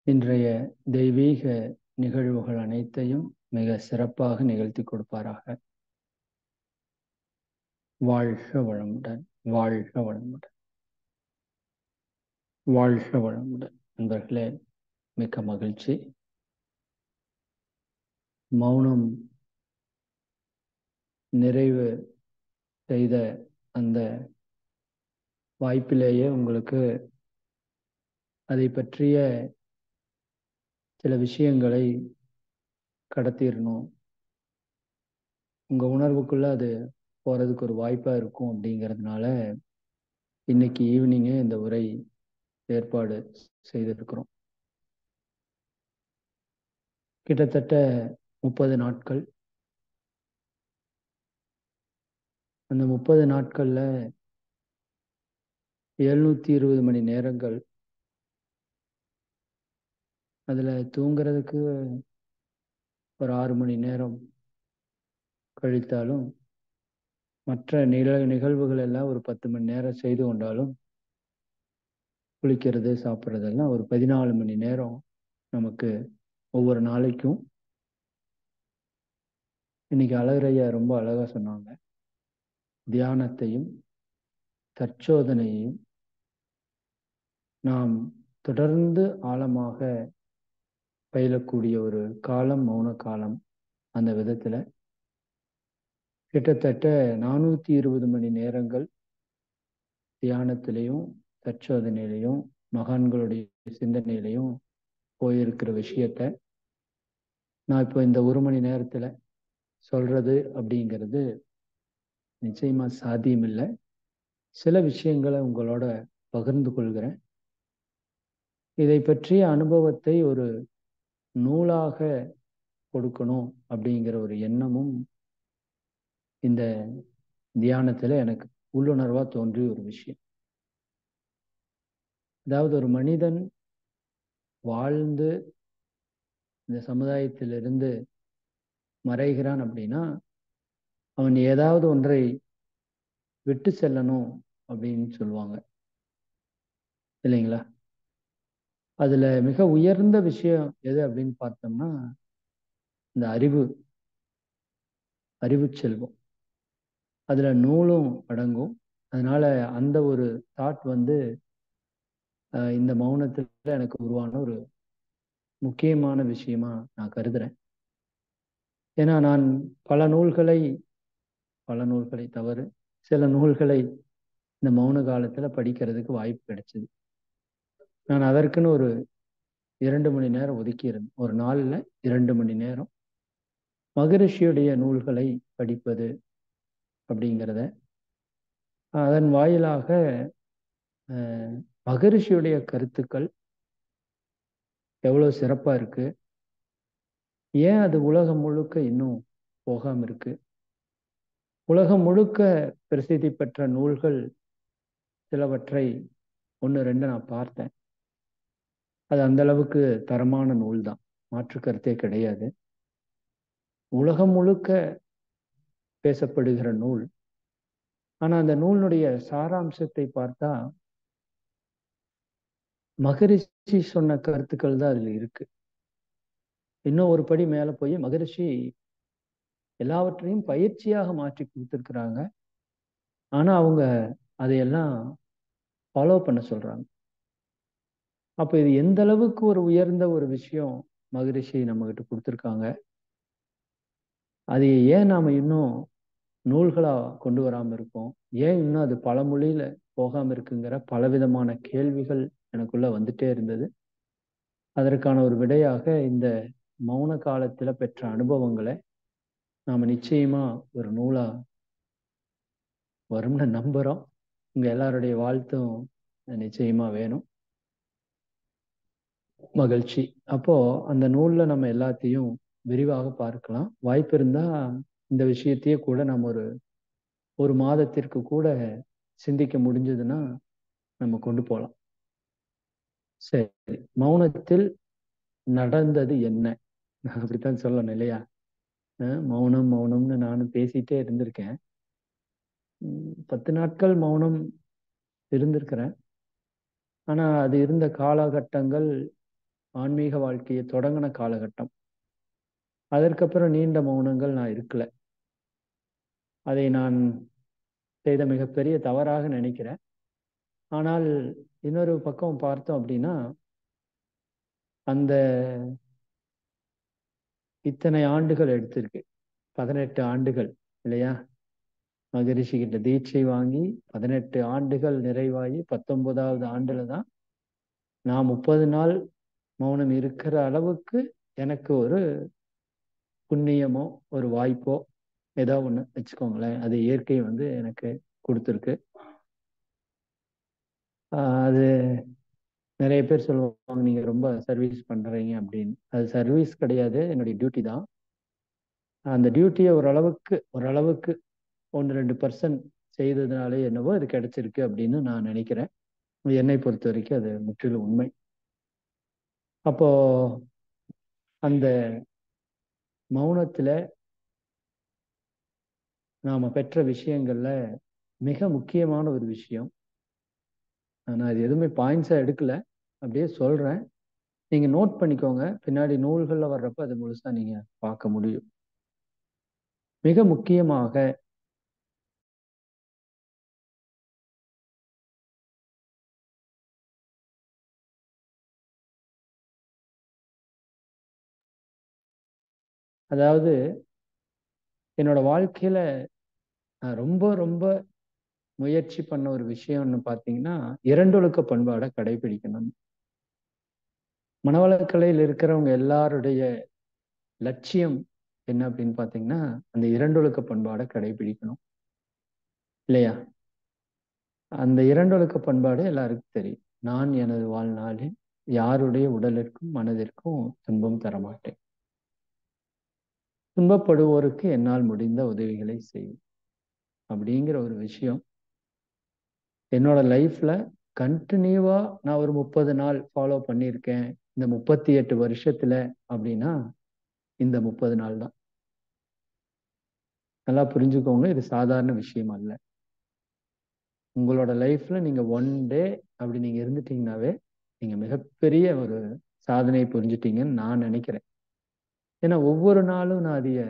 இன்றைய தெய்வீக நிகழ்வுகள் அனைத்தையும் மிக சிறப்பாக நிகழ்த்தி கொடுப்பாராக. வாழ்க வளமுடன், வாழ்க வளமுடன், வாழ்க வளமுடன். நண்பர்களே, மிக்க மகிழ்ச்சி. மௌனம் நிறைவு செய்த அந்த வாய்ப்பிலேயே உங்களுக்கு அதை பற்றிய சில விஷயங்களை கடத்திடணும், உங்க உணர்வுக்குள்ள அது போறதுக்கு ஒரு வாய்ப்பா இருக்கும் அப்படிங்கிறதுனால இன்னைக்கு ஈவினிங்கே இந்த உரை ஏற்பாடு செய்திருக்கிறோம். கிட்டத்தட்ட 30 நாட்கள். அந்த 30 நாட்கள்ல 720 மணி நேரங்கள். அதுல தூங்குறதுக்கு ஒரு 6 மணி நேரம் கழித்தாலும், மற்ற நிகழ்வுகள் எல்லாம் ஒரு 10 மணி நேரம் செய்து கொண்டாலும், குளிக்கிறது சாப்பிட்றதெல்லாம் ஒரு 14 மணி நேரம் நமக்கு ஒவ்வொரு நாளைக்கும். இன்னைக்கு அழகரையா ரொம்ப அழகா சொன்னாங்க. தியானத்தையும் தற்சோதனையையும் நாம் தொடர்ந்து ஆழமாக பயிலக்கூடிய ஒரு காலம் மௌன காலம். அந்த விதத்துல கிட்டத்தட்ட 420 மணி நேரங்கள் தியானத்திலையும் தற்சோதனையிலையும் மகான்களுடைய சிந்தனையிலையும் போயிருக்கிற விஷயத்த நான் இப்போ இந்த 1 மணி நேரத்துல சொல்றது அப்படிங்கிறது நிச்சயமா சாத்தியம் இல்லை. சில விஷயங்களை உங்களோட பகிர்ந்து கொள்கிறேன். இதை பற்றிய அனுபவத்தை ஒரு நூலாக கொடுக்கணும் அப்படிங்கிற ஒரு எண்ணமும் இந்த தியானத்துல எனக்கு உள்ளுணர்வா தோன்றிய ஒரு விஷயம். அதாவது ஒரு மனிதன் வாழ்ந்து இந்த சமுதாயத்திலிருந்து மறைகிறான் அப்படின்னா, அவன் ஏதாவது ஒன்றை விட்டு செல்லணும் அப்படின்னு சொல்லுவாங்க இல்லைங்களா? அதுல மிக உயர்ந்த விஷயம் எது அப்படின்னு பார்த்தோம்னா, இந்த அறிவு செல்வம். அதுல நூலும் அடங்கும். அதனால அந்த ஒரு தாட் இந்த மௌனத்துல எனக்கு உருவான ஒரு முக்கியமான விஷயமா நான் கருதுறேன். ஏன்னா நான் பல நூல்களை தவிர சில நூல்களை இந்த மௌன காலத்துல படிக்கிறதுக்கு வாய்ப்பு கிடைச்சது. நான் அதற்குன்னு ஒரு 2 மணி நேரம் ஒதுக்கியிருந்தேன். ஒரு நாள்ல 2 மணி நேரம் மகரிஷியுடைய நூல்களை படிப்பது அப்படிங்கிறத, அதன் வாயிலாக மகரிஷியுடைய கருத்துக்கள் எவ்வளவு சிறப்பா இருக்கு, ஏன் அது உலகம் முழுக்க இன்னும் போகாம இருக்கு, உலகம் முழுக்க பிரசித்தி பெற்ற நூல்கள் சிலவற்றை 1-2 நான் பார்த்தேன். அது அந்த அளவுக்கு தரமான நூல் தான், மாற்று கருத்தே கிடையாது. உலகம் முழுக்க பேசப்படுகிற நூல். ஆனா அந்த நூலினுடைய சாராம்சத்தை பார்த்தா மகரிஷி சொன்ன கருத்துக்கள் தான் அதுல இருக்கு. இன்னும் ஒரு படி மேல போய் மகரிஷி எல்லாவற்றையும் பயிற்சியாக மாற்றி கொடுத்துருக்குறாங்க. ஆனா அவங்க அதையெல்லாம் ஃபாலோ பண்ண சொல்றாங்க. அப்ப இது எந்த அளவுக்கு ஒரு உயர்ந்த ஒரு விஷயம் மகரிஷி நம்ம கிட்ட கொடுத்துருக்காங்க. அது ஏன் நாம இன்னும் நூல்களா கொண்டு வராம இருக்கோம், ஏன் இன்னும் அது பல மொழியில போகாம இருக்குங்கிற பலவிதமான கேள்விகள் எனக்குள்ள வந்துட்டே இருந்தது. அதற்கான ஒரு விடையாக இந்த மௌன காலத்துல பெற்ற அனுபவங்களை நாம நிச்சயமா ஒரு நூலா வரும்னு நம்புறோம். உங்க எல்லாருடைய வாழ்த்தும் நிச்சயமா வேணும். மகிழ்ச்சி. அப்போ அந்த நூல்ல நம்ம எல்லாத்தையும் விரிவாக பார்க்கலாம். வாய்ப்பு இருந்தா இந்த விஷயத்தையே கூட நம்ம ஒரு மாதத்திற்கு கூட சிந்திக்க முடிஞ்சதுன்னா நம்ம கொண்டு போகலாம். சரி, மௌனத்தில் நடந்தது என்ன? அப்படித்தான் சொல்லணும் இல்லையா? மௌனம் மௌனம்னு நானும் பேசிட்டே இருந்திருக்கேன். 10 நாட்கள் மௌனம் இருந்திருக்கிறேன். ஆனா அது இருந்த காலகட்டங்கள் ஆன்மீக வாழ்க்கையை தொடங்கின காலகட்டம். அதற்கப்புறம் நீண்ட மௌனங்கள் நான் இருக்கல. அதை நான் செய்த மிகப்பெரிய தவறாக நினைக்கிறேன். ஆனால் இன்னொரு பக்கம் பார்த்தோம் அப்படின்னா, அந்த இத்தனை ஆண்டுகள் எடுத்திருக்கு, 18 ஆண்டுகள் இல்லையா? மகரிஷி கிட்ட தீட்சை வாங்கி 18 ஆண்டுகள் நிறைவாகி 19வது ஆண்டுல தான் நான் 30 நாள் மௌனம் இருக்கிற அளவுக்கு எனக்கு ஒரு புண்ணியமோ ஒரு வாய்ப்போ ஏதோ ஒண்ணு வச்சுக்கோங்களேன், அது இயற்கை வந்து எனக்கு கொடுத்துருக்கு. அது நிறைய பேர் சொல்லுவாங்க நீங்க ரொம்ப சர்வீஸ் பண்றீங்க அப்படின்னு. அது சர்வீஸ் கிடையாது, என்னுடைய டியூட்டி தான். அந்த டியூட்டியை ஓரளவுக்கு 1-2% செய்ததுனாலே என்னவோ அது கிடைச்சிருக்கு அப்படின்னு நான் நினைக்கிறேன். என்னை பொறுத்த வரைக்கும் அது முற்றிலும் உண்மை. அப்போ அந்த மௌனத்துல நாம பெற்ற விஷயங்கள்ல மிக முக்கியமான ஒரு விஷயம், நான் இது எதுவுமே பாயிண்ட்ஸா எடுக்கல, அப்படியே சொல்றேன், நீங்க நோட் பண்ணிக்கோங்க, பின்னாடி நூல்கள்ல வர்றப்ப அது முழுசா நீங்க பார்க்க முடியும். மிக முக்கியமாக அதாவது என்னோட வாழ்க்கையில நான் ரொம்ப ரொம்ப முயற்சி பண்ண ஒரு விஷயம்னு பார்த்தீங்கன்னா, இரண்டொழுக்க பண்பாடை கடைபிடிக்கணும். மனவளக்கலையில் இருக்கிறவங்க எல்லாருடைய லட்சியம் என்ன அப்படின்னு பார்த்தீங்கன்னா, அந்த இரண்டொழுக்க பண்பாடை கடைபிடிக்கணும் இல்லையா? அந்த இரண்டொழுக்க பண்பாடு எல்லாருக்கும் தெரியும். நான் எனது வாழ்நாளில் யாருடைய உடலிற்கும் மனதிற்கும் துன்பம் தரமாட்டேன். துன்பப்படுவோருக்கு என்னால் முடிந்த உதவிகளை செய்வேன் அப்படிங்கிற ஒரு விஷயம் என்னோட லைஃப்ல கண்டினியூவா நான் ஒரு 30 நாள் ஃபாலோ பண்ணியிருக்கேன் இந்த 38 வருஷத்துல அப்படின்னா, இந்த 30 நாள் தான். நல்லா புரிஞ்சுக்கோங்க, இது சாதாரண விஷயம் அல்ல. உங்களோட லைஃப்ல நீங்க 1 டே அப்படி நீங்க இருந்துட்டீங்கன்னாவே நீங்க மிகப்பெரிய ஒரு சாதனை புரிஞ்சுட்டீங்கன்னு நான் நினைக்கிறேன். ஏன்னா ஒவ்வொரு நாளும் நான் அதைய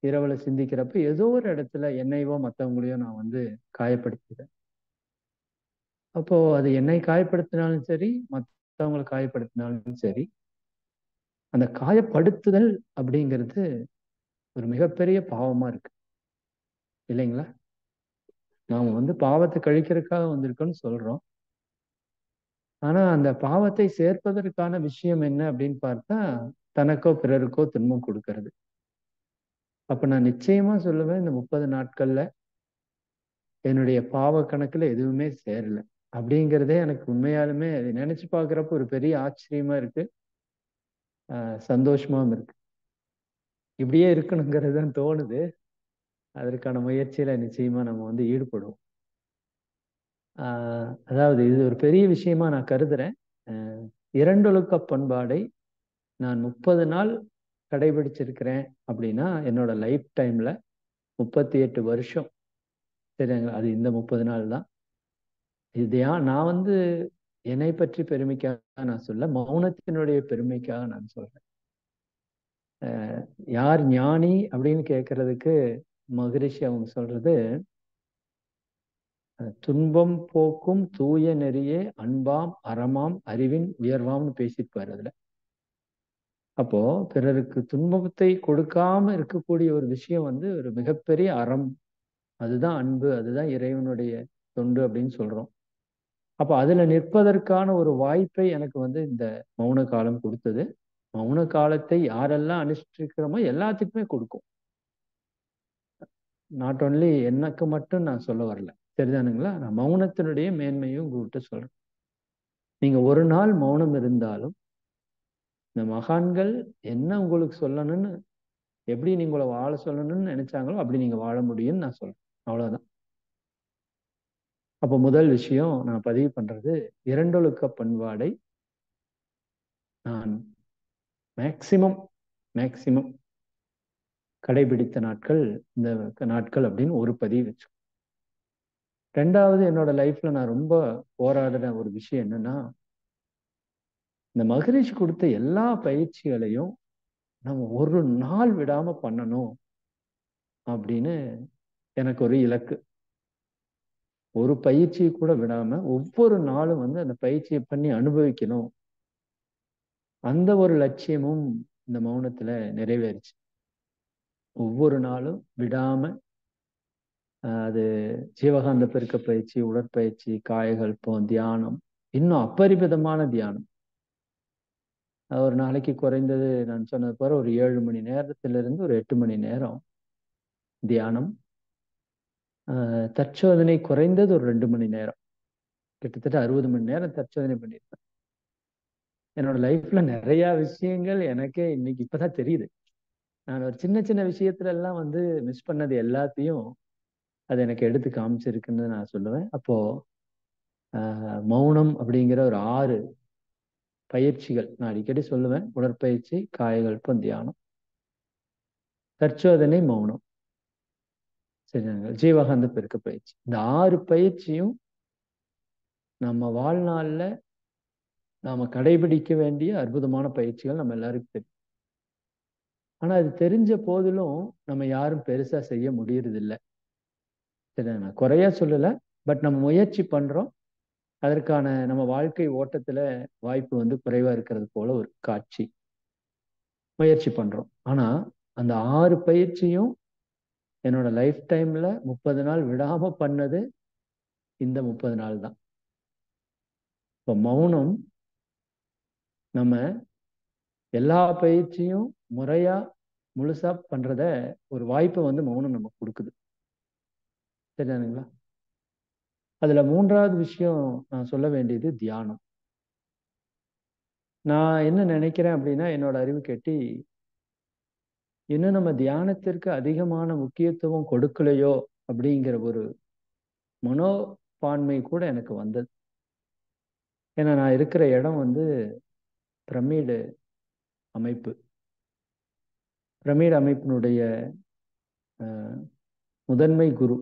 இரவுல சிந்திக்கிறப்ப ஏதோ ஒரு இடத்துல என்னையோ மற்றவங்களையோ நான் வந்து காயப்படுத்திக்கிறேன். அப்போ அது என்னை காயப்படுத்தினாலும் சரி, மற்றவங்களை காயப்படுத்தினாலும் சரி, அந்த காயப்படுத்துதல் அப்படிங்கிறது ஒரு மிகப்பெரிய பாவமா இருக்கு இல்லைங்களா? நாம வந்து பாவத்தை கழிக்கிறதுக்காக வந்திருக்கோம்னு சொல்றோம். ஆனா அந்த பாவத்தை சேர்ப்பதற்கான விஷயம் என்ன அப்படின்னு பார்த்தா, தனக்கோ பிறருக்கோ துன்பம் கொடுக்கறது. அப்ப நான் நிச்சயமா சொல்லுவேன், இந்த 30 நாட்கள்ல என்னுடைய பாவ கணக்குல எதுவுமே சேரல அப்படிங்கிறதே எனக்கு உண்மையாலுமே அதை நினைச்சு பார்க்குறப்ப ஒரு பெரிய ஆச்சரியமா இருக்கு, சந்தோஷமாவும் இருக்கு. இப்படியே இருக்கணுங்கிறது தான் தோணுது. அதற்கான முயற்சியில நிச்சயமா நம்ம வந்து ஈடுபடுவோம். அதாவது இது ஒரு பெரிய விஷயமா நான் கருதுறேன். இரண்டொழுக்க பண்பாடை நான் 30 நாள் கடைபிடிச்சிருக்கிறேன் அப்படின்னா, என்னோட லைஃப் டைம்ல 38 வருஷம் சரிங்களா, அது இந்த 30 நாள் தான். இது நான் வந்து என்னை பற்றி பெருமைக்காக நான் சொல்ல, மௌனத்தினுடைய பெருமைக்காக நான் சொல்றேன். யார் ஞானி அப்படின்னு கேட்கறதுக்கு மகரிஷி அவங்க சொல்றது, துன்பம் போக்கும் தூய நெறியே அன்பாம் அறமாம் அறிவின் உயர்வாம்னு பேசியிருப்பாரு அதுல. அப்போ பிறருக்கு துன்பத்தை கொடுக்காம இருக்கக்கூடிய ஒரு விஷயம் வந்து ஒரு மிகப்பெரிய அறம். அதுதான் அன்பு, அதுதான் இறைவனுடைய தொண்டு அப்படின்னு சொல்றோம். அப்ப அதுல நிற்பதற்கான ஒரு வாய்ப்பை எனக்கு வந்து இந்த மௌன காலம் கொடுத்தது. மௌன காலத்தை யாரெல்லாம் அனுஷ்டிக்கிறோமோ எல்லாத்துக்குமே கொடுக்கும். நாட் ஓன்லி எனக்கு மட்டும் நான் சொல்ல வரல, சரிதானுங்களா? நான் மௌனத்தினுடைய மேன்மையும் உங்ககிட்ட சொல்றேன். நீங்க ஒரு நாள் மௌனம் இருந்தாலும் இந்த மகான்கள் என்ன உங்களுக்கு சொல்லணும்னு, எப்படி நீங்க உங்களை வாழ சொல்லணும்னு நினைச்சாங்களோ அப்படி நீங்க வாழ முடியும்னு நான் சொல்றேன். அவ்வளவுதான். அப்ப முதல் விஷயம் நான் பதிவு பண்றது, இரண்டொழுக்க பண்பாடை நான் மேக்சிமம் மேக்சிமம் கடைபிடித்த நாட்கள் இந்த நாட்கள் அப்படின்னு ஒரு பதிவு வச்சு. ரெண்டாவது, என்னோட லைஃப்ல நான் ரொம்ப போராடுற ஒரு விஷயம் என்னன்னா, இந்த மகரிஷி கொடுத்த எல்லா பயிற்சிகளையும் நம்ம ஒரு நாள் விடாம பண்ணணும் அப்படின்னு எனக்கு ஒரு இலக்கு. ஒரு பயிற்சியை கூட விடாம ஒவ்வொரு நாளும் அந்த பயிற்சியை பண்ணி அனுபவிக்கணும். அந்த ஒரு லட்சியமும் இந்த மௌனத்துல நிறைவேறுச்சு. ஒவ்வொரு நாளும் விடாம அது ஜீவகாந்த பெருக்க பயிற்சி, உடற்பயிற்சி, காயகல்பம், தியானம், இன்னும் அப்பரிமிதமான தியானம். ஒரு நாளைக்கு குறைந்தது நான் சொன்னது போல ஒரு 7 மணி நேரத்திலிருந்து ஒரு 8 மணி நேரம் தியானம். தற்சோதனை குறைந்தது ஒரு 2 மணி நேரம். கிட்டத்தட்ட 60 மணி நேரம் தற்சோதனை பண்ணியிருப்பேன். என்னோட லைஃப்ல நிறைய விஷயங்கள் எனக்கே இன்னைக்கு இப்பதான் தெரியுது. நான் ஒரு சின்ன சின்ன விஷயத்துல எல்லாம் மிஸ் பண்ணது எல்லாத்தையும் அது எனக்கு எடுத்து காமிச்சிருக்குன்னு நான் சொல்லுவேன். அப்போ மௌனம் அப்படிங்கிற ஒரு 6 பயிற்சிகள் நான் அடிக்கடி சொல்லுவேன். உடற்பயிற்சி, காயகல்பம், தியானம், தற்சோதனை, மௌனம், சரிங்க, ஜீவகாந்த பெருக்க பயிற்சி. இந்த 6 பயிற்சியும் நம்ம வாழ்நாள்ல நாம கடைபிடிக்க வேண்டிய அற்புதமான பயிற்சிகள் நம்ம எல்லாருக்கும் தெரியும். ஆனா அது தெரிஞ்ச போதிலும் நம்ம யாரும் பெருசா செய்ய முடியறது இல்லை. சரி, நான் குறையா சொல்லல, பட் நம்ம முயற்சி பண்றோம். அதற்கான நம்ம வாழ்க்கை ஓட்டத்துல வாய்ப்பு குறைவா இருக்கிறது போல ஒரு காட்சி. முயற்சி பண்றோம். ஆனா அந்த 6 பயிற்சியும் என்னோட லைஃப் டைம்ல 30 நாள் விடாம பண்ணது இந்த 30 நாள் தான். இப்போ மௌனம் நம்ம எல்லா பயிற்சியும் முறையா முழுசா பண்றத ஒரு வாய்ப்பை மௌனம் நமக்கு கொடுக்குது. சரிதானுங்களா? அதுல 3வது விஷயம் நான் சொல்ல வேண்டியது தியானம். நான் என்ன நினைக்கிறேன் அப்படின்னா, என்னோட அறிவு கெட்டி இன்னும் நம்ம தியானத்திற்கு அதிகமான முக்கியத்துவம் கொடுக்கலையோ அப்படிங்கிற ஒரு மனோபான்மை கூட எனக்கு வந்தது. ஏன்னா நான் இருக்கிற இடம் பிரமிடு அமைப்பு. பிரமிடு அமைப்பினுடைய முதன்மை குரு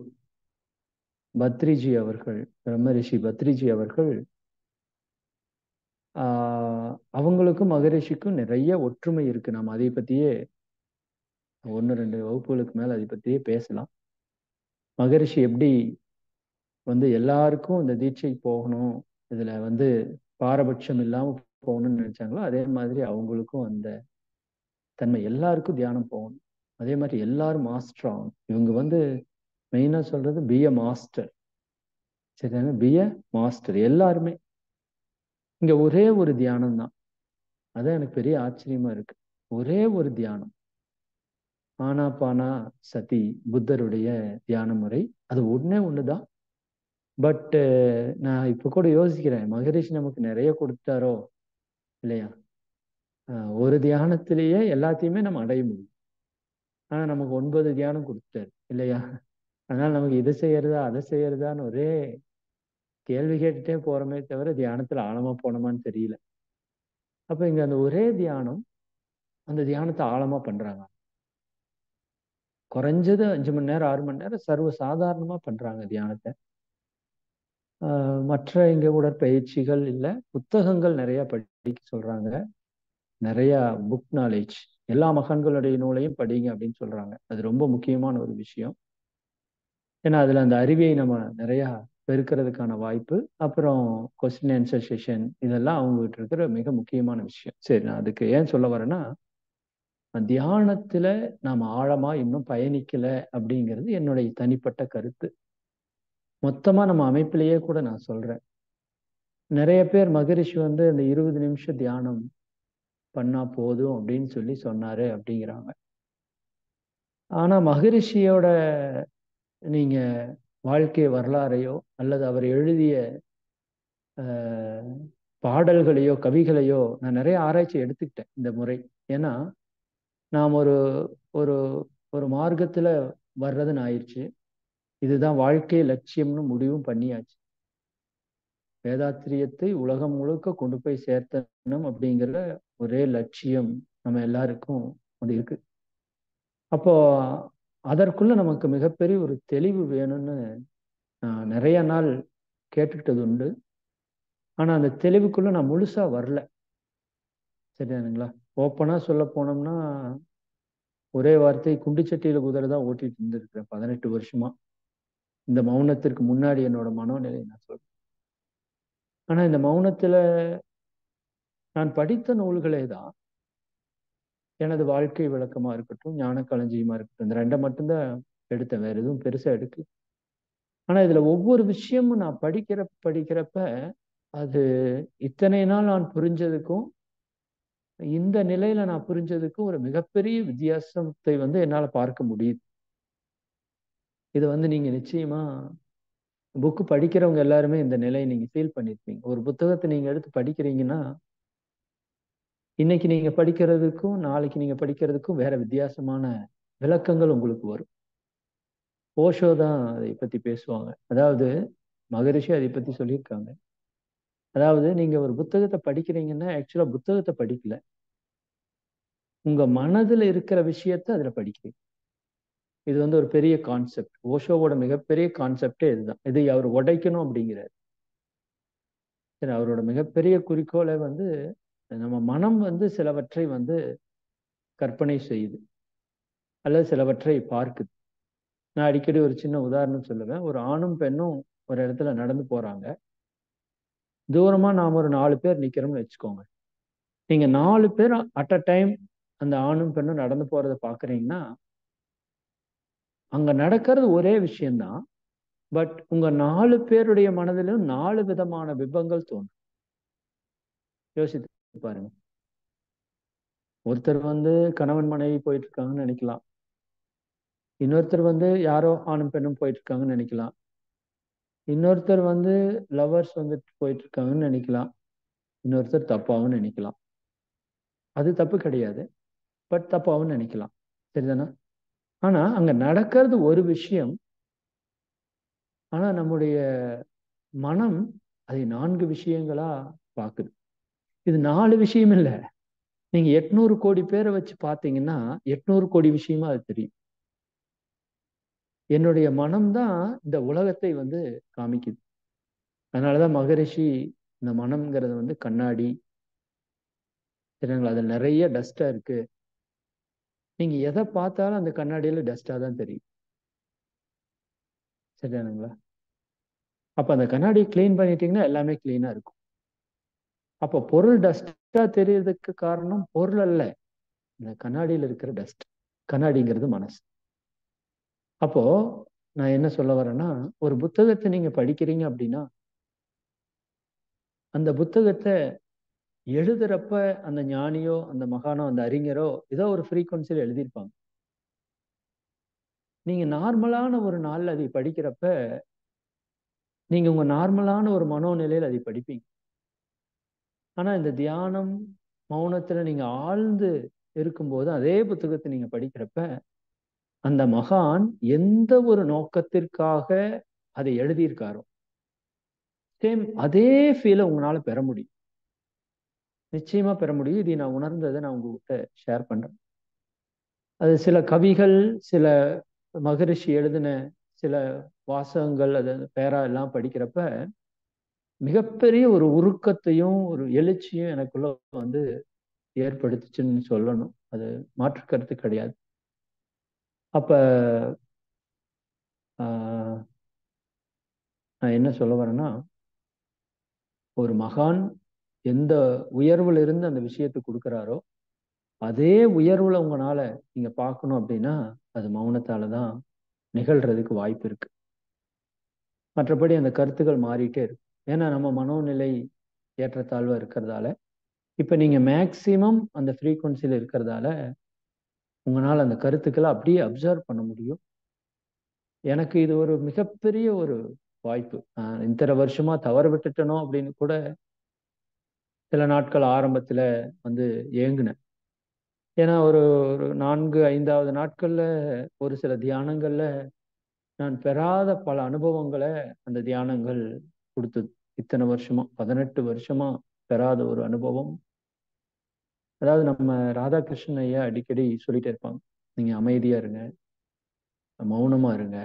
பத்ரிஜி அவர்கள், பிரம்மரிஷி பத்ரிஜி அவர்கள், அவங்களுக்கும் மகரிஷிக்கும் நிறைய ஒற்றுமை இருக்கு. நம்ம அதை பத்தியே 1-2 வகுப்புகளுக்கு மேல அதை பத்தியே பேசலாம். மகரிஷி எப்படி எல்லாருக்கும் இந்த தீட்சை போகணும், இதுல பாரபட்சம் இல்லாம போகணும்னு நினைச்சாங்களோ, அதே மாதிரி அவங்களுக்கும் அந்த தன்மை, எல்லாருக்கும் தியானம் போகணும், அதே மாதிரி எல்லாரும் மாஸ்டர் ஆகணும். இவங்க மெயினா சொல்றது பி எ மாஸ்டர். சரிதானே? பி எ மாஸ்டர். எல்லாருமே இங்க ஒரே ஒரு தியானம் தான். அதான் எனக்கு பெரிய ஆச்சரியமா இருக்கு. ஒரே ஒரு தியானம், ஆனாபானா சதி, புத்தருடைய தியான முறை. அது ஒண்ணே ஒண்ணுதான். பட் நான் இப்ப கூட யோசிக்கிறேன், மகரிஷி நமக்கு நிறைய கொடுத்தாரோ இல்லையா? ஒரு தியானத்திலேயே எல்லாத்தையுமே நம்ம அடைய முடியும். ஆனா நமக்கு 9 தியானம் கொடுத்தாரு இல்லையா? அதனால நமக்கு இதை செய்யறதா அதை செய்யறதான்னு ஒரே கேள்வி கேட்டுட்டே போறோமே தவிர தியானத்துல ஆழமா போனோமான்னு தெரியல. அப்ப இங்க அந்த ஒரே தியானம், அந்த தியானத்தை ஆழமா பண்றாங்க. குறைஞ்சது 5 மணி நேரம் 6 மணி நேரம் சர்வ சாதாரணமா பண்றாங்க தியானத்தை. மற்ற இங்க உடற்பயிற்சிகள் இல்லை, புத்தகங்கள் நிறைய படிக்க சொல்றாங்க. நிறைய புக் நாலேஜ், எல்லா மகான்களுடைய நூலையும் படிங்க அப்படின்னு சொல்றாங்க. அது ரொம்ப முக்கியமான ஒரு விஷயம். ஏன்னா அதுல அந்த அறிவியை நம்ம நிறைய பெருக்கிறதுக்கான வாய்ப்பு. அப்புறம் கொஸ்டின் ஆன்சர் செஷன், இதெல்லாம் அவங்ககிட்ட இருக்கிற மிக முக்கியமான விஷயம். சரி, நான் அதுக்கு ஏன் சொல்ல வரேன்னா, தியானத்துல நாம ஆழமா இன்னும் பயணிக்கல அப்படிங்கிறது என்னுடைய தனிப்பட்ட கருத்து. மொத்தமா நம்ம அமைப்பிலேயே கூட நான் சொல்றேன். நிறைய பேர் மகரிஷி அந்த 20 நிமிஷம் தியானம் பண்ணா போதும் அப்படின்னு சொல்லி சொன்னாரு அப்படிங்கிறாங்க. ஆனா மகரிஷியோட நீங்க வாழ்க்கை வரலாறையோ அல்லது அவர் எழுதிய பாடல்களையோ கவிகளையோ நான் நிறைய ஆராய்ச்சி எடுத்துக்கிட்டேன் இந்த முறை. ஏன்னா நாம் ஒரு ஒரு ஒரு மார்க்கத்துல வர்றதுன்னு ஆயிடுச்சு. இதுதான் வாழ்க்கை லட்சியம்னு முடிவும் பண்ணியாச்சு. வேதாத்திரியத்தை உலகம் முழுக்க கொண்டு போய் சேர்த்தணும் அப்படிங்கிற ஒரே லட்சியம் நம்ம எல்லாருக்கும் அது இருக்கு. அப்போ அதற்குள்ள நமக்கு மிகப்பெரிய ஒரு தெளிவு வேணும்னு நான் நிறைய நாள் கேட்டுக்கிட்டது உண்டு. ஆனா அந்த தெளிவுக்குள்ள நான் முழுசா வரல. சரியானுங்களா? ஓப்பனா சொல்ல போனோம்னா ஒரே வார்த்தை, குண்டு சட்டியில குதிரை தான் ஓட்டிட்டு இருந்திருக்கிறேன் 18 வருஷமா. இந்த மௌனத்திற்கு முன்னாடி என்னோட மனோநிலை நான் சொல்றேன். ஆனா இந்த மௌனத்துல நான் படித்த நூல்களே தான் எனது வாழ்க்கை விளக்கமா இருக்கட்டும், ஞான களஞ்சியமா இருக்கட்டும், இந்த ரெண்டை மட்டும்தான் எடுத்தேன். வேற எதுவும் பெருசா எடுக்கல. ஆனா இதுல ஒவ்வொரு விஷயமும் நான் படிக்கிறப்ப அது இத்தனை நாள் நான் புரிஞ்சதுக்கும் இந்த நிலையில நான் புரிஞ்சதுக்கும் ஒரு மிகப்பெரிய வித்தியாசத்தை என்னால பார்க்க முடியுது. இது நீங்க நிச்சயமா புக்கு படிக்கிறவங்க எல்லாருமே இந்த நிலையை நீங்க ஃபீல் பண்ணிருப்பீங்க. ஒரு புத்தகத்தை நீங்க எடுத்து படிக்கிறீங்கன்னா இன்னைக்கு நீங்க படிக்கிறதுக்கும் நாளைக்கு நீங்க படிக்கிறதுக்கும் வேற வித்தியாசமான விளக்கங்கள் உங்களுக்கு வரும். ஓஷோ தான் அதை பத்தி பேசுவாங்க. அதாவது மகரிஷி அதை பத்தி சொல்லியிருக்காங்க. அதாவது நீங்க ஒரு புத்தகத்தை படிக்கிறீங்கன்னா ஆக்சுவலா புத்தகத்தை படிக்கல, உங்க மனதுல இருக்கிற விஷயத்த அதுல படிக்கிறீங்க. இது ஒரு பெரிய கான்செப்ட். ஓஷோவோட மிகப்பெரிய கான்செப்டே இதுதான். இதை அவர் உடைக்கணும் அப்படிங்கிறார். சரி, அவரோட மிகப்பெரிய குறிக்கோளை நம்ம மனம் சிலவற்றை கற்பனை செய்யுது அல்லது சிலவற்றை பார்க்குது. நான் அடிக்கடி ஒரு சின்ன உதாரணம் சொல்லுவேன். ஒரு ஆணும் பெண்ணும் ஒரு இடத்துல நடந்து போறாங்க. தூரமா நாம ஒரு 4 பேர் நிக்கிறோம்னு வச்சுக்கோங்க. நீங்க 4 பேர் அட் அ டைம் அந்த ஆணும் பெண்ணும் நடந்து போறதை பாக்குறீங்கன்னா அங்க நடக்கிறது ஒரே விஷயம்தான். பட் உங்க 4 பேருடைய மனதிலும் 4 விதமான பிம்பங்கள் தோணும். யோசித்து பாருங்க. ஒருத்தர் கணவன் மனைவி போயிட்டு இருக்காங்கன்னு நினைக்கலாம். இன்னொருத்தர் யாரோ ஆணும் பெண்ணும் போயிட்டு இருக்காங்கன்னு நினைக்கலாம். இன்னொருத்தர் லவர்ஸ் போயிட்டு இருக்காங்கன்னு நினைக்கலாம். இன்னொருத்தர் தப்பாவும் நினைக்கலாம். அது தப்பு கிடையாது, பட் தப்பாவும் நினைக்கலாம். சரிதானா? ஆனா அங்க நடக்கிறது ஒரு விஷயம். ஆனா நம்முடைய மனம் அதை 4 விஷயங்களா பாக்குது. இது 4 விஷயம் இல்ல. நீங்க 800 கோடி பேரை வச்சு பாத்தீங்கன்னா 800 கோடி விஷயமா அது தெரியும். என்னுடைய மனம்தான் இந்த உலகத்தை காமிக்குது. அதனாலதான் மகரிஷி இந்த மனம்ங்கிறது கண்ணாடி. சரிங்களா? அதுல நிறைய டஸ்டா இருக்கு. நீங்க எதை பார்த்தாலும் அந்த கண்ணாடியில டஸ்டா தான் தெரியும். சரியானுங்களா? அப்ப அந்த கண்ணாடியை கிளீன் பண்ணிட்டீங்கன்னா எல்லாமே கிளீனா இருக்கும். அப்ப பொருள் டஸ்டா தெரியறதுக்கு காரணம் பொருள் அல்ல, இந்த கண்ணாடியில இருக்கிற டஸ்ட். கண்ணாடிங்கிறது மனசு. அப்போ நான் என்ன சொல்ல வரேன்னா, ஒரு புத்தகத்தை நீங்க படிக்கிறீங்க அப்படின்னா அந்த புத்தகத்தை எழுதுறப்ப அந்த ஞானியோ அந்த மகானோ அந்த அறிஞரோ ஏதோ ஒரு ஃப்ரீக்வன்சியில் எழுதியிருப்பாங்க. நீங்க நார்மலான ஒரு நாள்ல அதை படிக்கிறப்ப நீங்க உங்க நார்மலான ஒரு மனோநிலையில் அதை படிப்பீங்க. ஆனா இந்த தியானம் மௌனத்துல நீங்க ஆழ்ந்து இருக்கும்போது அதே புத்தகத்தை நீங்க படிக்கிறப்ப அந்த மகான் எந்த ஒரு நோக்கத்திற்காக அதை எழுதியிருக்காரோ சேம் அதே ஃபீலை உங்களால பெற முடியும். நிச்சயமா பெற முடியும். இதை நான் உணர்ந்ததை நான் உங்ககிட்ட ஷேர் பண்றேன். அது சில கவிகள், சில மகரிஷி எழுதின சில வாசகங்கள், அது பேரா எல்லாம் படிக்கிறப்ப மிகப்பெரிய ஒரு உருக்கத்தையும் ஒரு எழுச்சியும் எனக்குள்ள ஏற்படுத்துச்சுன்னு சொல்லணும். அது மாற்று கருத்து கிடையாது. அப்ப ஆஹ் நான் என்ன சொல்ல வரேன்னா, ஒரு மகான் எந்த உயர்வுல இருந்து அந்த விஷயத்தை கொடுக்குறாரோ அதே உயர்வுல உங்களால நீங்க பார்க்கணும் அப்படின்னா அது மௌனத்தாலதான் நிகழ்றதுக்கு வாய்ப்பு இருக்கு. மற்றபடி அந்த கருத்துக்கள் மாறிட்டே இருக்கு. ஏன்னா நம்ம மனோநிலை ஏற்றத்தாழ்வா இருக்கிறதால இப்ப நீங்க மேக்சிமம் அந்த ஃப்ரீக்குவன்சில இருக்கிறதால உங்களால அந்த கருத்துக்களை அப்படியே அப்சர்வ் பண்ண முடியும். எனக்கு இது ஒரு மிகப்பெரிய ஒரு வாய்ப்பு. இத்தனை வருஷமா தவற விட்டுட்டனோ அப்படின்னு கூட சில நாட்கள் ஆரம்பத்துல ஏங்குனேன். ஏன்னா ஒரு ஒரு 4, 5வது நாட்கள்ல ஒரு சில தியானங்கள்ல நான் பெறாத பல அனுபவங்களை அந்த தியானங்கள் கொடுத்தது. இத்தனை வருஷமா 18 வருஷமா பெறாத ஒரு அனுபவம். அதாவது நம்ம ராதாகிருஷ்ணன் ஐயா அடிக்கடி சொல்லிட்டே இருப்பாங்க, நீங்க அமைதியா இருங்க, மௌனமா இருங்க,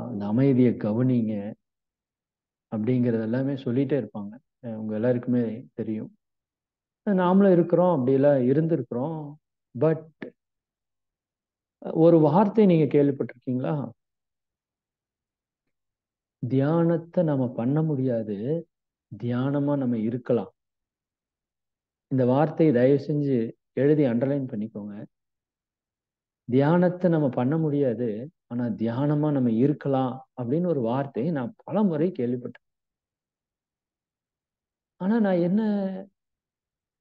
அந்த அமைதியை கவனிங்க அப்படிங்கிறது எல்லாமே சொல்லிட்டே இருப்பாங்க. உங்க எல்லாருக்குமே தெரியும். நாமளும் இருக்கிறோம், அப்படியெல்லாம் இருந்திருக்கிறோம். பட் ஒரு வார்த்தை நீங்க கேள்விப்பட்டிருக்கீங்களா? தியானத்தை நம்ம பண்ண முடியாது, தியானமா நம்ம இருக்கலாம். இந்த வார்த்தையை தயவு செஞ்சு எழுதி அண்டர்லைன் பண்ணிக்கோங்க. தியானத்தை நம்ம பண்ண முடியாது, ஆனா தியானமா நம்ம இருக்கலாம் அப்படின்னு ஒரு வார்த்தையை நான் பல முறை கேள்விப்பட்டேன். ஆனா நான் என்ன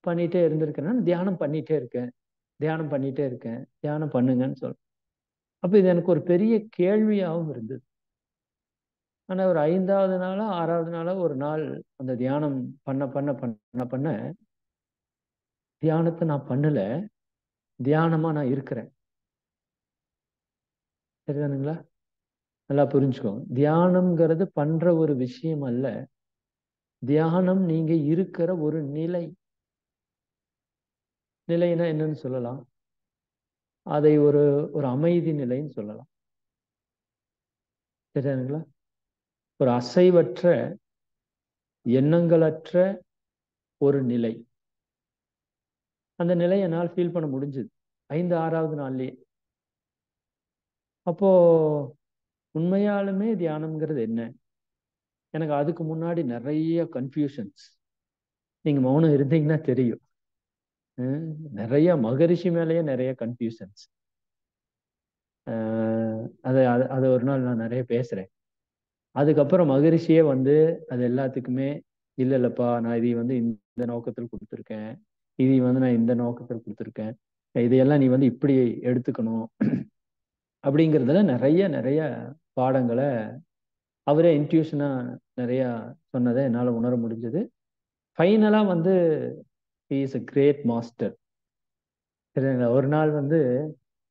பண்ணிட்டே இருந்திருக்கேன்னா, தியானம் பண்ணிட்டே இருக்கேன், தியானம் பண்ணிட்டே இருக்கேன், தியானம் பண்ணுங்கன்னு சொல்றேன். அப்ப இது எனக்கு ஒரு பெரிய கேள்வியாகவும் இருந்தது. ஆனா ஒரு 5வது நாளா 6வது நாளா ஒரு நாள் அந்த தியானம் பண்ண பண்ண பண்ண பண்ண தியானத்தை நான் பண்ணல, தியானமா நான் இருக்கிறேன். சரிதானுங்களா? நல்லா புரிஞ்சுக்கோங்க. தியானம்ங்கிறது பண்ற ஒரு விஷயம் அல்ல. தியானம் நீங்க இருக்கிற ஒரு நிலை. நிலைன்னா என்னன்னு சொல்லலாம்? அதை ஒரு ஒரு அமைதி நிலைன்னு சொல்லலாம். சரிதானுங்களா? ஒரு அசைவற்ற, எண்ணங்களற்ற ஒரு நிலை. அந்த நிலையை என்னால் ஃபீல் பண்ண முடிஞ்சது 5, 6வது நாள்லயே. அப்போ உண்மையாலுமே தியானம்ங்கிறது என்ன? எனக்கு அதுக்கு முன்னாடி நிறைய கன்ஃபியூஷன்ஸ். நீங்க மௌனம் இருந்தீங்கன்னா தெரியும். நிறைய மகரிஷி மேலேயே நிறைய கன்ஃபியூஷன்ஸ். அதை அதை ஒரு நாள் நான் நிறைய பேசுறேன். அதுக்கப்புறம் மகரிஷியே வந்து அது எல்லாத்துக்குமே இல்ல இல்லப்பா, நான் இதை வந்து இந்த நோக்கத்தில் கொடுத்துருக்கேன், இதை வந்து நான் இந்த நோக்கத்தில் கொடுத்துருக்கேன், இதையெல்லாம் நீ வந்து இப்படி எடுத்துக்கணும் அப்படிங்கிறதுல நிறைய நிறைய பாடங்களை அவரே இன்ட்யூஷனா நிறைய சொன்னதை என்னால் உணர முடிஞ்சது. ஃபைனலா வந்து he is a great master. சரிங்களா? ஒரு நாள் வந்து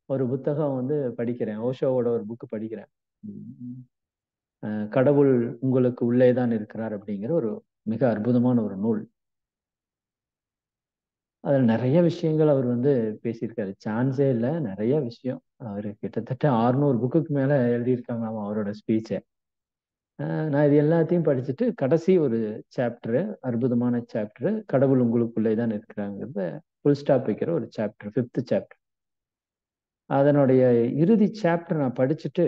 ஒரு புத்தகம் வந்து படிக்கிறேன், ஓஷோவோட ஒரு புக்கு படிக்கிறேன். கடவுள் உங்களுக்கு உள்ளே தான் இருக்கிறார் அப்படிங்கிற ஒரு மிக அற்புதமான ஒரு நூல். அதுல நிறைய விஷயங்கள் அவர் வந்து பேசியிருக்காரு, சான்ஸே இல்லை, நிறைய விஷயம். அவரு கிட்டத்தட்ட 600 புக்குக்கு மேல எழுதியிருக்காங்களாம் அவரோட ஸ்பீச்சை. நான் இது எல்லாத்தையும் படிச்சுட்டு கடைசி ஒரு சாப்டர், அற்புதமான சாப்டர், கடவுள் உங்களுக்குள்ளே தான் இருக்கிறாங்கிறத ஃபுல் ஸ்டாப் வைக்கிற ஒரு சாப்டர், 5th சாப்டர். அதனுடைய இறுதி சாப்டர் நான் படிச்சுட்டு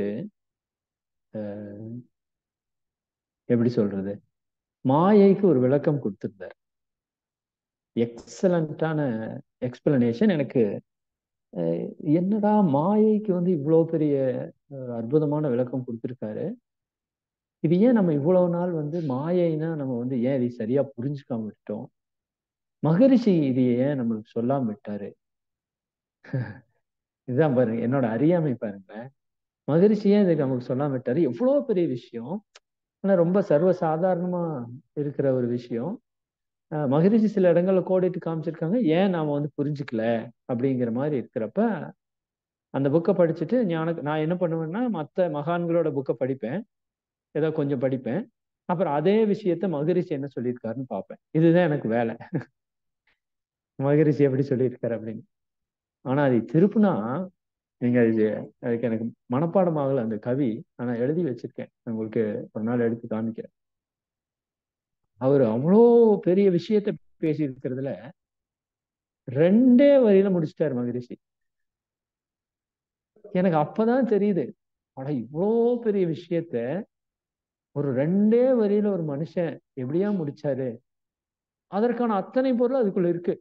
எப்படி சொல்றது, மாயைக்கு ஒரு விளக்கம் கொடுத்திருந்தார். எக்ஸலண்டான எக்ஸ்பிளனேஷன். எனக்கு என்னடா மாயைக்கு வந்து இவ்வளவு பெரிய அற்புதமான விளக்கம் கொடுத்திருக்காரு, இது ஏன் நம்ம இவ்வளவு நாள் வந்து மாயைனா நம்ம வந்து ஏன் இதை சரியா புரிஞ்சுக்காம விட்டோம், மகரிஷி இது ஏன் நம்மளுக்கு சொல்லாம விட்டாரு. இதுதான் பாருங்க என்னோட அறியாமை பாருங்க. மகரிஷி ஏன் இதுக்கு நமக்கு சொல்லாம விட்டாரு, எவ்வளவு பெரிய விஷயம், ஆனா ரொம்ப சர்வசாதாரணமா இருக்கிற ஒரு விஷயம். மகரிஷி சில இடங்கள்ல கோடிட்டு காமிச்சிருக்காங்க, ஏன் நாம வந்து புரிஞ்சுக்கல அப்படிங்கிற மாதிரி இருக்கிறப்ப அந்த புக்கை படிச்சுட்டு நான் என்ன பண்ணுவேன்னா, மற்ற மகான்களோட புக்கை படிப்பேன், ஏதோ கொஞ்சம் படிப்பேன், அப்புறம் அதே விஷயத்த மகரிஷி என்ன சொல்லியிருக்காருன்னு பார்ப்பேன். இதுதான் எனக்கு வேலை. மகரிஷி எப்படி சொல்லியிருக்காரு அப்படின்னு. ஆனா அதை திருப்புனா, நீங்க இது அதுக்கு எனக்கு மனப்பாடம் ஆகல அந்த கவி, ஆனா எழுதி வச்சிருக்கேன், உங்களுக்கு ஒரு நாள் எடுத்து காமிக்கிறேன். அவர் அவ்வளோ பெரிய விஷயத்த பேசி இருக்கிறதுல 2 வரியில முடிச்சிட்டாரு மகரிஷி. எனக்கு அப்பதான் தெரியுது, ஆனா இவ்வளோ பெரிய விஷயத்த ஒரு 2 வரியில ஒரு மனுஷன் எப்படியா முடிச்சாரு, அதற்கான அத்தனை பொருள் அதுக்குள்ள இருக்கு.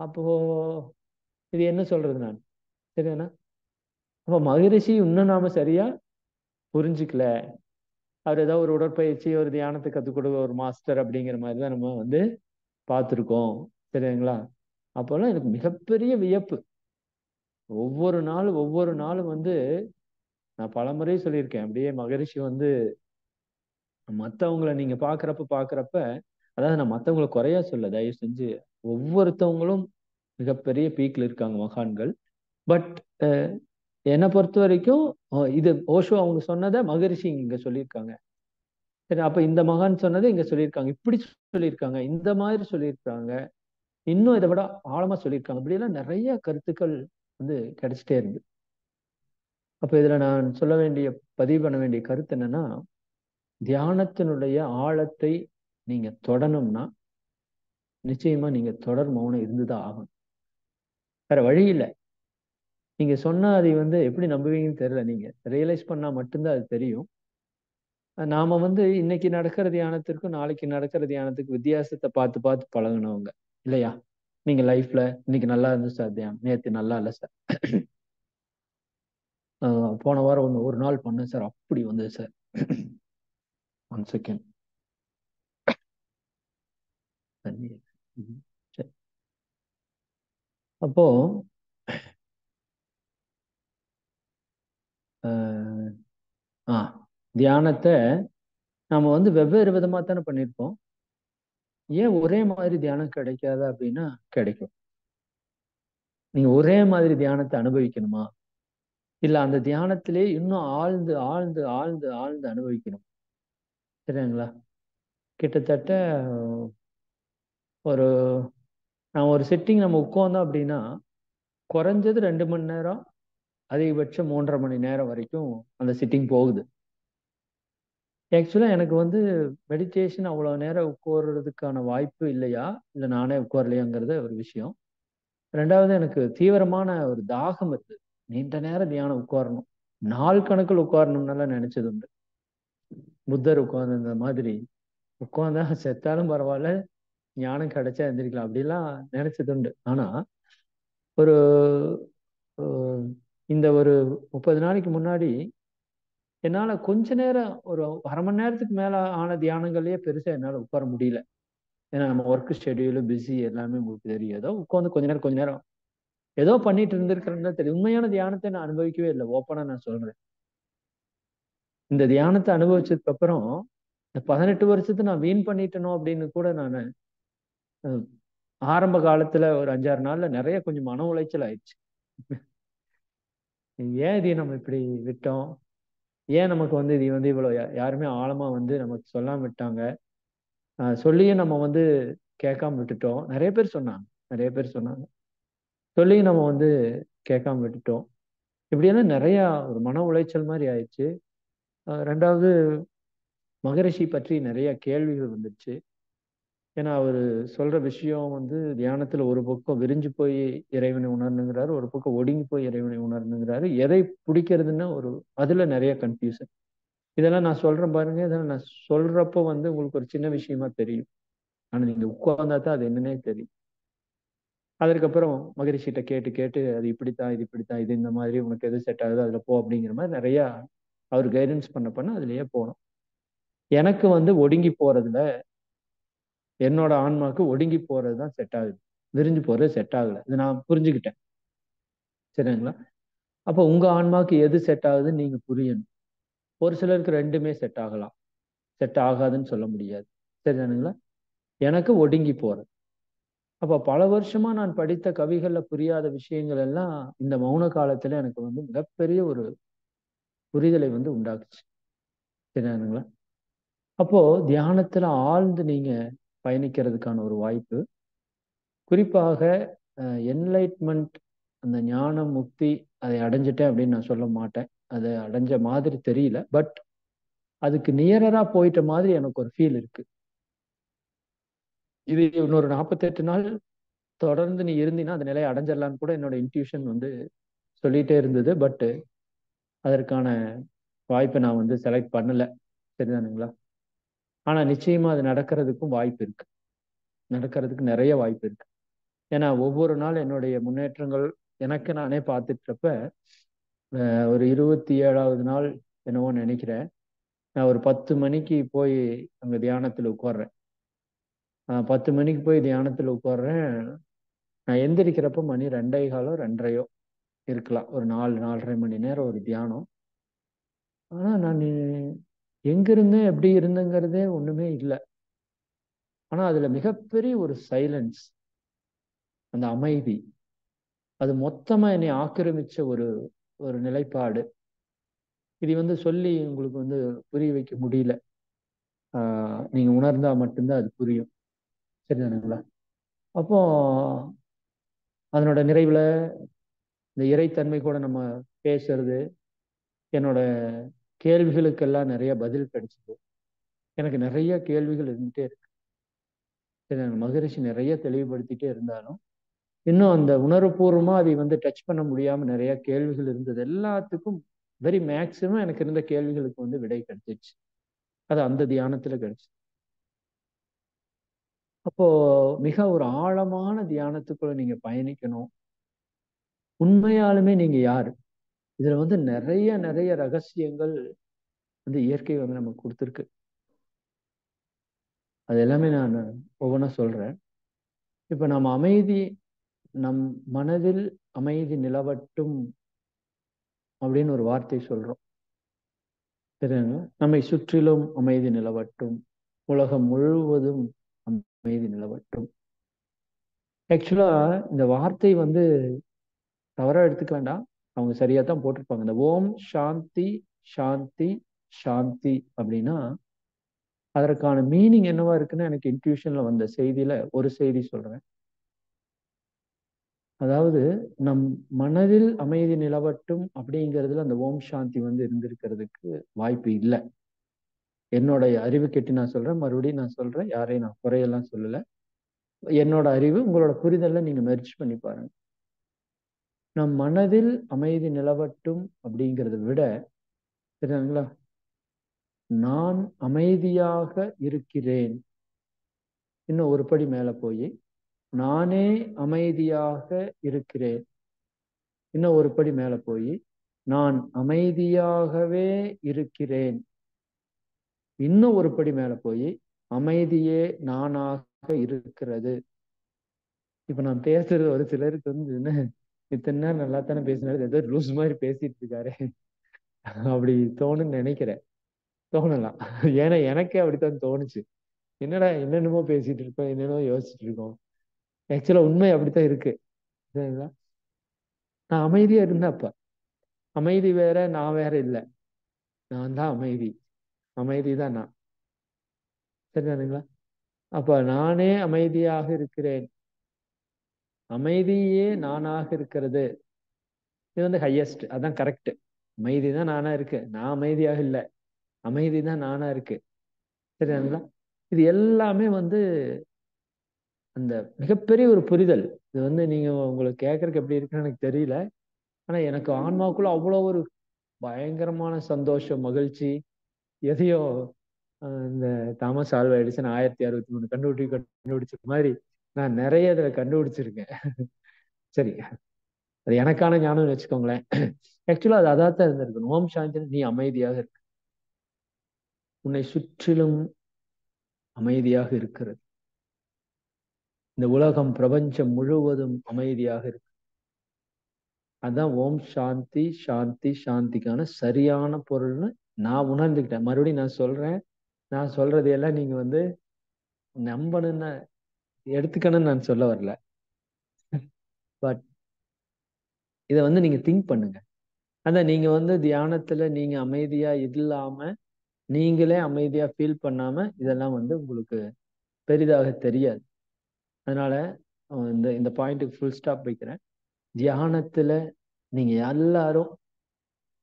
அப்போ இது என்ன சொல்றது நான், சரிதானா? அப்ப மகரிஷி இன்னும் நாம சரியா புரிஞ்சுக்கல. அவர் ஏதாவது ஒரு உடற்பயிற்சி, ஒரு தியானத்தை கத்துக் கொடுக்க ஒரு மாஸ்டர் அப்படிங்கிற மாதிரிதான் நம்ம வந்து பார்த்திருக்கோம். சரிங்களா? அப்போல்லாம் எனக்கு மிகப்பெரிய வியப்பு. ஒவ்வொரு நாளும் வந்து நான் பலமுறை சொல்லியிருக்கேன், அப்படியே மகரிஷி வந்து மத்தவங்களை நீங்க பாக்குறப்ப, அதாவது நான் மத்தவங்களை குறையா சொல்ல, தயவு செஞ்சு ஒவ்வொருத்தவங்களும் மிகப்பெரிய பீக்ல இருக்காங்க மகான்கள். பட் என்னை பொறுத்த வரைக்கும் இது ஓஷோ அவங்க சொன்னதை மகரிஷி இங்க சொல்லியிருக்காங்க. சரி, அப்ப இந்த மகான் சொன்னதை இங்க சொல்லியிருக்காங்க, இப்படி சொல்லியிருக்காங்க, இந்த மாதிரி சொல்லியிருக்காங்க, இன்னும் இதை விட ஆழமா சொல்லியிருக்காங்க, இப்படி எல்லாம் நிறைய கருத்துக்கள் வந்து கிடைச்சிட்டே இருந்து. அப்ப இதுல நான் பதிவு பண்ண வேண்டிய கருத்து என்னன்னா, தியானத்தினுடைய ஆழத்தை நீங்க தொடணும்னா நிச்சயமா நீங்க தொடர் மௌனம் இருந்துதான் ஆகணும். வேற வழி இல்லை. நீங்க சொன்னா அதை எப்படி நம்புவீங்கன்னு தெரியல. நீங்க ரியலைஸ் பண்ணா மட்டும்தான் அது தெரியும். நாம இன்னைக்கு நடக்கிற தியானத்திற்கும் நாளைக்கு நடக்கிற தியானத்துக்கு வித்தியாசத்தை பார்த்து பார்த்து பழகுனவங்க இல்லையா? நீங்க லைஃப்ல இன்னைக்கு நல்லா இருந்துச்சு சார் தியானம், நேத்து நல்லா இல்லை சார். போன வாரம் ஒரு நாள் பண்ணேன் சார், அப்படி வந்தது சார். One second. தண்ணி. சரி. அப்போ ஆஹ் தியானத்தை நாம வெவ்வேறு விதமா தானே பண்ணியிருப்போம். ஏன் ஒரே மாதிரி தியானம் கிடைக்காது அப்படின்னா கிடைக்கும். நீங்க ஒரே மாதிரி தியானத்தை அனுபவிக்கணுமா, இல்ல அந்த தியானத்திலே இன்னும் ஆழ்ந்து ஆழ்ந்து ஆழ்ந்து ஆழ்ந்து அனுபவிக்கணும். சரிங்களா? கிட்டத்தட்ட ஒரு நான் ஒரு செட்டிங் நம்ம உட்கார்ந்தோம் அப்படின்னா குறைஞ்சது 2 மணி நேரம், அதிகபட்சம் 3.5 மணி நேரம் வரைக்கும் அந்த சிட்டிங் போகுது. ஆக்சுவலா எனக்கு மெடிடேஷன் அவ்வளவு நேரம் உட்கார்றதுக்கான வாய்ப்பு இல்லையா, இல்ல நானே உட்காரலையாங்கிறது ஒரு விஷயம். ரெண்டாவது, எனக்கு தீவிரமான ஒரு தாகம் இருக்கு. நீண்ட நேரம் தியானம் உட்காரணும், நாள் கணக்கில் உட்காரணும்னால நினைச்சது உண்டு. புத்தர் உட்கார்ந்த மாதிரி உட்கார்ந்தா செத்தாலும் பரவாயில்ல, ஞானம் கிடைச்சா எந்திரிக்கலாம் அப்படிலாம் நினைச்சது உண்டு. ஆனா ஒரு இந்த ஒரு 30 நாளைக்கு முன்னாடி என்னால கொஞ்ச நேரம், ஒரு அரை மணி நேரத்துக்கு மேல ஆன தியானங்கள்லயே பெருசா என்னால உட்கார முடியல. ஏன்னா நம்ம ஒர்க் ஷெட்யூல் பிஸி எல்லாமே உங்களுக்கு தெரியும். ஏதோ உட்காந்து கொஞ்ச நேரம் ஏதோ பண்ணிட்டு இருந்திருக்கிறேன்னு தான் தெரியும். உண்மையான தியானத்தை நான் அனுபவிக்கவே இல்லை. ஓப்பனா நான் சொல்றேன். இந்த தியானத்தை அனுபவிச்சதுக்கு அப்புறம் இந்த 18 வருஷத்தை நான் வீண் பண்ணிட்டணும் அப்படின்னு கூட நான் ஆரம்ப காலத்துல ஒரு 5-6 நாள்ல நிறைய கொஞ்சம் மன உளைச்சல் ஆயிடுச்சு. ஏன் இதை நம்ம இப்படி விட்டோம், ஏன் நமக்கு இது இவ்வளவு யாருமே ஆழமா நமக்கு சொல்லாம விட்டாங்க, சொல்லியும் நம்ம கேட்காம விட்டுட்டோம். நிறைய பேர் சொன்னாங்க சொல்லியும் நம்ம கேட்காம விட்டுட்டோம். இப்படியெல்லாம் நிறைய ஒரு மன உளைச்சல் மாதிரி ஆயிடுச்சு. ரெண்டாவது, மகரிஷி பற்றி நிறைய கேள்விகள் வந்துருச்சு. ஏன்னா அவரு சொல்ற விஷயம் தியானத்துல ஒரு பக்கம் விரிஞ்சு போய் இறைவனை உணரணுங்கிறாரு, ஒரு பக்கம் ஒடுங்கி போய் இறைவனை உணரணுங்கிறாரு. எதை பிடிக்கிறதுன்னு அதுல நிறைய கன்ஃபியூஷன். இதெல்லாம் நான் சொல்றேன் பாருங்க, இதெல்லாம் நான் சொல்றப்போ உங்களுக்கு ஒரு சின்ன விஷயமா தெரியும். ஆனா நீங்க உட்கார்ந்தா தான் அது என்னன்னே தெரியும். அதுக்கப்புறம் மகரிஷிட்ட கேட்டு கேட்டு அது இப்படித்தான், இது இப்படித்தான், இது இந்த மாதிரி உனக்கு எது செட் ஆகுதோ அதுல போ அப்படிங்கிற மாதிரி நிறைய அவர் கைடன்ஸ் பண்ண அதுலயே போனோம். எனக்கு ஒடுங்கி போறதுல, என்னோட ஆன்மாக்கு ஒடுங்கி போறதுதான் செட் ஆகுது, விரிஞ்சு போறது செட் ஆகல. இது நான் புரிஞ்சுக்கிட்டேன். சரிங்களா? அப்ப உங்க ஆன்மாக்கு எது செட் ஆகுதுன்னு நீங்க புரியணும். ஒரு சிலருக்கு ரெண்டுமே செட் ஆகலாம், செட் ஆகாதுன்னு சொல்ல முடியாது. சரிதானுங்களா? எனக்கு ஒடுங்கி போறது. அப்ப பல வருஷமா நான் படித்த கவிகள்ல புரியாத விஷயங்கள் எல்லாம் இந்த மௌன காலத்துல எனக்கு மிகப்பெரிய ஒரு புரிதலை உண்டாக்குச்சு. சரிதானுங்களா? அப்போ தியானத்துல ஆழ்ந்து நீங்க பயணிக்கிறதுக்கான ஒரு வாய்ப்பு, குறிப்பாக என்லைட்மெண்ட், அந்த ஞானம் முக்தி, அதை அடைஞ்சிட்டேன் அப்படின்னு நான் சொல்ல மாட்டேன். அதை அடைஞ்ச மாதிரி தெரியல. பட் அதுக்கு நியரரா போயிட்ட மாதிரி எனக்கு ஒரு ஃபீல் இருக்கு. இது இன்னொரு 48 நாள் தொடர்ந்து நீ இருந்தீன்னா அந்த நிலையை அடைஞ்சிடலான்னு கூட என்னோட இன்ட்யூஷன் சொல்லிட்டே இருந்தது. பட் அதற்கான வாய்ப்பை நான் செலக்ட் பண்ணல. சரிதானுங்களா? ஆனா நிச்சயமா அது நடக்கிறதுக்கும் வாய்ப்பு இருக்கு. நடக்கிறதுக்கு நிறைய வாய்ப்பு இருக்கு. ஏன்னா ஒவ்வொரு நாள் என்னுடைய முன்னேற்றங்கள் எனக்கு நானே பார்த்துட்டப்ப, ஒரு 27வது நாள் என்னவோ நினைக்கிறேன், நான் ஒரு 10 மணிக்கு போய் அங்க தியானத்துல உட்கார்றேன். 10 மணிக்கு போய் தியானத்துல உட்கார்றேன். நான் எந்திரிக்கிறப்ப மணி 2:15 2:30 இருக்கலாம். ஒரு 4-4:30 மணி நேரம் ஒரு தியானம். ஆனா நான் எங்க இருந்தேன், எப்படி இருந்தேங்கிறதே ஒண்ணுமே இல்லை. ஆனா அதுல மிகப்பெரிய ஒரு சைலன்ஸ், அந்த அமைதி, அது மொத்தமா என்னை ஆக்கிரமிச்ச ஒரு ஒரு நிலைப்பாடு. இது சொல்லி உங்களுக்கு புரிய வைக்க முடியல. நீங்க உணர்ந்தா மட்டும்தான் அது புரியும். சரிதானுங்களா? அப்போ அதனோட நிறைவுல இந்த இறைத்தன்மை கூட நம்ம பேசுறது, என்னோட கேள்விகளுக்கெல்லாம் நிறைய பதில் கிடைச்சது. எனக்கு நிறைய கேள்விகள் இருந்துட்டே இருக்கு. மகரிஷி நிறைய தெளிவுபடுத்திட்டே இருந்தாலும் இன்னும் அந்த உணர்வுபூர்வமா அதை வந்து டச் பண்ண முடியாம நிறைய கேள்விகள் இருந்தது. எல்லாத்துக்கும் வெரி மேக்சிமம் எனக்கு இருந்த கேள்விகளுக்கு வந்து விடை கிடைச்சிருச்சு. அது அந்த தியானத்துல கிடைச்சு. அப்போ மிக ஒரு ஆழமான தியானத்துக்குள்ள நீங்க பயணிக்கணும். உண்மையாலுமே நீங்க யாரு? இதுல வந்து நிறைய நிறைய ரகசியங்கள் வந்து இயற்கை வந்து நமக்கு கொடுத்துருக்கு. அது எல்லாமே நான் ஒவ்வொன்றா சொல்றேன். இப்ப நம்ம அமைதி, நம் மனதில் அமைதி நிலவட்டும் அப்படின்னு ஒரு வார்த்தை சொல்றோம். சரிங்களா? நம்மை சுற்றிலும் அமைதி நிலவட்டும், உலகம் முழுவதும் அமைதி நிலவட்டும். ஆக்சுவலா இந்த வார்த்தை வந்து தவறா எடுத்துக்க வேண்டாம். அவங்க சரியா தான் போட்டிருப்பாங்க. இந்த ஓம் சாந்தி சாந்தி சாந்தி அப்படின்னா அதற்கான மீனிங் என்னவா இருக்குன்னு எனக்கு இன்ட்யூஷன்ல வந்த செய்தியில ஒரு செய்தி சொல்றேன். அதாவது நம் மனதில் அமைதி நிலவட்டும் அப்படிங்கிறதுல அந்த ஓம் சாந்தி வந்து இருந்திருக்கிறதுக்கு வாய்ப்பு இல்லை. என்னோட அறிவு கெட்டு நான் சொல்றேன், மறுபடியும் நான் சொல்றேன், யாரையும் நான் குறையெல்லாம் சொல்லல. என்னோட அறிவு உங்களோட புரிதல்ல நீங்க மெர்ஜ் பண்ணி பாருங்க. நம் மனதில் அமைதி நிலவட்டும் அப்படிங்கிறத விட, சரிங்களா, நான் அமைதியாக இருக்கிறேன், இன்னும் ஒரு படி மேல போய் நானே அமைதியாக இருக்கிறேன், இன்னும் ஒரு படி மேல போய் நான் அமைதியாகவே இருக்கிறேன், இன்னும் ஒரு படி மேல போய் அமைதியே நானாக இருக்கிறது. இப்ப நான் பேசுறது ஒரு சிலருக்கு வந்து என்ன, இத்தனை நேரம் நல்லா தானே பேசினாரு, ஏதோ லூஸ் மாதிரி பேசிட்டு இருக்காரு அப்படி தோணுன்னு நினைக்கிறேன். தோணலாம். ஏன்னா எனக்கே அப்படித்தான் தோணுச்சு. என்னடா என்னென்னமோ பேசிட்டு இருக்கோம், என்னென்னமோ யோசிச்சுட்டு இருக்கோம். ஆக்சுவலா உண்மை அப்படித்தான் இருக்கு. சரிங்களா? நான் அமைதியா இருந்தேன்ப்ப. அமைதி வேற, நான் வேற இல்லை. நான் தான் அமைதி. அமைதி தான் நான். சரிதானுங்களா? அப்ப நானே அமைதியாக இருக்கிறேன், அமைதியே நானாக இருக்கிறது. இது வந்து ஹையஸ்ட், அதான் கரெக்ட். அமைதி தான் நானா இருக்கு, நான் அமைதியாக இல்லை. அமைதி தான் நானா இருக்கு. சரிதானுங்களா? இது எல்லாமே வந்து அந்த மிகப்பெரிய ஒரு புரிதல். இது வந்து நீங்க உங்களுக்கு கேட்கறதுக்கு எப்படி இருக்குன்னு எனக்கு தெரியல. ஆனா எனக்கு ஆன்மாவுக்குள்ள அவ்வளோ ஒரு பயங்கரமான சந்தோஷம், மகிழ்ச்சி. எதையோ இந்த தாமஸ் ஆல்வா எடிசன் 1063 கண்டுபிடிச்ச மாதிரி நான் நிறைய இதுல கண்டுபிடிச்சிருக்கேன். சரி, அது எனக்கான ஞானம்னு வச்சுக்கோங்களேன். ஆக்சுவலா அது அதான் இருந்திருக்கணும். ஓம் சாந்தி, நீ அமைதியாக இருக்கு, உன்னை சுற்றிலும் அமைதியாக இருக்கிறது, இந்த உலகம் பிரபஞ்சம் முழுவதும் அமைதியாக இருக்கு. அதான் ஓம் சாந்தி சாந்தி சாந்திக்கான சரியான பொருள்னு நான் உணர்ந்துக்கிட்டேன். மறுபடியும் நான் சொல்றேன், நான் சொல்றது எல்லாம் நீங்க வந்து நம்பணும்னு எடுத்துக்கணும்னு நான் சொல்ல வரல. பட் இதை வந்து நீங்க திங்க் பண்ணுங்க. அதான் நீங்க வந்து தியானத்துல நீங்க அமைதியா இல்லாம, நீங்களே அமைதியா ஃபீல் பண்ணாம இதெல்லாம் வந்து உங்களுக்கு பெரிதாக தெரியாது. அதனால இந்த இந்த பாயிண்ட்டுக்கு ஃபுல் ஸ்டாப் வைக்கிறேன். தியானத்துல நீங்க எல்லாரும்,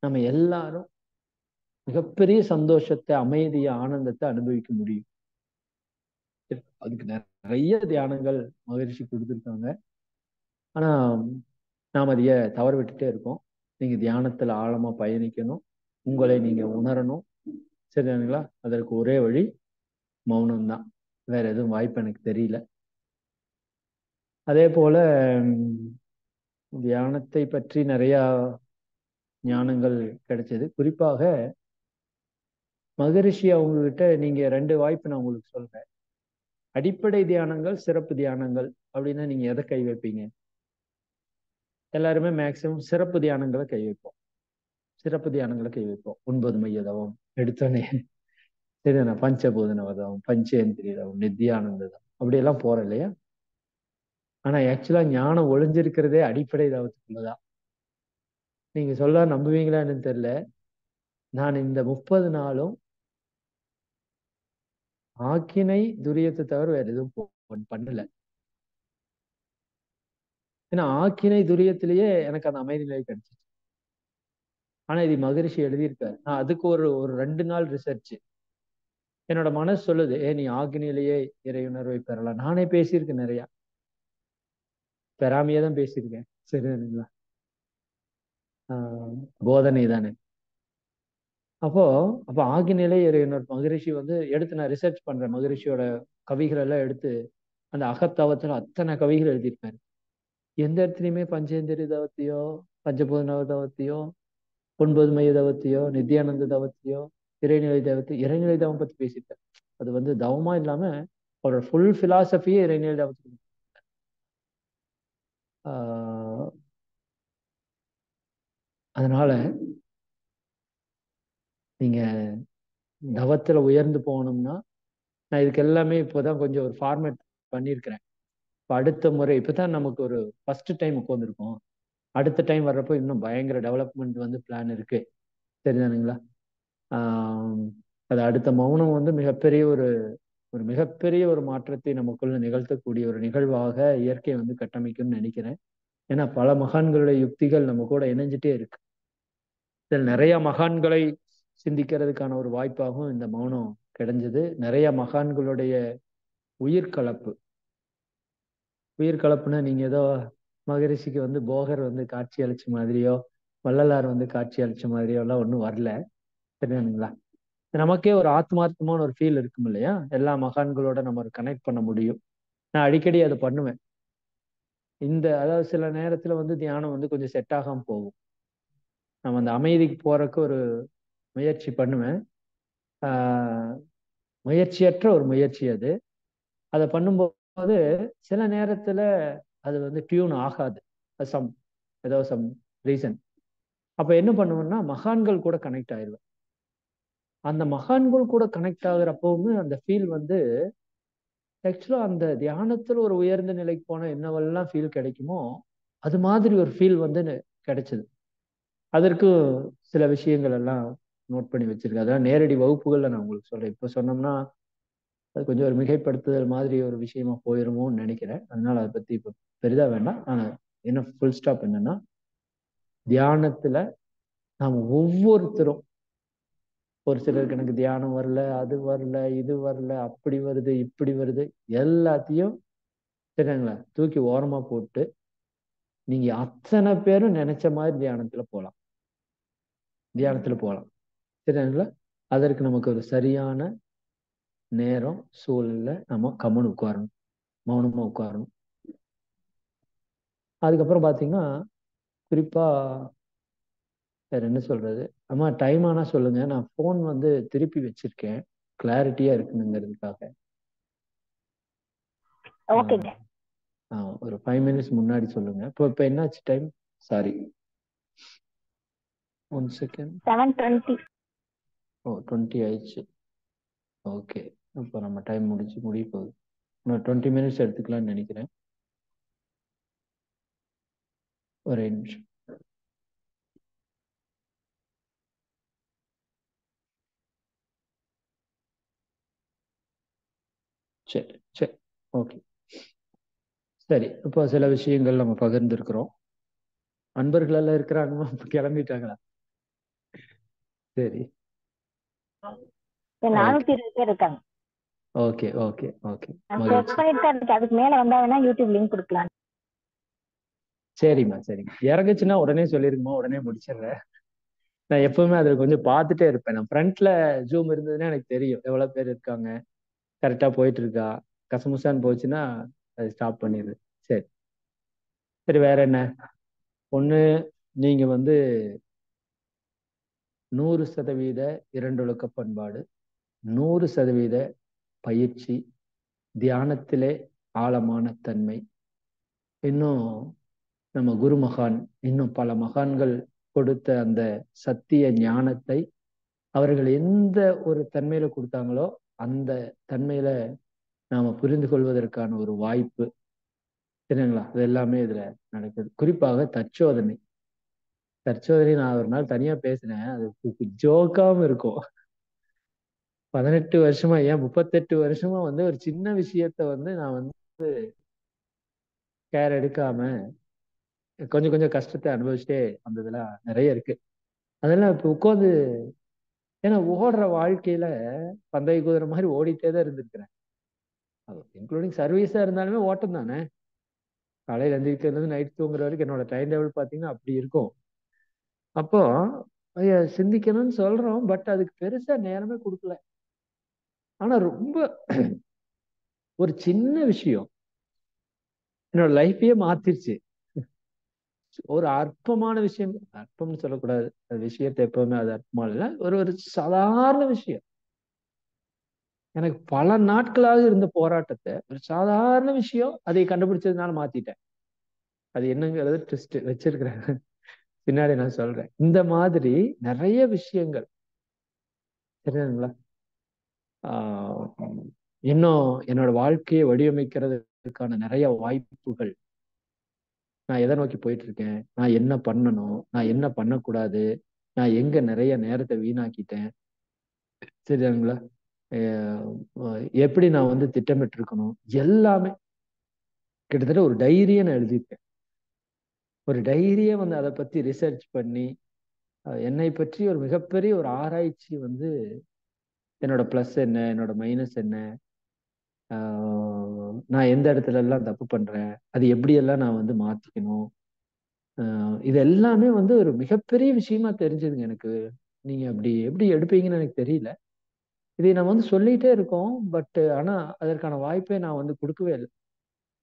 நம்ம எல்லாரும் மிகப்பெரிய சந்தோஷத்தை, அமைதியை, ஆனந்தத்தை அனுபவிக்க முடியும். அதுக்கு நிறைய தியானங்கள் மகிழ்ச்சி கொடுத்துருக்காங்க. ஆனா நாம் அதைய தவறு விட்டுட்டே இருக்கோம். நீங்க தியானத்துல ஆழமா பயணிக்கணும், உங்களை நீங்க உணரணும். சரிங்களா? அதற்கு ஒரே வழி மௌனம் தான். வேற எதுவும் வாய்ப்பு எனக்கு தெரியல. அதே போல தியானத்தை பற்றி நிறைய ஞானங்கள் கிடைச்சது. குறிப்பாக மகரிஷி அவங்க கிட்ட நீங்க ரெண்டு வாய்ப்பு நான் உங்களுக்கு சொல்றேன். அடிப்படை தியானங்கள், சிறப்பு தியானங்கள் அப்படின்னா நீங்க எதை கை வைப்பீங்க? எல்லாருமே மேக்சிமம் சிறப்பு தியானங்களை கை வைப்போம். சிறப்பு தியானங்களை கை வைப்போம். 9 மைய தவம் எடுத்தோன்னே சரிதானே, பஞ்சபூதன தவம், பஞ்சேந்திரிய தவம், நித்தியானந்த தவம் அப்படியெல்லாம் போறோம் இல்லையா? ஆனா ஆக்சுவலா ஞானம் ஒளிஞ்சிருக்கிறதே அடிப்படை தவத்துக்குள்ளதான். நீங்க சொல்ல நம்புவீங்களான்னு தெரியல, நான் இந்த 30 நாளும் ஆக்கினை துரியத்தை தவிர வேற எதுவும் பண்ணல. ஏன்னா ஆக்கினை துரியத்திலேயே எனக்கு அந்த அமைதி நிலை கிடைச்சிச்சு. ஆனா இது மகரிஷி எழுதியிருக்காரு. நான் அதுக்கு ஒரு ஒரு 2 நாள் ரிசர்ச். என்னோட மனசு சொல்லுது, நீ ஆக்னியிலேயே இறையுணர்வை பெறலாம். நானே பேசியிருக்கேன் நிறைய, பெறாமையே தான் பேசியிருக்கேன். சரிதானுங்களா? போதனை தானே. அப்போ அப்போ ஆகிநிலை இறையுணர் மகரிஷி வந்து எடுத்து நான் ரிசர்ச் பண்றேன். மகரிஷியோட கவிகள் எல்லாம் எடுத்து அந்த அகத்தவத்துல அத்தனை கவிகள் எழுதியிருப்பாரு. எந்த இடத்துலயுமே பஞ்சேந்திரிய தவத்தையோ, பஞ்சபூத தவத்தையோ, 9 மைய தவத்தையோ, நித்யானந்த தவத்தையோ, இறைநிலை தவத்தை, இறைநிலை தவம் பத்தி பேசியிருக்காரு. அது வந்து தவமா இல்லாம அவரோட ஃபுல் பிலாசபியே இறைநிலை தவத்துக்கு. ஆஹ் அதனால நீங்க தவத்துல உயர்ந்து போகணும்னா, நான் இதுக்கு எல்லாமே இப்போதான் கொஞ்சம் ஒரு ஃபார்மேட் பண்ணியிருக்கிறேன். இப்போ அடுத்த முறை இப்பதான் நமக்கு ஒரு ஃபர்ஸ்ட் டைம் உட்காந்துருக்கோம். அடுத்த டைம் வர்றப்போ இன்னும் பயங்கர டெவலப்மெண்ட் வந்து பிளான் இருக்கு. சரிதானுங்களா? ஆஹ் அது அடுத்த மௌனம் வந்து மிகப்பெரிய ஒரு ஒரு மிகப்பெரிய ஒரு மாற்றத்தை நமக்குள்ள நிகழ்த்தக்கூடிய ஒரு நிகழ்வாக இயற்கை வந்து கட்டமைக்கும்னு நினைக்கிறேன். ஏன்னா பல மகான்களுடைய யுக்திகள் நம்ம கூட இணைஞ்சிட்டே இருக்கு. இதில் நிறைய மகான்களை சிந்திக்கிறதுக்கான ஒரு வாய்ப்பாகவும் இந்த மௌனம் கிடைஞ்சது. நிறைய மகான்களுடைய உயிர் கலப்பு. உயிர் கலப்புனா நீங்க ஏதோ மகரிஷிக்கு வந்து போகர் வந்து காட்சி அளிச்ச மாதிரியோ, வள்ளலார் வந்து காட்சி அளிச்ச மாதிரியோ எல்லாம் ஒன்றும் வரல. சரிங்களா? நமக்கே ஒரு ஆத்மார்த்தமான ஒரு ஃபீல் இருக்கும் இல்லையா? எல்லா மகான்களோட நம்ம கனெக்ட் பண்ண முடியும். நான் அடிக்கடி அதை பண்ணுவேன். அதாவது சில நேரத்துல வந்து தியானம் வந்து கொஞ்சம் செட் ஆகாம போகும். நம்ம அந்த அமைதிக்கு போறதுக்கு ஒரு முயற்சி பண்ணுவேன். ஆஹ் முயற்சியற்ற ஒரு முயற்சி அது. அதை பண்ணும்போது சில நேரத்துல அது வந்து டியூன் ஆகாது. சம் ஏதோ சம் ரீசன். அப்ப என்ன பண்ணுவேன்னா மகான்கள் கூட கனெக்ட் ஆயிடுவேன். அந்த மகான்கள் கூட கனெக்ட் ஆகுறப்பவுமே அந்த ஃபீல் வந்து ஆக்சுவலா அந்த தியானத்துல ஒரு உயர்ந்த நிலைக்கு போன என்னவெல்லாம் ஃபீல் கிடைக்குமோ அது மாதிரி ஒரு ஃபீல் வந்து கிடைச்சது. அதற்கு சில விஷயங்கள் எல்லாம் நோட் பண்ணி வச்சிருக்கேன். அதான் நேரடி வகுப்புகள்ல நான் உங்களுக்கு சொல்றேன். இப்போ சொன்னோம்னா அது கொஞ்சம் ஒரு மிகைப்படுத்துதல் மாதிரி ஒரு விஷயமா போயிருமோன்னு நினைக்கிறேன். அதனால அதை பத்தி இப்போ பெரிதா வேண்டாம். ஆனா என்ன ஃபுல் ஸ்டாப் என்னன்னா, தியானத்துல நாம ஒவ்வொருத்தரும், ஒரு சிலருக்கு எனக்கு தியானம் வரல, அது வரல, இது வரல, அப்படி வருது, இப்படி வருது, எல்லாத்தையும் சரிங்களா தூக்கி ஓரமா போட்டு நீங்க அத்தனை பேரும் நினைச்ச மாதிரி தியானத்துல போகலாம். சரிங்களா? அதற்கு நமக்கு ஒரு சரியான நேரம் சூழல்ல நம்ம கம்முன்னு உட்காரணும், மௌனமா உட்காரணும். அதுக்கப்புறம் பாத்தீங்கன்னா குறிப்பா வேற என்ன சொல்றது, அம்மா டைம் ஆனா சொல்லுங்க. நான் போன் வந்து திருப்பி வச்சிருக்கேன் கிளாரிட்டியா இருக்குனுங்கிறதுக்காக. ஓகேங்க. ஒரு 5 மினிட்ஸ் முன்னாடி சொல்லுங்க. இப்போ என்னாச்சு டைம்? Sorry, 1 second. 7:20. ஓ, 20 ஆயிடுச்சு. ஓகே, இப்போ நம்ம டைம் முடிய போகுது. இன்னும் 20 மினிட்ஸ் எடுத்துக்கலாம்னு நினைக்கிறேன். ஒரே நிமிஷம். சரி சரி, ஓகே. சரி, இப்போ சில விஷயங்கள் நம்ம பகிர்ந்துருக்கிறோம். அன்பர்கள் எல்லாம் இருக்கிறாங்களா? கிளம்பிட்டாங்களா? சரி, 420 பேர் இருக்காங்க. ஓகே ஓகே ஓகே, செக் மகிழ்ச்சி. பண்ணிட்டு தான் இருக்கு. அதுக்கு மேல வந்தா வேணா யூடியூப் லிங்க் கொடுக்கலாம். சரிம்மா சரிம்மா, இறங்குச்சுன்னா உடனே சொல்லிருங்கம்மா, உடனே முடிச்சிடுறேன். நான் எப்பவுமே அதுல கொஞ்சம் பார்த்துட்டே இருப்பேன். நான் ஃப்ரண்ட்ல ஜூம் இருந்ததுன்னா எனக்கு தெரியும் எவ்வளவு பேர் இருக்காங்க, கரெக்டா போயிட்டு இருக்கா. கசமுசான்னு போச்சுன்னா அது ஸ்டாப் பண்ணிடுது. சரி சரி, வேற என்ன? ஒண்ணு, நீங்க வந்து 100% இரண்டொழுக்க பண்பாடு, 100% பயிற்சி, தியானத்திலே ஆழமான தன்மை, இன்னும் நம்ம குரு மகான், இன்னும் பல மகான்கள் கொடுத்த அந்த சத்திய ஞானத்தை அவர்கள் எந்த ஒரு தன்மையில கொடுத்தாங்களோ அந்த தன்மையில நாம புரிந்து கொள்வதற்கான ஒரு வாய்ப்பு. சரிங்களா? அது எல்லாமே இதுல நடக்குது. குறிப்பாக தற்சோதனை. தற்சோதனை நான் ஒரு நாள் தனியா பேசினேன். அது ஜோக்காம இருக்கும். 18 வருஷமா, ஏன் 38 வருஷமா வந்து ஒரு சின்ன விஷயத்த வந்து நான் வந்து கேர் எடுக்காம கொஞ்சம் கொஞ்சம் கஷ்டத்தை அனுபவிச்சுட்டே அந்த இதெல்லாம் நிறைய இருக்கு. அதெல்லாம் இப்ப உட்காந்து ஏன்னா ஓடுற வாழ்க்கையில பந்தய குதிரை மாதிரி ஓடிட்டே தான் இருந்திருக்கிறேன். இன்க்ளூடிங் சர்வீஸா இருந்தாலுமே ஓட்டம் தானே. காலையில எந்திரிக்கிறதுல இருந்து நைட் தூங்குற வரைக்கும் என்னோட டைம் டேபிள் பாத்தீங்கன்னா அப்படி இருக்கும். அப்போ சிந்திக்கணும்னு சொல்றோம், பட் அதுக்கு பெருசா நேரமே கொடுக்கல. ஆனா ரொம்ப ஒரு சின்ன விஷயம் என்னோட லைஃபையே மாத்திருச்சு. ஒரு அற்பமான விஷயம், அற்பம்னு சொல்லக்கூடாது, அது விஷயத்தை எப்பவுமே அது அற்பமா இல்லை, ஒரு ஒரு சாதாரண விஷயம் எனக்கு பல நாட்களாக இருந்த போராட்டத்தை ஒரு சாதாரண விஷயம் அதை கண்டுபிடிச்சதுனால மாத்திட்டேன். அது என்னங்கிறது ட்விஸ்ட் வச்சிருக்கிறேன், பின்னாடி நான் சொல்றேன். இந்த மாதிரி நிறைய விஷயங்கள் சரிங்களா. ஆஹ் இன்னும் என்னோட வாழ்க்கையை வடிவமைக்கிறதுக்கான நிறைய வாய்ப்புகள். நான் எதை நோக்கி போயிட்டு இருக்கேன், நான் என்ன பண்ணணும், நான் என்ன பண்ணக்கூடாது, நான் எங்க நிறைய நேரத்தை வீணாக்கிட்டேன் சரிங்களா. எப்படி நான் வந்து திட்டமிட்டு இருக்கணும், எல்லாமே கிட்டத்தட்ட ஒரு டைரியை நான் எழுதியிருக்கேன். ஒரு டைரியை வந்து அதை பத்தி ரிசர்ச் பண்ணி என்னை பற்றி ஒரு மிகப்பெரிய ஒரு ஆராய்ச்சி வந்து என்னோட பிளஸ் என்ன, என்னோட மைனஸ் என்ன, நான் எந்த இடத்துல எல்லாம் தப்பு பண்றேன், அது எப்படியெல்லாம் நான் வந்து மாத்திக்கணும், இது எல்லாமே வந்து ஒரு மிகப்பெரிய விஷயமா தெரிஞ்சதுங்க எனக்கு. நீங்க அப்படி எப்படி எடுப்பீங்கன்னு எனக்கு தெரியல. இதை நம்ம வந்து சொல்லிட்டே இருக்கோம், பட் ஆனா அதற்கான வாய்ப்பை நான் வந்து கொடுக்கவே இல்லை.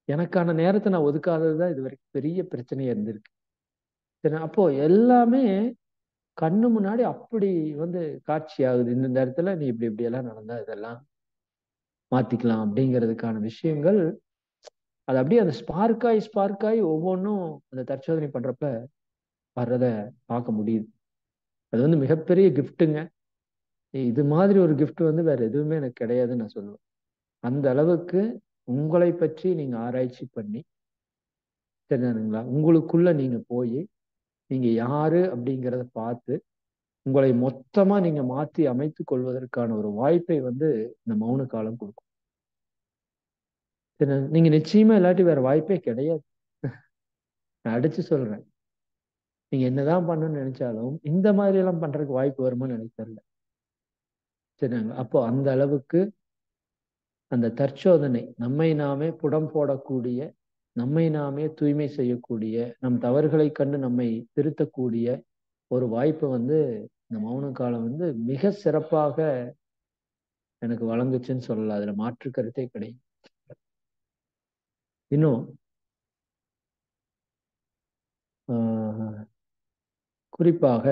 எனக்கான நேரத்தை நான் ஒதுக்காததுதான் இது வரைக்கும் பெரிய பிரச்சனையா இருந்திருக்கு. சரி, அப்போ எல்லாமே கண்ணு முன்னாடி அப்படி வந்து காட்சி ஆகுது. இந்த இடத்துல நீ இப்படி இப்படி எல்லாம் நடந்தா இதெல்லாம் மாத்திக்கலாம் அப்படிங்கிறதுக்கான விஷயங்கள். அது அப்படியே அந்த ஸ்பார்க்காய் ஒவ்வொன்றும் அந்த தற்சோதனை பண்றப்ப வர்றத பார்க்க முடியுது. அது வந்து மிகப்பெரிய கிஃப்ட்டுங்க. இது மாதிரி ஒரு கிஃப்ட் வந்து வேற எதுவுமே எனக்கு கிடையாதுன்னு நான் சொல்லுவேன். அந்த அளவுக்கு உங்களை பற்றி நீங்க ஆராய்ச்சி பண்ணி தெரிஞ்சுங்களா, உங்களுக்குள்ள நீங்க போய் நீங்க யாரு அப்படிங்கிறத பார்த்து உங்களை மொத்தமா நீங்க மாற்றி அமைத்துக் கொள்வதற்கான ஒரு வாய்ப்பை வந்து இந்த மௌன காலம் கொடுக்கும். நீங்க நிச்சயமா இல்லாட்டி வேற வாய்ப்பே கிடையாது. நான் அடிச்சு சொல்றேன். நீங்க என்னதான் பண்ணணும்னு நினைச்சாலும் இந்த மாதிரி எல்லாம் பண்றதுக்கு வாய்ப்பு வருமான்னு எனக்கு தெரியல. சரிங்களா. அப்போ அந்த அளவுக்கு அந்த தற்சோதனை, நம்மை நாமே புடம் போடக்கூடிய, நம்மை நாமே தூய்மை செய்யக்கூடிய, நம் தவறுகளை கண்டு நம்மை திருத்தக்கூடிய ஒரு வாய்ப்பை வந்து இந்த மௌன காலம் வந்து மிக சிறப்பாக எனக்கு வழங்குச்சுன்னு சொல்லலாம். அதுல மாற்று கருத்தே கிடையாது. இன்னும் குறிப்பாக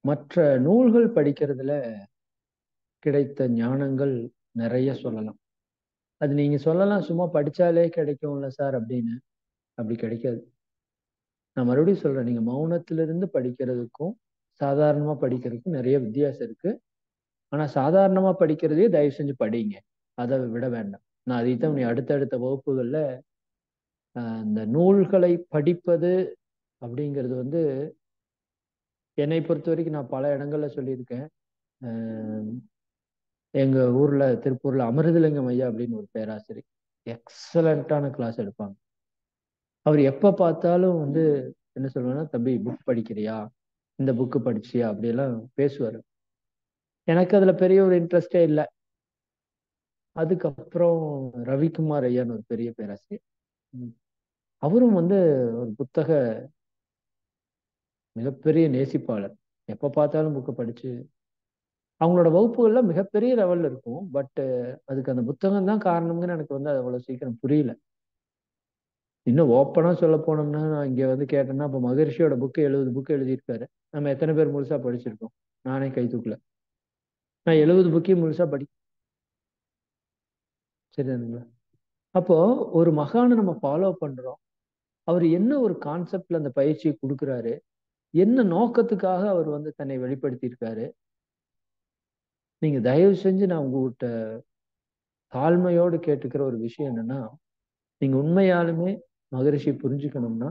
மற்ற நூல்கள் படிக்கிறதுல கிடைத்த ஞானங்கள் நிறைய சொல்லலாம். அது நீங்க சொல்லலாம் சும்மா படிச்சாலே கிடைக்கும்ல சார் அப்படின்னு. அப்படி கிடைக்காது. நான் மறுபடியும் சொல்றேன், நீங்க மௌனத்திலிருந்து படிக்கிறதுக்கும் சாதாரணமா படிக்கிறதுக்கும் நிறைய வித்தியாசம் இருக்கு. ஆனா சாதாரணமா படிக்கிறதையே தயவு செஞ்சு படிங்க, அதை விட வேண்டாம். நான் அதைத்தான் நீ அடுத்தடுத்த வகுப்புகள்ல இந்த நூல்களை படிப்பது அப்படிங்கிறது வந்து என்னை பொறுத்த வரைக்கும் நான் பல இடங்கள்ல சொல்லியிருக்கேன். எங்க ஊர்ல திருப்பூர்ல அமிர்தலிங்கம் ஐயா அப்படின்னு ஒரு பேராசிரியர், எக்ஸலண்டான கிளாஸ் எடுப்பாங்க. அவர் எப்ப பார்த்தாலும் வந்து என்ன சொல்லுவாங்கன்னா, தம்பி புக் படிக்கிறியா, இந்த புக்கு படிச்சியா, அப்படியெல்லாம் பேசுவாரு. எனக்கு அதுல பெரிய ஒரு இன்ட்ரெஸ்டே இல்லை. அதுக்கப்புறம் ரவிக்குமார் ஐயான்னு ஒரு பெரிய பேராசிரியர், அவரும் வந்து ஒரு புத்தக மிகப்பெரிய நேசிப்பாளர். எப்ப பார்த்தாலும் புக்கை படிச்சு அவங்களோட வகுப்புகள்ல மிகப்பெரிய லெவல்ல இருக்கும். பட் அதுக்கு அந்த புத்தகம் தான் காரணம்னு எனக்கு வந்து அது அவ்வளவு சீக்கிரம் புரியல. இன்னும் ஓப்பனா சொல்ல போனோம்னா, நான் இங்க வந்து கேட்டேன்னா, இப்ப மகரிஷியோட புக்கு 70 புக்கு எழுதியிருக்காரு. நம்ம எத்தனை பேர் முழுசா படிச்சிருக்கோம்? நானே கை தூக்கல. நான் 70 புக்கையும் முழுசா சரிங்களா. அப்போ ஒரு மகானை நம்ம ஃபாலோ பண்றோம். அவர் என்ன ஒரு கான்செப்ட்ல அந்த பயிற்சியை கொடுக்குறாரு, என்ன நோக்கத்துக்காக அவர் வந்து தன்னை வெளிப்படுத்தி இருக்காரு. நீங்க தயவு செஞ்சு நான் உங்ககிட்ட தாழ்மையோடு கேட்டுக்கிற ஒரு விஷயம் என்னன்னா, நீங்க உண்மையாலுமே மகரிஷி புரிஞ்சுக்கணும்னா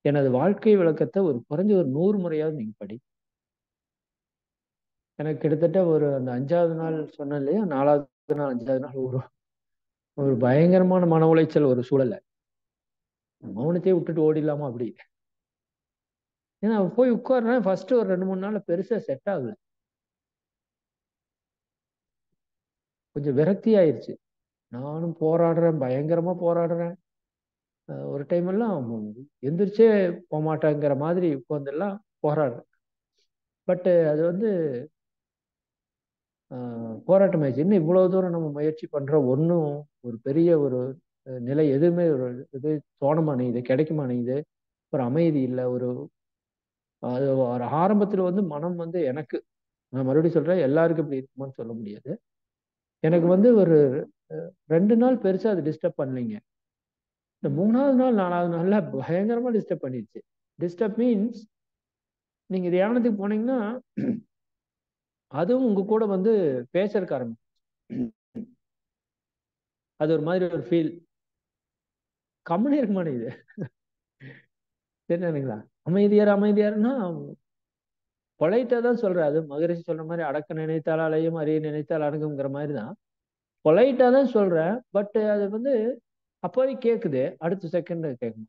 எனது வாழ்க்கை விளக்கத்தை ஒரு குறைஞ்ச ஒரு 100 முறையாவது நீங்க படி. எனக்கு கிட்டத்தட்ட ஒரு அந்த 5வது நாள் சொன்னேன் இல்லையா, 4வது நாள் 5வது நாள் ஒரு ஒரு பயங்கரமான மன உளைச்சல், ஒரு சூழலை மௌனத்தையே விட்டுட்டு ஓடிடலாமா அப்படி. ஏன்னா போய் உட்கார்றேன், ஃபர்ஸ்ட் ஒரு 2-3 நாள்ல பெருசா செட் ஆகல. கொஞ்சம் விரக்தி ஆயிருச்சு. நானும் போராடுறேன், பயங்கரமா போராடுறேன். ஒரு டைம் எல்லாம் எந்திரிச்சே போக மாட்டேங்கிற மாதிரி உட்கார்ந்தெல்லாம் போராடுறேன். பட் அது வந்து போராட்டம் ஆயிடுச்சு. இன்னும் இவ்வளவு தூரம் நம்ம முயற்சி பண்றோம், ஒன்றும் ஒரு பெரிய ஒரு நிலை எதுவுமே ஒரு இது தோண மாட்டேங்குது, கிடைக்க மாட்டேங்குது. ஒரு அமைதி இல்லை. அது ஒரு ஆரம்பத்துல வந்து மனம் வந்து எனக்கு, நான் மறுபடியும் சொல்றேன், எல்லாருக்கும் இப்படி இருக்குமான்னு சொல்ல முடியாது. எனக்கு வந்து ஒரு 2 நாள் பெருசா அது டிஸ்டர்ப் பண்ணலைங்க. இந்த 3வது நாள் 4வது நாள்ல பயங்கரமா டிஸ்டர்ப் பண்ணிடுச்சு. டிஸ்டர்ப் மீன்ஸ், நீங்க தியானத்துக்கு போனீங்கன்னா அதுவும் உங்க கூட வந்து பேசுறதுக்கு ஆரம்பிக்கும். அது ஒரு மாதிரி ஒரு ஃபீல். கம்முனே இருக்க மாட்டேங்குது. தெரியுங்களா? அமைதியார் அமைதியாருன்னா பொலைட்டா தான் சொல்றேன். அது மகரிஷி சொல்ற மாதிரி அடக்க நினைத்தால் அலையும், அறிய நினைத்தால் அடங்குங்கிற மாதிரி தான். பொலைட்டா தான் சொல்றேன். பட் அது வந்து அப்போவே கேக்குது, அடுத்த செகண்ட் கேட்க.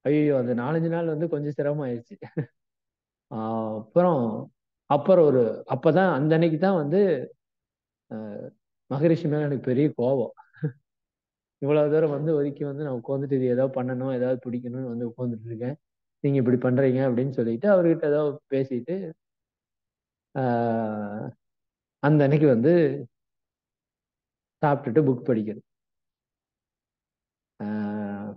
ஐயோ, அந்த 4-5 நாள் வந்து கொஞ்சம் சிரமம் ஆயிடுச்சு. அப்புறம் அப்புறம் அப்பதான் அந்த அன்னைக்கு தான் வந்து மகரிஷி மேல எனக்கு பெரிய கோபம். இவ்வளவு தூரம் வந்து ஒதுக்கி வந்து நான் உட்காந்துட்டு இது ஏதாவது பண்ணணும், ஏதாவது பிடிக்கணும்னு வந்து உட்காந்துட்டு இருக்கேன், நீங்க இப்படி பண்றீங்க அப்படின்னு சொல்லிட்டு அவர்கிட்ட ஏதாவது பேசிட்டு ஆஹ் அந்த அன்னைக்கு வந்து சாப்பிட்டுட்டு புக் படிக்கிறது. ஆஹ்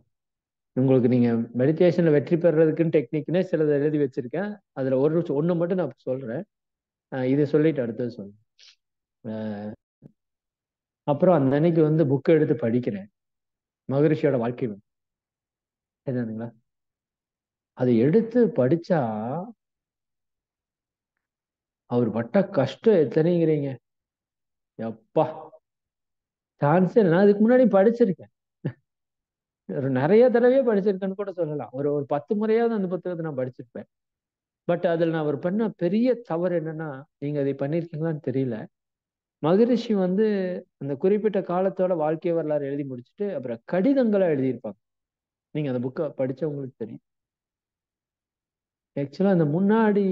உங்களுக்கு நீங்க மெடிடேஷன்ல வெற்றி பெறதுக்குன்னு டெக்னிக்னே சிலதை எழுதி வச்சிருக்கேன். அதுல ஒண்ணு மட்டும் நான் சொல்றேன். இதை சொல்லிட்டு அடுத்தது சொல்றேன். அப்புறம் அந்த அன்னைக்கு வந்து புக் எடுத்து படிக்கிறேன், மகரிஷியோட வாழ்க்கை என்னதுங்களா. அதை எடுத்து படிச்சா அவர் பட்ட கஷ்டம் எத்தனைங்கிறீங்க. எப்பா, சான்ஸே இல்லை. நான் இதுக்கு முன்னாடி படிச்சிருக்கேன், ஒரு நிறைய தடவையே படிச்சிருக்கேன்னு கூட சொல்லலாம். ஒரு ஒரு 10 முறையாவது அந்த புத்தகத்தை நான் படிச்சிருப்பேன். பட் அதில் நான் அவர் பண்ண பெரிய தவறு என்னன்னா, நீங்க அதை பண்ணியிருக்கீங்களான்னு தெரியல. மகரிஷி வந்து அந்த குறிப்பிட்ட காலத்தோட வாழ்க்கை வரலாறு எழுதி முடிச்சுட்டு அப்புறம் கடிதங்களா எழுதியிருப்பாங்க. நீங்க அந்த புக்கை படிச்சவங்களுக்கு தெரியும். ஆக்சுவலா அந்த முன்னாடி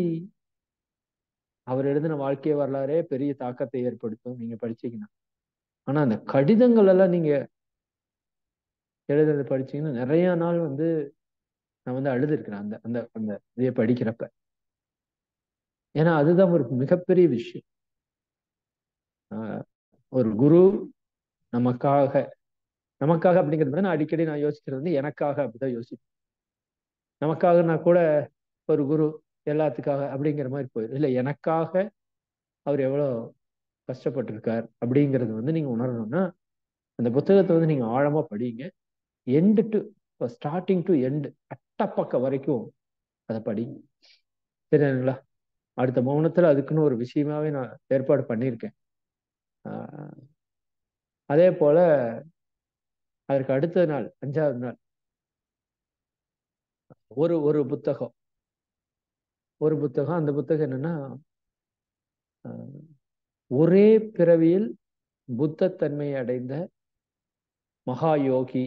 அவர் எழுதின வாழ்க்கை வரலாறே பெரிய தாக்கத்தை ஏற்படுத்தும் நீங்க படிச்சீங்கன்னா. ஆனா அந்த கடிதங்கள் எல்லாம் நீங்க எழுதுறதை படிச்சீங்கன்னா நிறைய நாள் வந்து நான் வந்து அழுதுருக்கிறேன் அந்த அந்த அந்த இதைய படிக்கிறப்ப. ஏன்னா அதுதான் ஒரு மிகப்பெரிய விஷயம். ஒரு குரு நமக்காக, நமக்காக அப்படிங்கிறது நான் அடிக்கடி நான் யோசிக்கிறது வந்து எனக்காக அப்படிதான் யோசிப்பேன். நமக்காக நான் கூட ஒரு குரு எல்லாத்துக்காக அப்படிங்கிற மாதிரி போயிடும். இல்லை, எனக்காக அவர் எவ்வளவு கஷ்டப்பட்டிருக்கார் அப்படிங்கிறது வந்து நீங்க உணரணும்னா அந்த புத்தகத்தை வந்து நீங்க ஆழமா படிங்க. End to starting to end, அட்டப்பக்கம் வரைக்கும் அதை படிங்க. சரிங்களா? அடுத்த மௌனத்துல அதுக்குன்னு ஒரு விஷயமாவே நான் ஏற்பாடு பண்ணியிருக்கேன். ஆஹ் அதே போல அதற்கு அடுத்த நாள் 5வது நாள் ஒரு ஒரு புத்தகம், அந்த புத்தகம் என்னன்னா, ஒரே பிறவியில் புத்தத்தன்மை அடைந்த மகா யோகி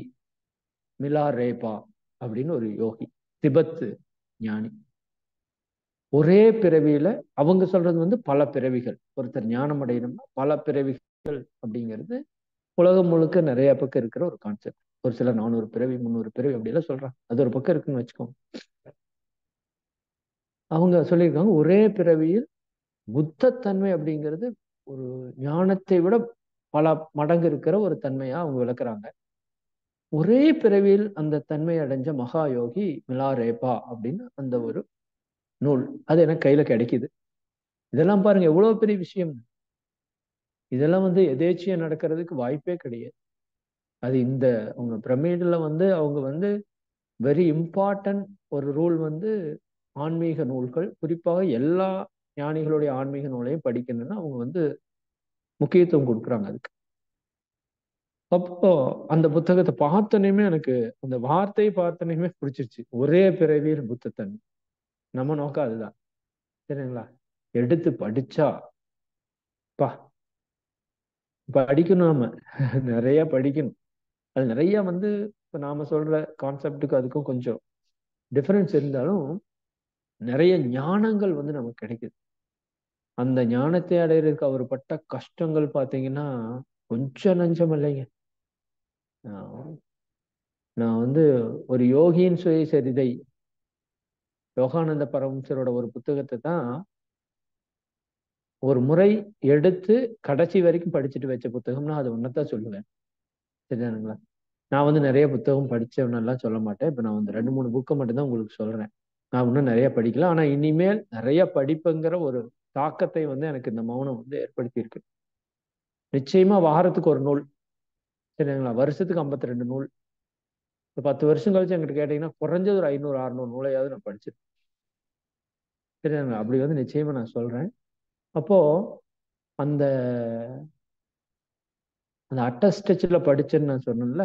மிலாரேபா அப்படின்னு ஒரு யோகி, திபெத் ஞானி. ஒரே பிறவியில, அவங்க சொல்றது வந்து பல பிறவிகள், ஒருத்தர் ஞானம் அடையணும்னா பல பிறவிகள் அப்படிங்கிறது உலகம் முழுக்க நிறைய பக்கம் இருக்கிற ஒரு கான்செப்ட். ஒரு சிலர் 400 பிறவி 300 பிறவி அப்படி எல்லாம் சொல்றாங்க. அது ஒரு பக்கம் இருக்குன்னு வச்சுக்கோங்க. அவங்க சொல்லியிருக்காங்க ஒரே பிறவியில் புத்தத்தன்மை அப்படிங்கிறது ஒரு ஞானத்தை விட பல மடங்கு இருக்கிற ஒரு தன்மையா அவங்க விளக்குறாங்க. ஒரே பிறவியில் அந்த தன்மை அடைஞ்ச மகா யோகி மிலாரேபா அப்படின்னு அந்த ஒரு நூல், அது எனக்கு கையில கிடைக்குது. இதெல்லாம் பாருங்க எவ்வளவு பெரிய விஷயம். இதெல்லாம் வந்து எதேச்சியா நடக்கிறதுக்கு வாய்ப்பே கிடையாது. அது இந்த அவங்க பிரமிடுல வந்து அவங்க வந்து வெரி இம்பார்ட்டன்ட் ஒரு ரூல் வந்து ஆன்மீக நூல்கள், குறிப்பாக எல்லா ஞானிகளுடைய ஆன்மீக நூலையும் படிக்கணும்னா அவங்க வந்து முக்கியத்துவம் கொடுக்குறாங்க அதுக்கு. அப்போ அந்த புத்தகத்தை பார்த்தோன்னே எனக்கு அந்த வார்த்தையை பார்த்தோன்னே பிடிச்சிருச்சு, ஒரே பிறவியில் புத்தத்தன்மை. நம்ம நோக்கம் அதுதான். சரிங்களா? எடுத்து படிச்சா பா, படிக்கணும் நாம. நிறைய படிக்கணும். அது நிறைய வந்து இப்ப நாம சொல்ற கான்செப்டுக்கு அதுக்கும் கொஞ்சம் டிஃபரன்ஸ் இருந்தாலும் நிறைய ஞானங்கள் வந்து நமக்கு கிடைக்குது. அந்த ஞானத்தை அடையிறதுக்கு அவர் பட்ட கஷ்டங்கள் பார்த்தீங்கன்னா கொஞ்சம் நஞ்சம் இல்லைங்க. நான் நான் வந்து ஒரு யோகியின் சுயசரிதை, யோகானந்த பரமஹம்சரோட ஒரு புத்தகத்தை தான் ஒரு முறை எடுத்து கடைசி வரைக்கும் படிச்சுட்டு வச்ச புத்தகம்னா அது ஒன்னதான் சொல்லுவேன். சரிதானுங்களா? நான் வந்து நிறைய புத்தகம் படிச்சவனெல்லாம் சொல்ல மாட்டேன். இப்ப நான் வந்து 2, 3 புக்கை மட்டும்தான் உங்களுக்கு சொல்றேன். நான் இன்னும் நிறைய படிக்கலாம். ஆனா இனிமேல் நிறைய படிப்புங்கிற ஒரு தாக்கத்தை வந்து எனக்கு இந்த மௌனம் வந்து ஏற்படுத்தி இருக்கு. நிச்சயமா வாரத்துக்கு ஒரு நூல். சரிங்களா? வருஷத்துக்கு 52 நூல். ஒரு 10 வருஷம் கழிச்சு என்கிட்ட கேட்டீங்கன்னா குறைஞ்சது ஒரு 500, 600 நூலையாவது நான் படிச்சிருக்கேன். சரிங்களா? அப்படி வந்து நிச்சயமா நான் சொல்றேன். அப்போ அந்த அந்த அட்டஸ்டச்சில் படிச்சேன்னு நான் சொன்னேன்ல,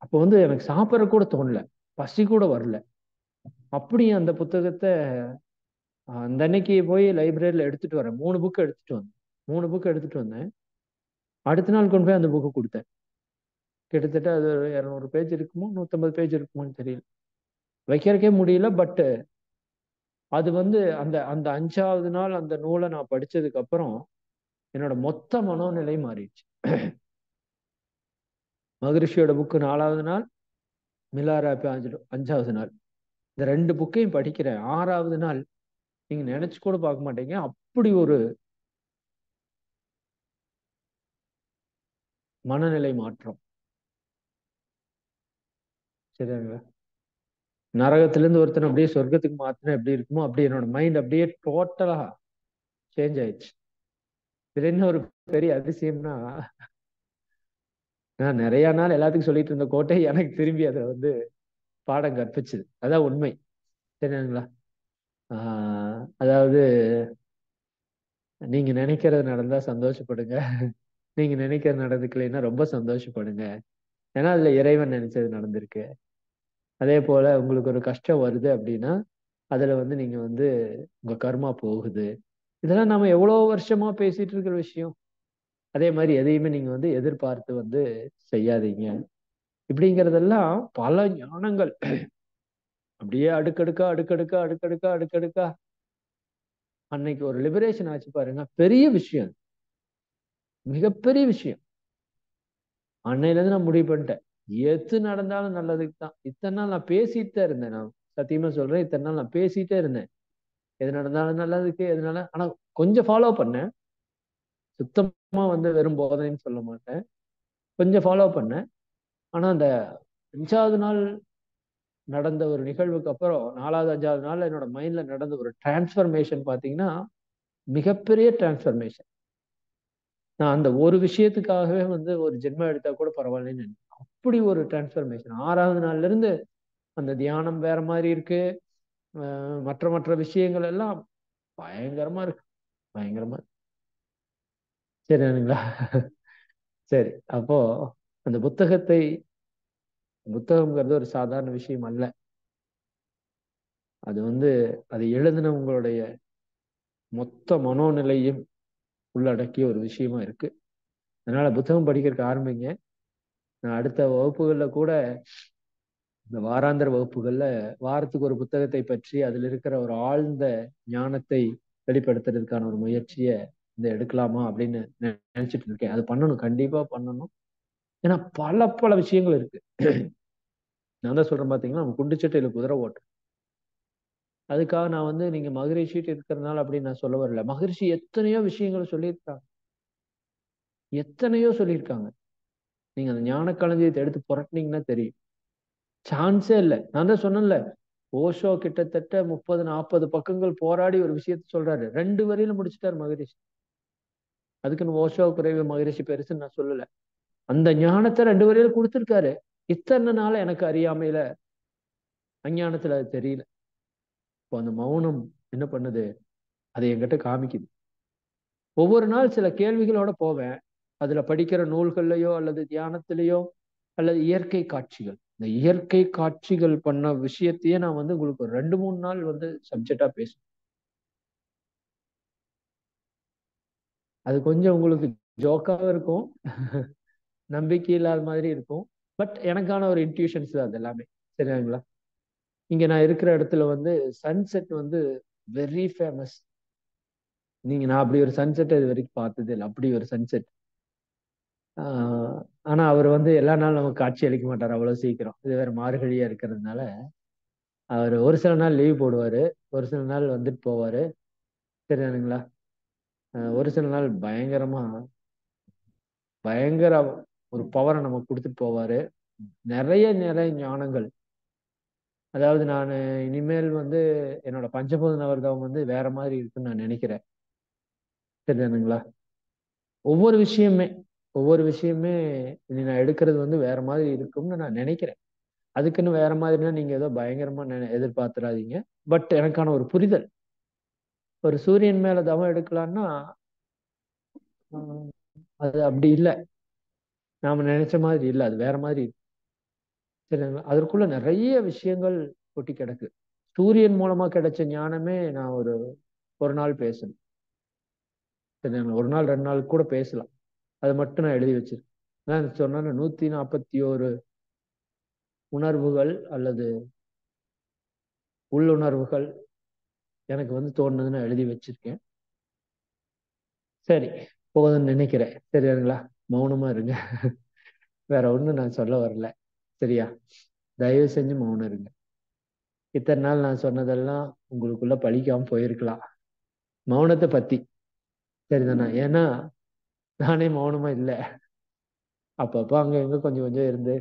அப்போ வந்து எனக்கு சாப்பிட்ற கூட தோணல, பசி கூட வரல. அப்படி அந்த புத்தகத்தை அந்த அன்னைக்கு போய் லைப்ரரியில எடுத்துட்டு வரேன். 3 புக் எடுத்துட்டு வந்தேன். 3 புக் எடுத்துட்டு வந்தேன். அடுத்த நாள் கொண்டு போய் அந்த புக்கு கொடுத்தேன். கிட்டத்தட்ட அது 200 பேஜ் இருக்குமோ, 150 பேஜ் இருக்குமோன்னு தெரியல. வைக்கிறக்கே முடியல. பட் அது வந்து அந்த அந்த 5வது நாள் அந்த நூலை நான் படிச்சதுக்கு அப்புறம் என்னோட மொத்த மனோநிலை மாறிடுச்சு. மகரிஷியோட புக்கு 4வது நாள், மிலாரா 5வது நாள். இந்த 2 புக்கையும் படிக்கிறேன். 6வது நாள் நீங்க நினைச்சு கூட பார்க்க மாட்டீங்க, அப்படி ஒரு மனநிலை மாற்றம். சரிங்களா? நரகத்திலிருந்து ஒருத்தன் அப்படியே சொர்க்கத்துக்கு மாத்தினா எப்படி இருக்குமோ அப்படி என்னோட மைண்ட் அப்படியே டோட்டலா சேஞ்ச் ஆயிடுச்சு. இதுல என்ன ஒரு பெரிய அதிசயம்னா, நான் நிறைய நாள் எல்லாத்துக்கும் சொல்லிட்டு இருந்த கோட்டை எனக்கு திரும்பி அதை வந்து பாடம் கற்பிச்சுது. அதான் உண்மை. சரிங்களா? அதாவது நீங்க நினைக்கிறது நடந்தா சந்தோஷப்படுங்க, நீங்க நினைக்கிறது நடந்துக்கலைன்னா ரொம்ப சந்தோஷப்படுங்க. ஏன்னா அதுல இறைவன் நினைச்சது நடந்திருக்கு. அதே போல உங்களுக்கு ஒரு கஷ்டம் வருது அப்படின்னா அதுல வந்து நீங்க வந்து உங்க கர்மா போகுது. இதெல்லாம் நாம எவ்வளவு வருஷமா பேசிட்டு இருக்கிற விஷயம். அதே மாதிரி எதையுமே நீங்க வந்து எதிர்பார்த்து வந்து செய்யாதீங்க. இப்படிங்கிறதெல்லாம் பல ஞானங்கள் அப்படியே அடுக்கடுக்கா அடுக்கடுக்கா அடுக்கடுக்கா அடுக்கடுக்கா அன்னைக்கு ஒரு லிபரேஷன் ஆச்சு பாருங்க. பெரிய விஷயம், மிகப்பெரிய விஷயம். அன்னையில இருந்து நான் முடிவு பண்ணிட்டேன், எது நடந்தாலும் நல்லதுக்கு தான். இத்தனை நாள் நான் பேசிட்டு தான் இருந்தேன். நான் சத்தியமா சொல்றேன், இத்தனை நாள் நான் பேசிட்டே இருந்தேன், எது நடந்தாலும் நல்லதுக்கு எதுனால. ஆனா கொஞ்சம் ஃபாலோ பண்ணேன். சுத்தமா வந்து வெறும் போதனைன்னு சொல்ல மாட்டேன், கொஞ்சம் ஃபாலோ பண்ணேன். ஆனா அந்த 5வது நாள் நடந்த ஒரு நிகழ்வுக்கு அப்புறம் 4வது 5வது நாள் என்னோட மைண்ட்ல நடந்த ஒரு டிரான்ஸ்பர்மேஷன் பாத்தீங்கன்னா மிகப்பெரிய டிரான்ஸ்பர்மேஷன். நான் அந்த ஒரு விஷயத்துக்காகவே வந்து ஒரு ஜென்மம் எடுத்தா கூட பரவாயில்லன்னு நினைக்கிறேன். அப்படி ஒரு டிரான்ஸ்பர்மேஷன். 6வது நாள்ல இருந்து அந்த தியானம் வேற மாதிரி இருக்கு. மற்ற மற்ற விஷயங்கள் எல்லாம் பயங்கரமா இருக்கு, பயங்கரமா இருக்கு. சரிங்களா? சரி. அப்போ அந்த புத்தகம்ங்கிறது ஒரு சாதாரண விஷயம் அல்ல. அது வந்து அதை எழுதினவங்களுடைய மொத்த மனோநிலையும் உள்ளடக்கிய ஒரு விஷயமா இருக்கு. அதனால புத்தகம் படிக்கிறதுக்கு ஆரம்பிங்க. நான் அடுத்த வகுப்புகள்ல கூட, இந்த வாராந்திர வகுப்புகள்ல வாரத்துக்கு ஒரு புத்தகத்தை பற்றி அதில் இருக்கிற ஒரு ஆழ்ந்த ஞானத்தை வெளிப்படுத்துறதுக்கான ஒரு முயற்சியை இந்த எடுக்கலாமா அப்படின்னு நினைச்சிட்டு இருக்கேன். அது பண்ணணும், கண்டிப்பா பண்ணணும். ஏன்னா பல பல விஷயங்கள் இருக்கு. நான் தான் சொல்றேன் பாத்தீங்கன்னா, நம்ம குண்டுச்சட்டையில குதிரை ஓட்டம். அதுக்காக நான் வந்து நீங்க மகரிஷிட்டு இருக்கிறதுனால அப்படின்னு நான் சொல்ல வரல. மகரிஷி எத்தனையோ விஷயங்களை சொல்லியிருக்காங்க, எத்தனையோ சொல்லியிருக்காங்க. நீங்க அந்த ஞான களஞ்சியத்தை எடுத்து புரட்டினீங்கன்னா தெரியும். சான்ஸே இல்லை. நான் தான் சொன்னேன்ல, ஓஷோ கிட்டத்தட்ட 30, 40 பக்கங்கள் போராடி ஒரு விஷயத்த சொல்றாரு, 2 வரியில முடிச்சுட்டாரு மகரிஷி. அதுக்குன்னு ஓஷோ குறைவு மகரிஷி பெருசுன்னு நான் சொல்லல. அந்த ஞானத்தை 2 வரியில கொடுத்திருக்காரு. இத்தனை நாள் எனக்கு அறியாமையில, அஞ்ஞானத்துல அது தெரியல. இப்போ அந்த மௌனம் என்ன பண்ணுது, அதை என்கிட்ட காமிக்குது. ஒவ்வொரு நாள் சில கேள்விகளோட போவேன். அதுல படிக்கிற நூல்கள்லயோ அல்லது தியானத்திலேயோ அல்லது இயற்கை காட்சிகள், இந்த இயற்கை காட்சிகள் பண்ண விஷயத்தையே நான் வந்து உங்களுக்கு ஒரு 2, 3 நாள் வந்து சப்ஜெக்டா பேசுவேன். அது கொஞ்சம் உங்களுக்கு ஜோக்காவும் இருக்கும், நம்பிக்கை இல்லாத மாதிரி இருக்கும். பட் எனக்கான ஒரு இன்ட்யூஷன்ஸ் தான் அது எல்லாமே. சரிங்களா? இங்க நான் இருக்கிற இடத்துல வந்து சன்செட் வந்து வெரி ஃபேமஸ். நான் அப்படி ஒரு சன்செட் இது வரைக்கும் பார்த்தது இல்லை. அப்படி ஒரு சன்செட். ஆனா அவர் வந்து எல்லா நாளும் நமக்கு காட்சி அளிக்க மாட்டார் அவ்வளவு சீக்கிரம். இது வேற மார்கழியா இருக்கிறதுனால அவர் ஒரு சில நாள் லீவ் போடுவாரு, ஒரு சில நாள் வந்துட்டு போவாரு. சரிதானுங்களா? ஒரு சில நாள் பயங்கர ஒரு பவரை நமக்கு கொடுத்துட்டு போவாரு. நிறைய நிறைய ஞானங்கள். அதாவது நான் இனிமேல் வந்து என்னோட பஞ்சபூத நவர்தவம் வந்து வேற மாதிரி இருக்குன்னு நான் நினைக்கிறேன். சரிதானுங்களா? ஒவ்வொரு விஷயமே ஒவ்வொரு விஷயமே இனி நான் எடுக்கிறது வந்து வேற மாதிரி இருக்கும்னு நான் நினைக்கிறேன். அதுக்குன்னு வேற மாதிரினா நீங்க ஏதோ பயங்கரமா எதிர்பார்த்துறாதீங்க. பட் எனக்கான ஒரு புரிதல், ஒரு சூரியன் மேல தவம் எடுக்கலாம்னா அது அப்படி இல்லை. நாம நினைச்ச மாதிரி இல்லை, அது வேற மாதிரி இருக்கு. சரிங்களா? அதற்குள்ள நிறைய விஷயங்கள் கொட்டி கிடக்கு. சூரியன் மூலமா கிடைச்ச ஞானமே நான் ஒரு நாள் பேசணும். சரிங்களா? ஒரு நாள் 2 நாள் கூட பேசலாம். அதை மட்டும் நான் எழுதி வச்சிருக்கேன். நான் சொன்ன 141 உணர்வுகள் அல்லது உள்ளுணர்வுகள் எனக்கு வந்து தோணுதுன்னு நான் எழுதி வச்சிருக்கேன். சரி, போகுதுன்னு நினைக்கிறேன். சரியாங்களா? மௌனமா இருங்க. வேற ஒண்ணும் நான் சொல்ல வரல. சரியா? தயவு செஞ்சு மௌனம் இருங்க. இத்தனை நாள் நான் சொன்னதெல்லாம் உங்களுக்குள்ள பழிக்காம போயிருக்கலாம், மௌனத்தை பத்தி. சரிதானா? ஏன்னா நானே மௌனமா இல்லை. அப்பப்போ அங்க எங்க கொஞ்சம் கொஞ்சம் இருந்து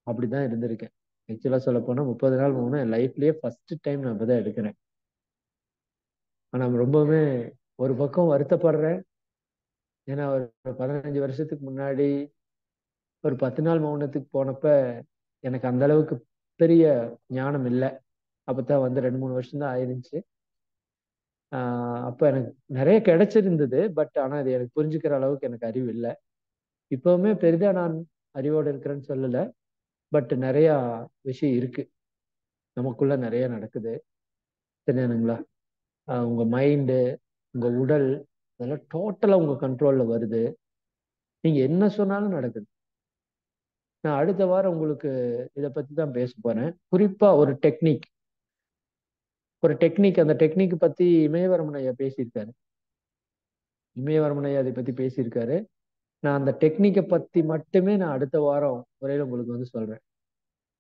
அப்படிதான் இருந்திருக்கேன். ஆக்சுவலா சொல்ல போனா 30 நாள் மௌனம் என் லைஃப்லயே ஃபர்ஸ்ட் டைம் நான் இப்பதான் எடுக்கிறேன். ஆனா ரொம்பவுமே ஒரு பக்கம் வருத்தப்படுறேன். ஏன்னா ஒரு 15 வருஷத்துக்கு முன்னாடி ஒரு 10 நாள் மௌனத்துக்கு போனப்ப எனக்கு அந்த அளவுக்கு பெரிய ஞானம் இல்லை. அப்பதான் வந்து 2-3 வருஷம் தான் ஆயிருந்துச்சு. அப்ப எனக்கு நிறைய கிடைச்சிருந்தது. பட் ஆனா அது எனக்கு புரிஞ்சுக்கிற அளவுக்கு எனக்கு அறிவு இல்லை. இப்பவுமே பெரிதா நான் அறிவோடு இருக்கிறேன்னு சொல்லல. பட் நிறைய விஷயம் இருக்கு, நமக்குள்ள நிறைய நடக்குது. சரியானுங்களா? உங்க மைண்டு, உங்க உடல், இதெல்லாம் டோட்டலா உங்க கண்ட்ரோல்ல வருது. நீங்க என்ன சொன்னாலும் நடக்குது. நான் அடுத்த வாரம் உங்களுக்கு இதை பத்தி தான் பேச போறேன். குறிப்பா ஒரு டெக்னிக் அந்த டெக்னிக் பத்தி இமயவரமன் ஐயா பேசியிருக்காரு. இமயவரமன் ஐயா அதை பத்தி பேசியிருக்காரு. நான் அந்த டெக்னிக்கை பத்தி மட்டுமே நான் அடுத்த வாரம் உரையில உங்களுக்கு வந்து சொல்றேன்.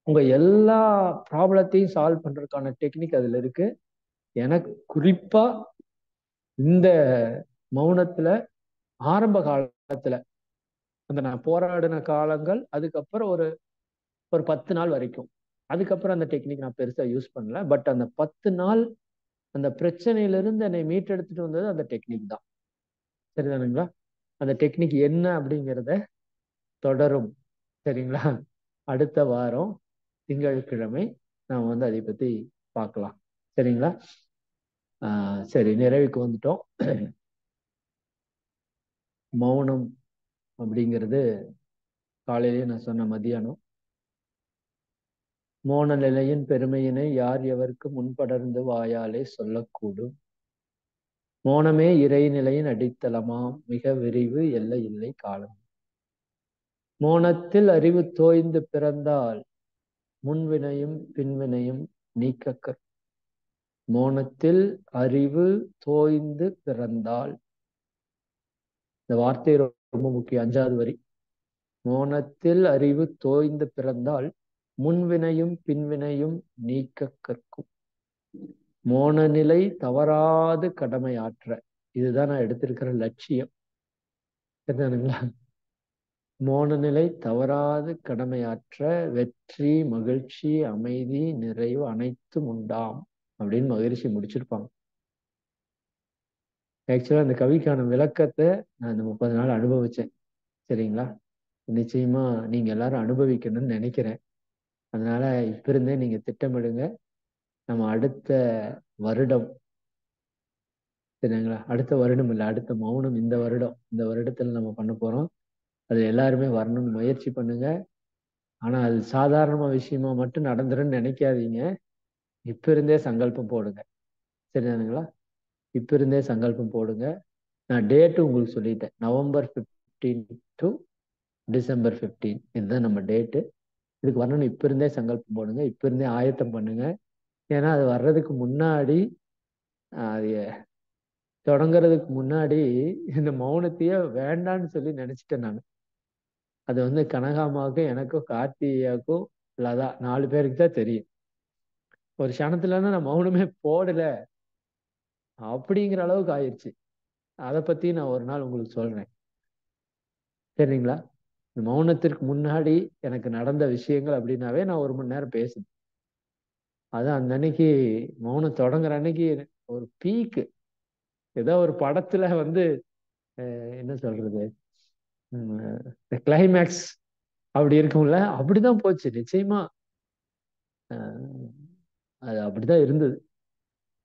உங்க எல்லா ப்ராப்ளத்தையும் சால்வ் பண்றதுக்கான டெக்னிக் அதுல இருக்கு. எனக்கு குறிப்பா இந்த மௌனத்துல ஆரம்ப காலத்துல அந்த நான் போராடின காலங்கள், அதுக்கப்புறம் ஒரு ஒரு 10 நாள் வரைக்கும், அதுக்கப்புறம் அந்த டெக்னிக் நான் பெருசா யூஸ் பண்ணல. பட் அந்த 10 நாள் அந்த பிரச்சனையிலிருந்து என்னை மீட்டெடுத்துட்டு வந்தது அந்த டெக்னிக் தான். சரிதானுங்களா? அந்த டெக்னிக் என்ன அப்படிங்கிறத தொடரும். சரிங்களா? அடுத்த வாரம் திங்கட்கிழமை நாம் வந்து அதை பத்தி பார்க்கலாம். சரிங்களா? சரி, நிறைவுக்கு வந்துட்டோம். மௌனம் அப்படிங்கிறது காலையிலேயே நான் சொன்ன மதியானம். மோன நிலையின் பெருமையினை யார் எவருக்கு முன்படர்ந்து வாயாலே சொல்லக்கூடும். மோனமே இறைநிலையின் அடித்தளமாம், மிக விரிவு எல்லை இல்லை காலம். மோனத்தில் அறிவு தோய்ந்து பிறந்தால் முன்வினையும் பின்வினையும் நீக்க. மோனத்தில் அறிவு தோய்ந்து பிறந்தால், இந்த வார்த்தை ரொம்ப முக்கியம். 5வது வரி. மோனத்தில் அறிவு தோய்ந்து பிறந்தால் முன்வினையும் பின்வினையும் நீக்க கற்கும். மோன நிலை தவறாது கடமையாற்ற, இதுதான் நான் எடுத்திருக்கிற லட்சியம். சரிதானுங்களா? மோன நிலை தவறாது கடமையாற்ற வெற்றி, மகிழ்ச்சி, அமைதி, நிறைவு அனைத்தும் உண்டாம் அப்படின்னு மகிழ்ச்சி முடிச்சிருப்பாங்க. ஆக்சுவலா இந்த கவிக்கான விளக்கத்தை நான் இந்த 30 நாள் அனுபவிச்சேன். சரிங்களா? நிச்சயமா நீங்க எல்லாரும் அனுபவிக்கணும்னு நினைக்கிறேன். அதனால இப்ப இருந்தே நீங்க திட்டமிடுங்க. நம்ம அடுத்த வருடம், சரிங்களா? அடுத்த வருடம் இல்லை, அடுத்த மௌனம் இந்த வருடம், இந்த வருடத்துல நம்ம பண்ண போறோம். அது எல்லாருமே வரணும்னு முயற்சி பண்ணுங்க. ஆனா அது சாதாரண விஷயமா மட்டும் நடந்துருன்னு நினைக்காதீங்க. இப்ப இருந்தே சங்கல்பம் போடுங்க. சரிதானுங்களா? இப்ப இருந்தே சங்கல்பம் போடுங்க. நான் டேட்டு உங்களுக்கு சொல்லிட்டேன். நவம்பர் 15 டு டிசம்பர் 15, இதுதான் நம்ம டேட்டு. இதுக்கு வரணும்னு இப்ப இருந்தே சங்கல்பம் போடுங்க, இப்ப இருந்தே ஆயத்தம் பண்ணுங்க. ஏன்னா அது வர்றதுக்கு முன்னாடி, அது தொடங்குறதுக்கு முன்னாடி இந்த மௌனத்தையே வேண்டான்னு சொல்லி நினைச்சிட்டேன் நான். அது வந்து கனகாமாவுக்கும் எனக்கும் கார்த்தியாவுக்கும் லதா 4 பேருக்கு தான் தெரியும். ஒரு க்ஷணத்துலன்னா நான் மௌனமே போடல அப்படிங்கிற அளவுக்கு ஆயிடுச்சு. அதை பத்தி நான் ஒரு நாள் உங்களுக்கு சொல்றேன், சரிங்களா? இந்த மௌனத்திற்கு முன்னாடி எனக்கு நடந்த விஷயங்கள் அப்படின்னாவே நான் 1 மணி நேரம் பேசுவேன். அதான் அந்த அன்னைக்கு மௌனம் தொடங்குற அன்னைக்கு ஒரு பீக்கு. ஏதோ ஒரு படத்துல வந்து என்ன சொல்றது, கிளைமேக்ஸ் அப்படி இருக்கும்ல, அப்படிதான் போச்சு நிச்சயமா. அஹ் அது அப்படிதான் இருந்தது.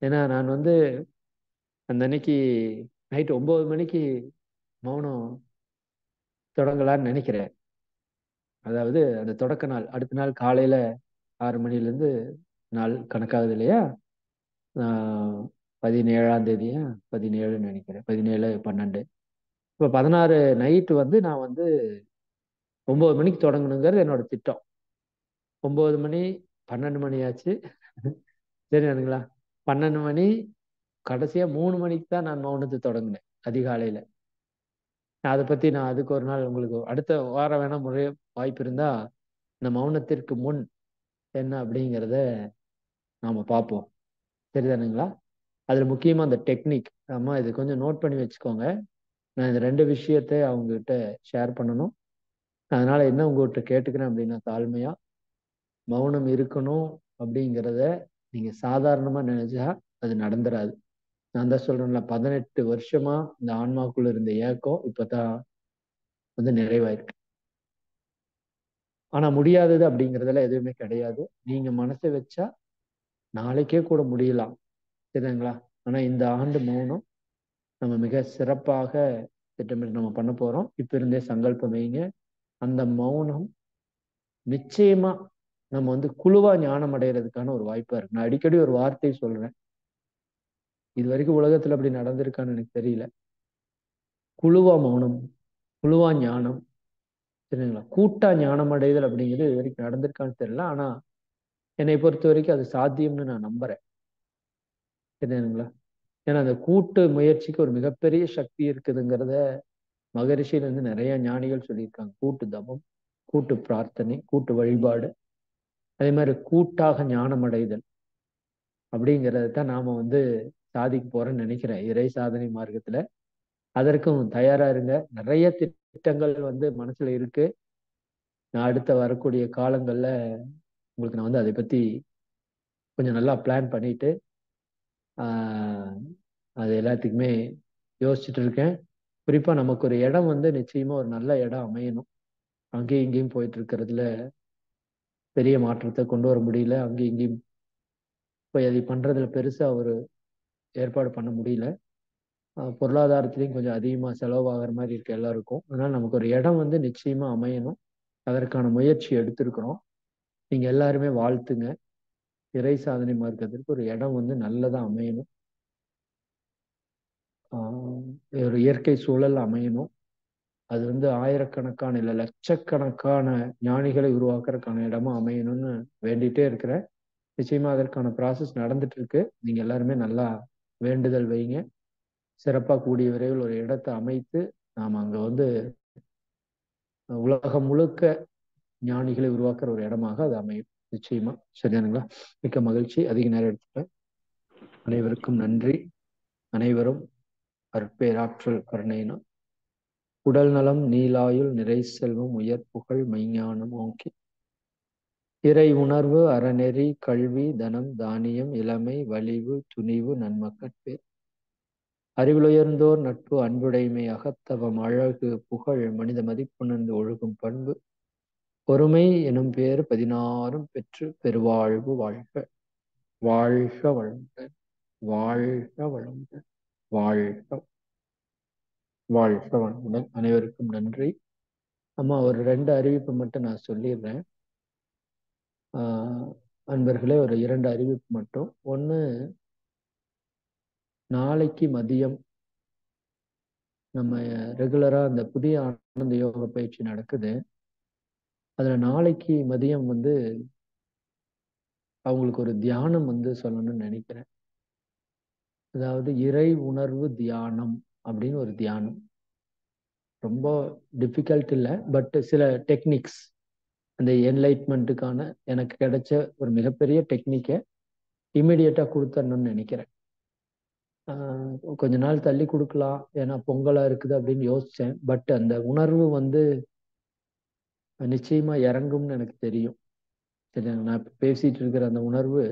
ஏன்னா நான் வந்து அந்த அன்னைக்கு நைட் 9 மணிக்கு மௌனம் தொடங்கலான்னு நினைக்கிறேன். அதாவது அந்த தொடக்க நாள், அடுத்த நாள் காலையில 6 மணில இருந்து நாள் கணக்காகுது இல்லையா? ஆஹ் 17ஆம் தேதியா, 17 நினைக்கிறேன், 17/12. இப்போ 16 நைட்டு வந்து நான் வந்து 9 மணிக்கு தொடங்கணுங்கிறது என்னோட திட்டம். 9 மணி, 12 மணி ஆச்சு. சரிங்களா? 12 மணி, கடைசியா 3 மணிக்கு தான் நான் மௌனத்தை தொடங்கினேன் அதிகாலையில. அதை பத்தி நான் அதுக்கு ஒரு நாள் உங்களுக்கு அடுத்த வாரம் வேணா வாய்ப்பு இருந்தா இந்த மௌனத்திற்கு முன் என்ன அப்படிங்கிறத நாம பார்ப்போம். சரிதானுங்களா? அதுல முக்கியமா அந்த டெக்னிக், அம்மா இது கொஞ்சம் நோட் பண்ணி வச்சுக்கோங்க. நான் இந்த 2 விஷயத்தை அவங்ககிட்ட ஷேர் பண்ணணும். அதனால என்ன உங்ககிட்ட கேட்டுக்கிறேன் அப்படின்னா, தாழ்மையா மௌனம் இருக்கணும் அப்படிங்கிறத நீங்க சாதாரணமா நினைச்சா அது நடந்துராது. நான் தான் சொல்றேன்ல, 18 வருஷமா இந்த ஆன்மாக்குள்ள இருந்த ஏக்கம் இப்பதான் வந்து நிறைவாயிருக்கு. ஆனா முடியாதது அப்படிங்கிறதுல எதுவுமே கிடையாது. நீங்க மனசை வச்சா நாளைக்கே கூட முடியலாம், சரிங்களா? ஆனா இந்த ஆண்டு மௌனம் நம்ம மிக சிறப்பாக திட்டமிட்டு நம்ம பண்ண போறோம். இப்ப இருந்தே சங்கல்பம் வைங்க. அந்த மௌனம் நிச்சயமா நம்ம வந்து குழுவா ஞானம் அடைகிறதுக்கான ஒரு வாய்ப்பா இருக்கு. நான் அடிக்கடி ஒரு வார்த்தை சொல்றேன், இது வரைக்கும் உலகத்துல அப்படி நடந்திருக்கான்னு எனக்கு தெரியல. குழுவா மௌனம், குழுவா ஞானம், சரிங்களா? கூட்டா ஞானம் அடைதல் அப்படிங்கிறது இது வரைக்கும் நடந்திருக்கான்னு தெரியல. ஆனா என்னை பொறுத்த வரைக்கும் அது சாத்தியம்னு நான் நம்புறேன், சரிங்களா? ஏன்னா அந்த கூட்டு முயற்சிக்கு ஒரு மிகப்பெரிய சக்தி இருக்குதுங்கிறத மகரிஷியில இருந்து நிறைய ஞானிகள் சொல்லியிருக்காங்க. கூட்டு தபம், கூட்டு பிரார்த்தனை, கூட்டு வழிபாடு, அதே மாதிரி கூட்டாக ஞானம் அடைதல் அப்படிங்கிறத தான் நாம வந்து சாதிக்க போறோம்னு நினைக்கிறேன் இறை சாதனை மார்க்கத்துல. அதற்கும் தயாரா இருங்க. நிறைய திட்டங்கள் வந்து மனசுல இருக்கு. நான் அடுத்த வரக்கூடிய காலங்கள்ல உங்களுக்கு நான் வந்து அதை பத்தி கொஞ்சம் நல்லா பிளான் பண்ணிட்டு ஆஹ் அது எல்லாத்துக்குமே யோசிச்சுட்டு இருக்கேன். குறிப்பா நமக்கு ஒரு இடம் வந்து நிச்சயமா ஒரு நல்ல இடம் அமையணும். அங்கேயும் இங்கேயும் போயிட்டு இருக்கிறதுல பெரிய மாற்றத்தை கொண்டு வர முடியல. அங்கேயும் இங்கேயும் போய் அதை பண்றதுல பெருசா ஒரு ஏற்பாடு பண்ண முடியல. பொருளாதாரத்திலையும் கொஞ்சம் அதிகமா செலவாகிற மாதிரி இருக்கு எல்லாருக்கும். அதனால நமக்கு ஒரு இடம் வந்து நிச்சயமா அமையணும். அதற்கான முயற்சி எடுத்திருக்கிறோம். நீங்க எல்லாருமே வாழ்த்துங்க. இறை சாதனை மார்க்கத்திற்கு ஒரு இடம் வந்து நல்லதா அமையணும். ஒரு இயற்கை சூழல் அமையணும். அது வந்து ஆயிரக்கணக்கான இல்ல லட்சக்கணக்கான ஞானிகளை உருவாக்குறதுக்கான இடமா அமையணும்னு வேண்டிட்டே இருக்கிறேன். நிச்சயமா அதற்கான ப்ராசஸ் நடந்துட்டு இருக்கு. நீங்க எல்லாருமே நல்லா வேண்டுதல் வைங்க. சிறப்பா கூடிய விரைவில் ஒரு இடத்தை அமைத்து நாம அங்க வந்து உலகம் முழுக்க ஞானிகளை உருவாக்குற ஒரு இடமாக அது அமையும் நிச்சயமா. சரியானுங்களா? மிக்க மகிழ்ச்சி. அதிக நேரம் எடுத்துட்டேன். அனைவருக்கும் நன்றி. அனைவரும் அற்பேராற்றல் கருணையினா உடல் நலம், நீலாயுள், நிறை செல்வம், உயர் புகழ், மெய்ஞானம் ஓங்கி இறை உணர்வு, அறநெறி, கல்வி, தனம், தானியம், இளமை, வலிவு, துணிவு, நன்மக்கட்பே அறிவிலுயர்ந்தோர் நட்பு, அன்புடைமை, அகத்தவம், அழகு, புகழ், மனித மதிப்புணர்ந்து ஒழுகும் பண்பு, பொறுமை எனும் பேறு 16ம் பெற்று பெருவாழ்வு வாழ்க. வாழ்க வளமுடன், வாழ்க வளமுடன், வாழ்க வாழ்க வளமுடன். அனைவருக்கும் நன்றி. அம்மா ஒரு 2 அறிவிப்பு மட்டும் நான் சொல்லிடுறேன். அன்பர்களே, ஒரு 2 அறிவிப்பு மட்டும். ஒன்று, நாளைக்கு மதியம் நம்ம ரெகுலரா அந்த புதிய ஆனந்த யோக பயிற்சி நடக்குது. அதுல நாளைக்கு மதியம் வந்து அவங்களுக்கு ஒரு தியானம் வந்து சொல்லணும்னு நினைக்கிறேன். அதாவது இறை உணர்வு தியானம் அப்படின்னு ஒரு தியானம். ரொம்ப டிஃபிகல்ட் இல்லை, பட் சில டெக்னிக்ஸ், அந்த என்லைட்மெண்ட்டுக்கான எனக்கு கிடைச்ச ஒரு மிகப்பெரிய டெக்னிக்கை இமிடியேட்டா கொடுத்துடணும்னு நினைக்கிறேன். கொஞ்ச நாள் தள்ளி கொடுக்கலாம், ஏன்னா பொங்கலா இருக்குது அப்படின்னு யோசிச்சேன். பட் அந்த உணர்வு வந்து நிச்சயமா இறங்கும்னு எனக்கு தெரியும். சரி, நான் இப்ப பேசிட்டு இருக்கிற அந்த உணர்வு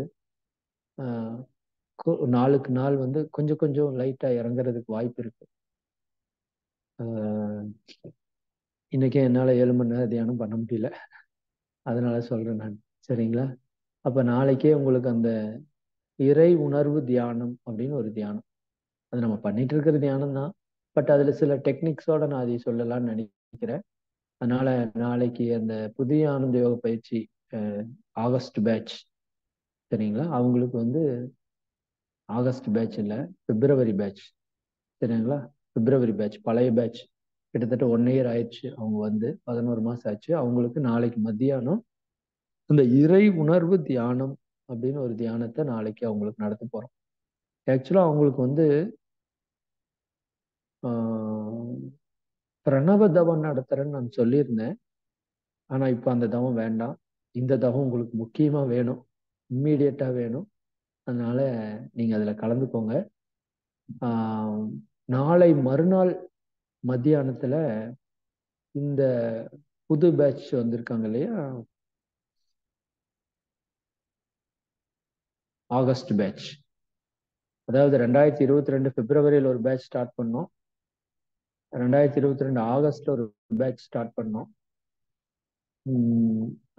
நாளுக்கு நாள் வந்து கொஞ்சம் கொஞ்சம் லைட்டா இறங்குறதுக்கு வாய்ப்பு இருக்கு. இன்னைக்கே என்னால 7 மணி நேரம் தியானம் பண்ண முடியல, அதனால சொல்றேன் நான். சரிங்களா? அப்ப நாளைக்கே உங்களுக்கு அந்த இறை உணர்வு தியானம் அப்படின்னு ஒரு தியானம், அது நம்ம பண்ணிட்டு இருக்கிற தியானம் தான். பட் அதுல சில டெக்னிக்ஸோட நான் அதை சொல்லலாம்னு நினைக்கிறேன். அதனால நாளைக்கு அந்த புதிய ஆனந்த யோக பயிற்சி ஆகஸ்ட் பேட்ச், சரிங்களா? அவங்களுக்கு வந்து ஆகஸ்ட் பேட்ச் இல்லை, பிப்ரவரி பேட்ச். சரிங்களா? பிப்ரவரி பேட்ச், பழைய பேட்ச். கிட்டத்தட்ட 1 இயர் ஆயிடுச்சு அவங்க வந்து, 11 மாசம் ஆச்சு. அவங்களுக்கு நாளைக்கு மத்தியானம் இந்த இறை உணர்வு தியானம் அப்படின்னு ஒரு தியானத்தை நாளைக்கு அவங்களுக்கு நடத்த போறோம். ஆக்சுவலா அவங்களுக்கு வந்து பிரணவ தவம் நடத்துறேன்னு நான் சொல்லியிருந்தேன். ஆனா இப்ப அந்த தவம் வேண்டாம். இந்த தவம் உங்களுக்கு முக்கியமா வேணும், இம்மீடியட்டா வேணும். அதனால நீங்க அதுல கலந்துக்கோங்க. நாளை மறுநாள் மத்தியானத்துல இந்த புது பேட்ச் வந்திருக்காங்க இல்லையா, ஆகஸ்ட் பேட்ச். அதாவது 2022 பிப்ரவரியில் ஒரு பேட்ச் ஸ்டார்ட் பண்ணோம், 2022 ஆகஸ்ட்ல ஒரு பேட்ச் ஸ்டார்ட் பண்ணோம்.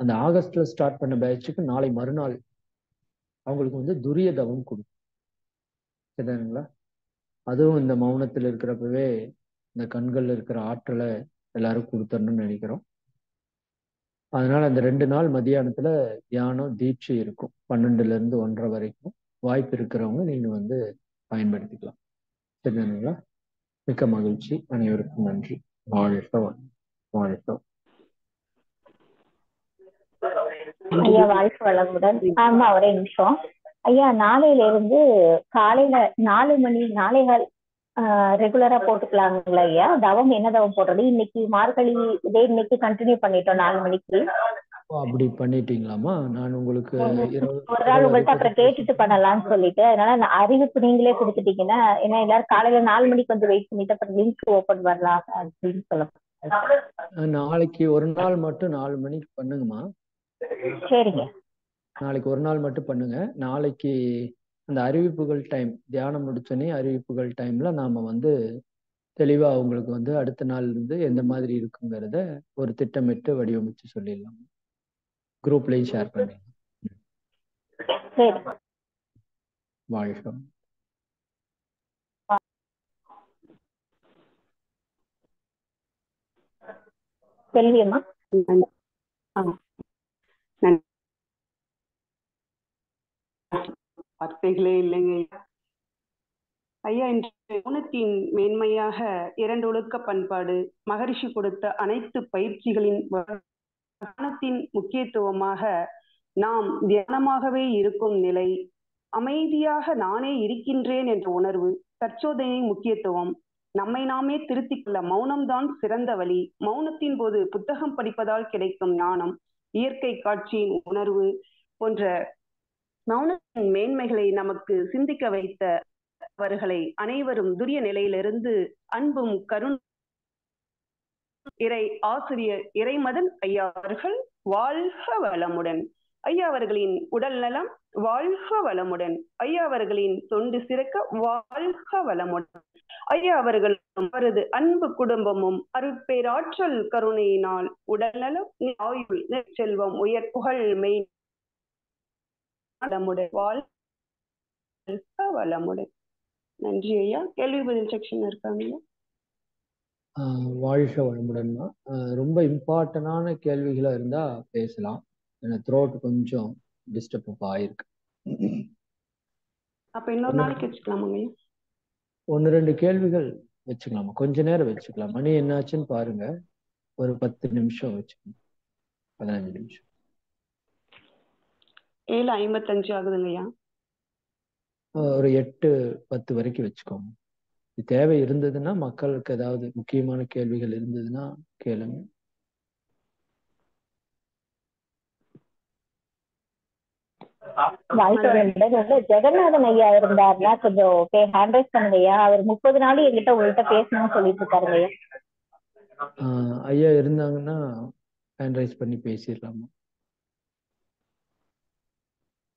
அந்த ஆகஸ்ட்ல ஸ்டார்ட் பண்ண பேட்சுக்கு நாளை மறுநாள் அவங்களுக்கு வந்து துரிய தவம் கொடுக்கும். சரிங்களா? அதுவும் இந்த மௌனத்தில் இருக்கிறப்பவே இந்த கண்கள்ல இருக்கிற ஆற்றலை எல்லாரும் கொடுத்துடணும்னு நினைக்கிறோம். அதனால அந்த 2 நாள் மதியானத்துல தியானம் தீட்சை இருக்கும், 12ல இருந்து 1:30 வரைக்கும். வாய்ப்பு இருக்கிறவங்க நீங்க வந்து பயன்படுத்திக்கலாம். சரிங்களா? மிக்க மகிழ்ச்சி. அனைவருக்கும் நன்றி. வாழ்க வாழ்க. ஐயா வாழ்க்கை வளமுடன். ஆமா, ஒரே நிமிஷம் ஐயா. நாளையில இருந்து காலையில 4 மணி 4:15 ரெகுலரா போட்டுக்கலாங்களா ஐயா? தவம் என்ன தவம் போடுறது? இன்னைக்கு மார்கழி இதே இன்னைக்கு கண்டினியூ பண்ணிட்டோம் 4 மணிக்கு. அப்படி பண்ணிட்டீங்களாமா? நான் உங்களுக்கு ஒரு நாள் உங்கள்கிட்ட அப்புறம் கேட்டுட்டு பண்ணலாம்னு சொல்லிட்டு, அதனால அறிவிப்பு நீங்களே கொடுத்துட்டீங்கன்னா, ஏன்னா எல்லாரும் காலையில 4 மணிக்கு வந்து வெயிட் பண்ணிட்டு அப்புறம் லிங்க் ஓபன் வரலாம் அப்படின்னு சொல்லலாம். நாளைக்கு ஒரு நாள் மட்டும் 4 மணிக்கு பண்ணுங்கம்மா. சரிங்க. நாளைக்கு ஒரு நாள் மட்டும் பண்ணுங்க. நாளைக்கு அந்த அறிவிப்புகள் டைம், தியானம் முடிச்சோடனே அறிவிப்புகள் டைம்ல நாம வந்து தெளிவா அவங்களுக்கு வந்து அடுத்த நாள் இருந்து எந்த மாதிரி இருக்குங்கிறத ஒரு திட்டமிட்டு வடிவமைச்சு சொல்லிடலாம். குரூப்லயும் ஷேர் பண்ணி. வாழ்க. செல்வியம்மா. வார்த்தைகளே இல்லைங்க ஐயா. இன்று மௌனத்தின் மேன்மையாக 2 ஒழுக்க பண்பாடு, மகரிஷி கொடுத்த அனைத்து பயிற்சிகளின் தியானத்தின் முக்கியத்துவமாக நாம் தியானமாகவே இருக்கும் நிலை, அமைதியாக நானே இருக்கின்றேன் என்ற உணர்வு, தற்சோதனை முக்கியத்துவம், நம்மை நாமே திருத்திக் கொள்ள மௌனம்தான் சிறந்த வழி, மௌனத்தின் போது புத்தகம் படிப்பதால் கிடைக்கும் ஞானம், இயற்கை காட்சியின் உணர்வு போன்ற மௌனத்தின் மேன்மைகளை நமக்கு சிந்திக்க வைத்த அவர்களை அனைவரும் துரிய நிலையிலிருந்து அன்பும் கருண் இறை ஆசிரியர் இறைமதன் ஐயா அவர்கள் வாழ்க வளமுடன். ஐயா அவர்களின் உடல் நலம் வாழ்க வளமுடன். ஐயா அவர்களின் தொண்டு சிறக்க வாழ்க வளமுடன். ஐயா அவர்களும் அவரது அன்பு குடும்பமும் அருட்பேராற்றல் கருணையினால் உடல் நலம், ஆயுள், செல்வம், உயர் புகழ் மெய் வளமுடன் வாழ்க வளமுடன். நன்றி ஐயா. கேள்வி பதில் செக்ஷன் இருக்காங்க. வாழ்க வளமுடன்மா. ரொம்ப இம்பார்ட்டன்டான கேள்விகளா இருந்தா பேசலாம். எனக்கு த்ரோட் கொஞ்சம் டிஸ்டர்ப் அப் ஆயிருக்கு. அப்ப இன்னொரு நாளைக்கு வச்சுக்கலாமாங்க? 1-2 கேள்விகள் வச்சுக்கலாமா? கொஞ்ச நேரம் வச்சுக்கலாம். மணி என்னாச்சுன்னு பாருங்க, ஒரு 10 நிமிஷம் வச்சுக்கணும். 15 நிமிஷம். 7:55 ஆகுதுங்க ஐயா. ஒரு 8:10 வரைக்கும் வச்சுக்கோங்க. தேவை இருந்ததுன்னா, மக்களுக்கு ஏதாவது முக்கியமான கேள்விகள் இருந்ததுன்னா கேளுங்க. ஜெகநாதன் ஐயா இருந்தாருன்னா கொஞ்சம் ஹேண்ட் ரைஸ் பண்ணுங்க ஐயா. அவர் 30 நாள் என்கிட்ட உங்கள்கிட்ட பேசணும்னு சொல்லிட்டு இருக்காரு ஐயா. ஐயா இருந்தாங்கன்னா ஹேண்ட் ரைஸ் பண்ணி பேசிடலாமா?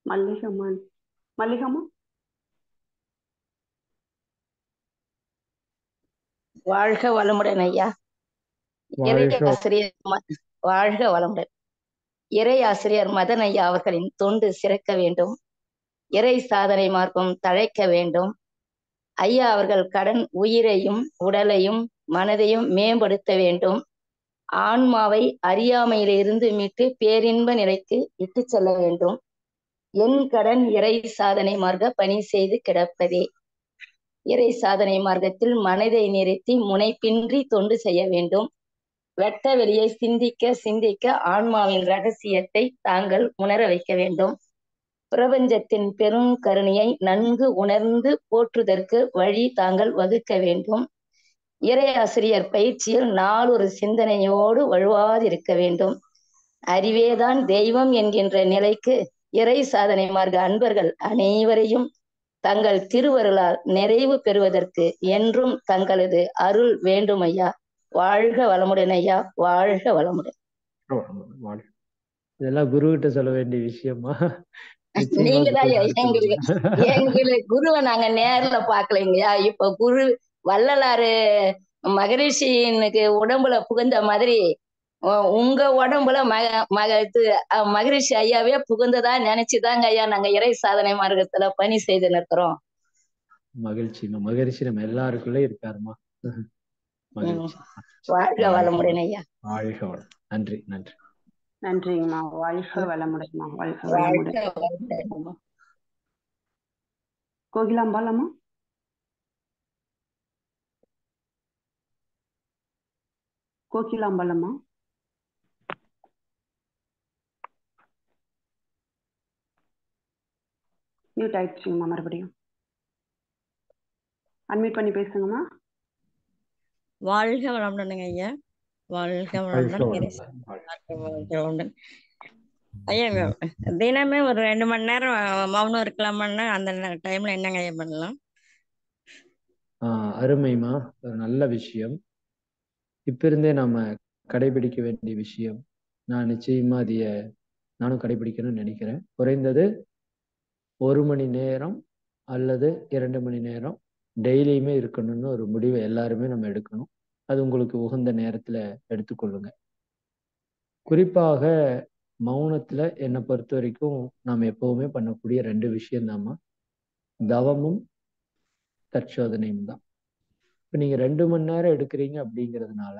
மல்லிகம்மா வாழ்க வளமுடன் ஐயா. வாழ்க வளமுடன். இறை ஆசிரியர் மதன் ஐயா அவர்களின் தொண்டு சிறக்க வேண்டும். இறை சாதனை மார்க்கம் தழைக்க வேண்டும். ஐயா அவர்கள் கடன் உயிரையும் உடலையும் மனதையும் மேம்படுத்த வேண்டும். ஆன்மாவை அறியாமையிலிருந்து மீட்டு பேரின்ப நிலைக்கு இட்டு செல்ல வேண்டும். என் கடன் இறை சாதனை மார்க்க பணி செய்து கிடப்பதே. இறை சாதனை மார்க்கத்தில் மனதை நிறுத்தி முனைப்பின்றி தொண்டு செய்ய வேண்டும். வெட்ட வெளியை சிந்திக்க சிந்திக்க ஆன்மாவின் ரகசியத்தை தாங்கள் உணர வைக்க வேண்டும். பிரபஞ்சத்தின் பெரும் கருணையை நன்கு உணர்ந்து போற்றுதற்கு வழி தாங்கள் வகுக்க வேண்டும். இறை ஆசிரியர் பயிற்சியில் நாளொரு சிந்தனையோடு வழுவாதிருக்க வேண்டும். அறிவேதான் தெய்வம் என்கின்ற நிலைக்கு இறை சாதனை மார்க்க அன்பர்கள் அனைவரையும் தங்கள் திருவருளால் நிறைவு பெறுவதற்கு என்றும் தங்களது அருள் வேண்டும் ஐயா. வாழ்க வளமுடன் ஐயா. வாழ்க வளமுடன். இதெல்லாம் குரு கிட்ட சொல்ல வேண்டிய விஷயமா? நீங்க தான் எங்களுக்கு குருவை நாங்க நேர்ல பாக்கலைங்கய்யா. இப்ப குரு வள்ளலாறு மகரிஷினுக்கு உடம்புல புகுந்த மாதிரி உங்க உடம்புல மகரிஷி ஐயாவே புகுந்ததா நினைச்சுதாங்க ஐயா நாங்க இறை சாதனை மார்க்கத்துல பணி செய்து நிற்கிறோம். மகிழ்ச்சி. மகரிஷி நம்ம எல்லாருக்குள்ளே இருக்காருமா. வாழ்க வளமுடன் ஐயா. வாழ்க வளம். நன்றி நன்றி நன்றிங்கம்மா. வாழ்க வளமுடன்மா. வாழ்க வளமுடன். கோகிலாம்பாலம்மா. கோகிலாம்பாலம்மா. மியூட் ஆயிடுச்சுங்கம்மா. மறுபடியும் அன்மியூட் பண்ணி பேசுங்கம்மா. வாழ்க வளமுடனுங்க ஐயா. வாழ்க வளமுடன் ஐயா. தினமே ஒரு 2 மணி நேரம் மௌனம் இருக்கலாமான்னா அந்த டைம்ல என்னங்க ஐயா பண்ணலாம்? அருமைமா. ஒரு நல்ல விஷயம். இப்ப இருந்தே நாம கடைபிடிக்க வேண்டிய விஷயம். நான் நிச்சயமா நானும் கடைபிடிக்கணும்னு நினைக்கிறேன். குறைந்தது 1 மணி நேரம் அல்லது 2 மணி நேரம் டெய்லியுமே இருக்கணும்னு ஒரு முடிவை எல்லாருமே நம்ம எடுக்கணும். அது உங்களுக்கு உகந்த நேரத்துல எடுத்துக்கொள்ளுங்க. குறிப்பாக மௌனத்துல என்னை பொறுத்த வரைக்கும் நாம் எப்பவுமே பண்ணக்கூடிய 2 விஷயம்தாம்மா. தவமும் தற்சோதனையும் தான். இப்ப நீங்க 2 மணி நேரம் எடுக்கிறீங்க அப்படிங்கிறதுனால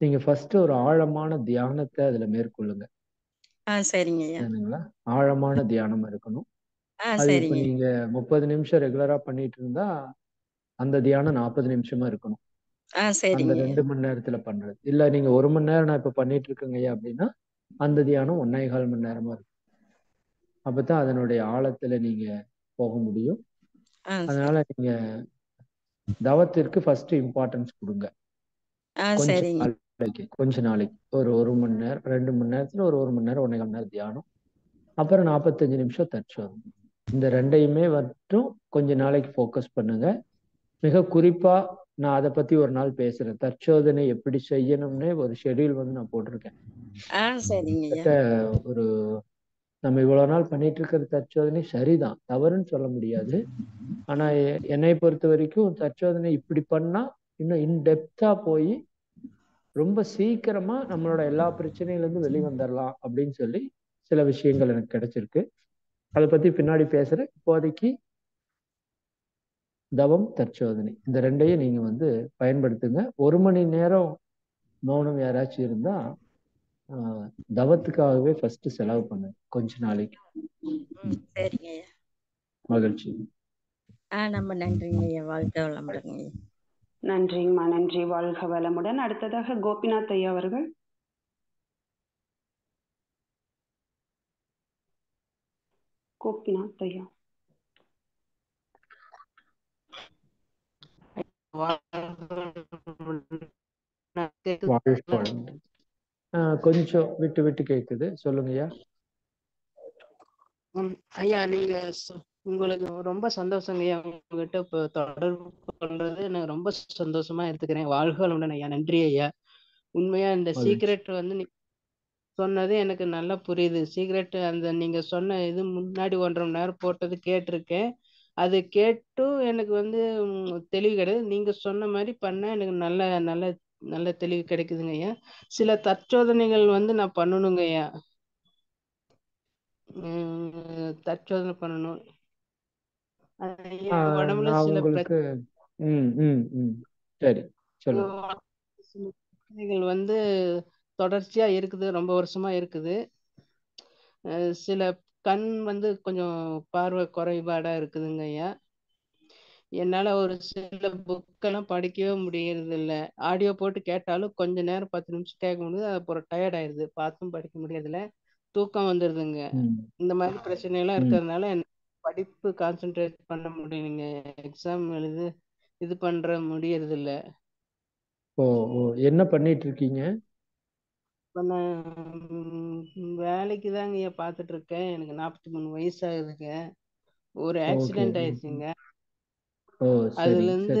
நீங்க ஃபர்ஸ்ட் ஒரு ஆழமான தியானத்தை அதுல மேற்கொள்ளுங்க. சரிங்க. ஆழமான தியானம் இருக்கணும். அது இப்ப நீங்க 30 நிமிஷம் ரெகுலரா பண்ணிட்டு இருந்தா அந்த தியானம் 40 நிமிஷமா இருக்கணும். அந்த 2 மணி நேரத்துல பண்றது. இல்ல நீங்க 1 மணி நேரம் நான் இப்ப பண்ணிட்டு இருக்கேங்க அப்படின்னா அந்த தியானம் 1.25 மணி நேரமா இருக்கும். அப்பதான் அதனுடைய ஆழத்துல நீங்க போக முடியும். அதனால நீங்க தவத்திற்கு ஃபர்ஸ்ட் இம்பார்ட்டன்ஸ் கொடுங்க. கொஞ்ச நாளைக்கு ஒரு 1 மணி நேரம் 2 மணி நேரத்துல ஒரு 1 மணி நேரம் 1.25 மணி நேரம் தியானம், அப்புறம் 45 நிமிஷம் தற்சோதனை. இந்த 2ஐயுமே மட்டும் கொஞ்ச நாளைக்கு ஃபோக்கஸ் பண்ணுங்க. மிக குறிப்பா நான் அதை பத்தி ஒரு நாள் பேசுறேன். தற்சோதனை எப்படி செய்யணும்னு ஒரு ஷெட்யூல் நான் போட்டிருக்கேன். ஒரு நம்ம இவ்வளவு நாள் பண்ணிட்டு இருக்கிற தற்சோதனை சரிதான், தவறுன்னு சொல்ல முடியாது. ஆனா என்னை பொறுத்த வரைக்கும் தற்சோதனை இப்படி பண்ணா இன்னும் இன்டெப்தா போய் ரொம்ப சீக்கிரமா நம்மளோட எல்லா பிரச்சனையில இருந்து வெளிவந்துடலாம் அப்படின்னு சொல்லி சில விஷயங்கள் எனக்கு கிடைச்சிருக்கு. அதை பத்தி பின்னாடி பேசுறேன். இப்போதைக்கு தவம் தற்சோதனை இந்த 2ஐயும் நீங்க பயன்படுத்துங்க. 1 மணி நேரம் மௌனம் யாராச்சும் இருந்தா தவத்துக்காகவே ஃபர்ஸ்ட் செலவு பண்ணுங்க கொஞ்ச நாளைக்கு. மகிழ்ச்சி. நம்ம நன்றிங்க ஐயா. வாழ்க வளமுடன். நன்றிங்கம்மா. நன்றி. வாழ்க வளமுடன். அடுத்ததாக கோபிநாத் ஐயா அவர்கள். கோபிநாத் ஐயா. கொஞ்சம் விட்டு விட்டு கேக்குது, சொல்லுங்கய்யா. ஐயா நீங்க உங்களுக்கு ரொம்ப சந்தோஷங்க ஐயா, உங்ககிட்ட இப்போ தொடர்பு கொள்றது எனக்கு ரொம்ப சந்தோஷமா எடுத்துக்கிறேன். வாழ்க வளமுடன் ஐயா. நன்றி ஐயா. உண்மையா இந்த சீக்ரெட் வந்து நீ சொன்னது எனக்கு நல்லா புரியுது. சீக்ரெட் அந்த நீங்க சொன்ன இது முன்னாடி 1.5 மணி நேரம் போட்டது கேட்டிருக்கேன். அது கேட்டும் எனக்கு வந்து தெளிவு கிடையாது. நீங்க சொன்ன மாதிரி பண்ண எனக்கு நல்ல நல்ல நல்ல தெளிவு கிடைக்குதுங்க ஐயா. சில தற்சோதனைகள் வந்து நான் பண்ணணுங்க ஐயா. தற்சோதனை பண்ணணும். உடம்புல நான் சில உங்களுக்கு சரி சொல்லுங்க. பிரச்சனைகள் வந்து தொடர்ச்சியா இருக்குது, ரொம்ப வருஷமா இருக்குது. சில கண் வந்து கொஞ்சம் பார்வை குறைபாடா இருக்குதுங்க ஐயா. என்னால ஒரு சில புக்கெல்லாம் படிக்கவே முடியறது இல்ல. ஆடியோ போட்டு கேட்டாலும் கொஞ்ச நேரம் 10 நிமிஷம் கேட்க முடியுது, அப்புறம் டயர்ட் ஆயிடுது, பார்த்தும் படிக்க முடியறதில்ல, தூக்கம் வந்துடுதுங்க. இந்த மாதிரி பிரச்சனை எல்லாம் இருக்கிறதுனால படிப்பு கான்சென்ட்ரேட் பண்ண முடியலைங்க. எக்ஸாம் எழுது இது பண்ற முடியறது இல்ல. என்ன பண்ணிட்டு இருக்கீங்க? வேலைக்கு தாங்க ஐயா பார்த்துட்டு இருக்கேன். எனக்கு 43 வயசு ஆகுதுங்க. ஒரு ஆக்சிடென்ட் ஆயிடுச்சுங்க. அதுல இருந்து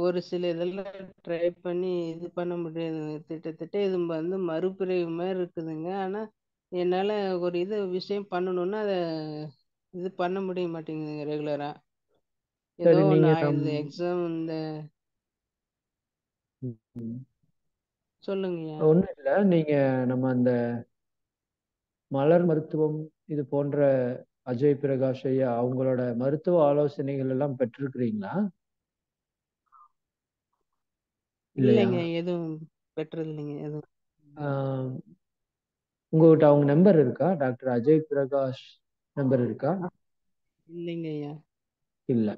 ஒரு சில இதெல்லாம் ட்ரை பண்ணி இது பண்ண முடியாது. திட்டத்தட்ட இது வந்து மறுபிறவி மாதிரி இருக்குதுங்க. ஆனா என்னால ஒரு இது விஷயம் பண்ணணும்னா அதை இது பண்ண முடிய மாட்டேங்குதுங்க ரெகுலரா. ஏதோ ஒண்ணு ஆயிடுது. எக்ஸாம் இந்த சொல்லுங்க. ஒண்ணும் இல்ல, நீங்க நம்ம அந்த மலர் மருத்துவம் இது போன்ற அஜய் பிரகாஷ் ஐயா அவங்களோட மருத்துவ ஆலோசனைகள் எல்லாம் பெற்றிருக்கிறீங்களா? இல்லைங்க, எதுவும் பெற்றது இல்லைங்க. எதுவும் உங்ககிட்ட அவங்க நம்பர் இருக்கா? டாக்டர் அஜய் பிரகாஷ் நம்பர் இருக்கா? இல்லைங்க ஐயா. இல்ல.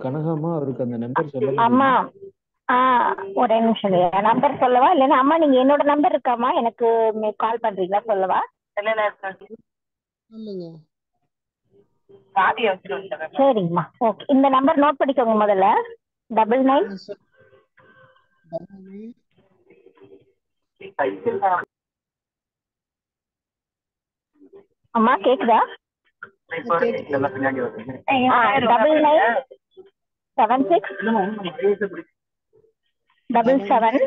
கனகாமா அவருக்கு அந்த நம்பர் சொல்ல அம்மா ஒரே நிமிஷம் நம்பர் சொல்லவா? இல்லைன்னா அம்மா நீங்க என்னோட நம்பர் இருக்காமா, எனக்கு கால் பண்றீங்களா? சொல்லவா? சரிங்கம்மா, ஓகே. இந்த நம்பர் நோட் பண்ணிக்கோங்க முதல்ல. 99 அம்மா கேக்குதா? 9976 77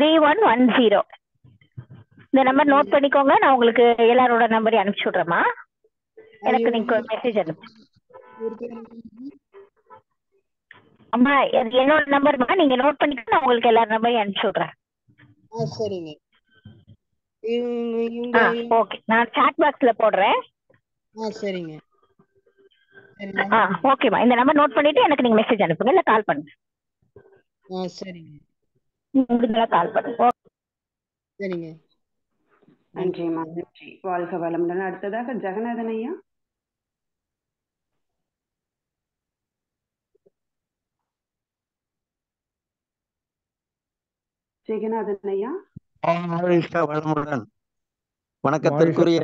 3110. இந்த நம்பர் நோட் பண்ணிக்கோங்க. நான் உங்களுக்கு எல்லாரோட நம்பரையும் அனுப்பிச்சு விடுறேம்மா. எனக்கு நீங்க மெசேஜ் அனுப்பு. அம்மா என்னோட நம்பர்மா, நீங்க நோட் பண்ணிட்டு நான் உங்களுக்கு எல்லா நம்பரையும் அனுப்பிச்சு விடுறேன். சரிங்க. ஓகே, நான் சாட் பாக்ஸ்ல போடுறேன். சரிங்க. ஓகேம்மா, இந்த நம்பர் நோட் பண்ணிட்டு எனக்கு நீங்க மெசேஜ் அனுப்புங்க, இல்ல கால் பண்ணுங்க. சரிங்க. கால் பண்ணுங்க. சரிங்க. நன்றிம்மா, நன்றி. வாழ்க வளமுடன். அடுத்ததாக ஜெகநாதன் ஐயா. ஜெகநாதன் ஐயா. வளமுடன். வணக்கத்திற்குரிய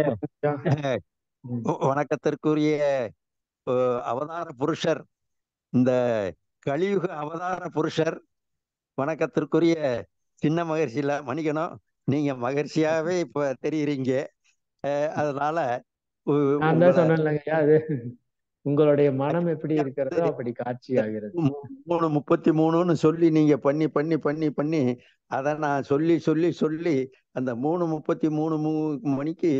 அவதார புருஷர், இந்த கலியுக அவதார புருஷர், வணக்கத்திற்குரிய சின்ன மகர்ஷியில மணிக்கணும். நீங்க மகர்ஷியாவே இப்ப தெரியுறீங்க. அதனால உங்களுடைய மனம் எப்படி இருக்கிறதோ அப்படி காட்சி ஆகிறது. 3:33 சொல்லி நீங்க பண்ணி பண்ணி பண்ணி பண்ணி அதை நான் சொல்லி சொல்லி சொல்லி அந்த 3:33 மணிக்கு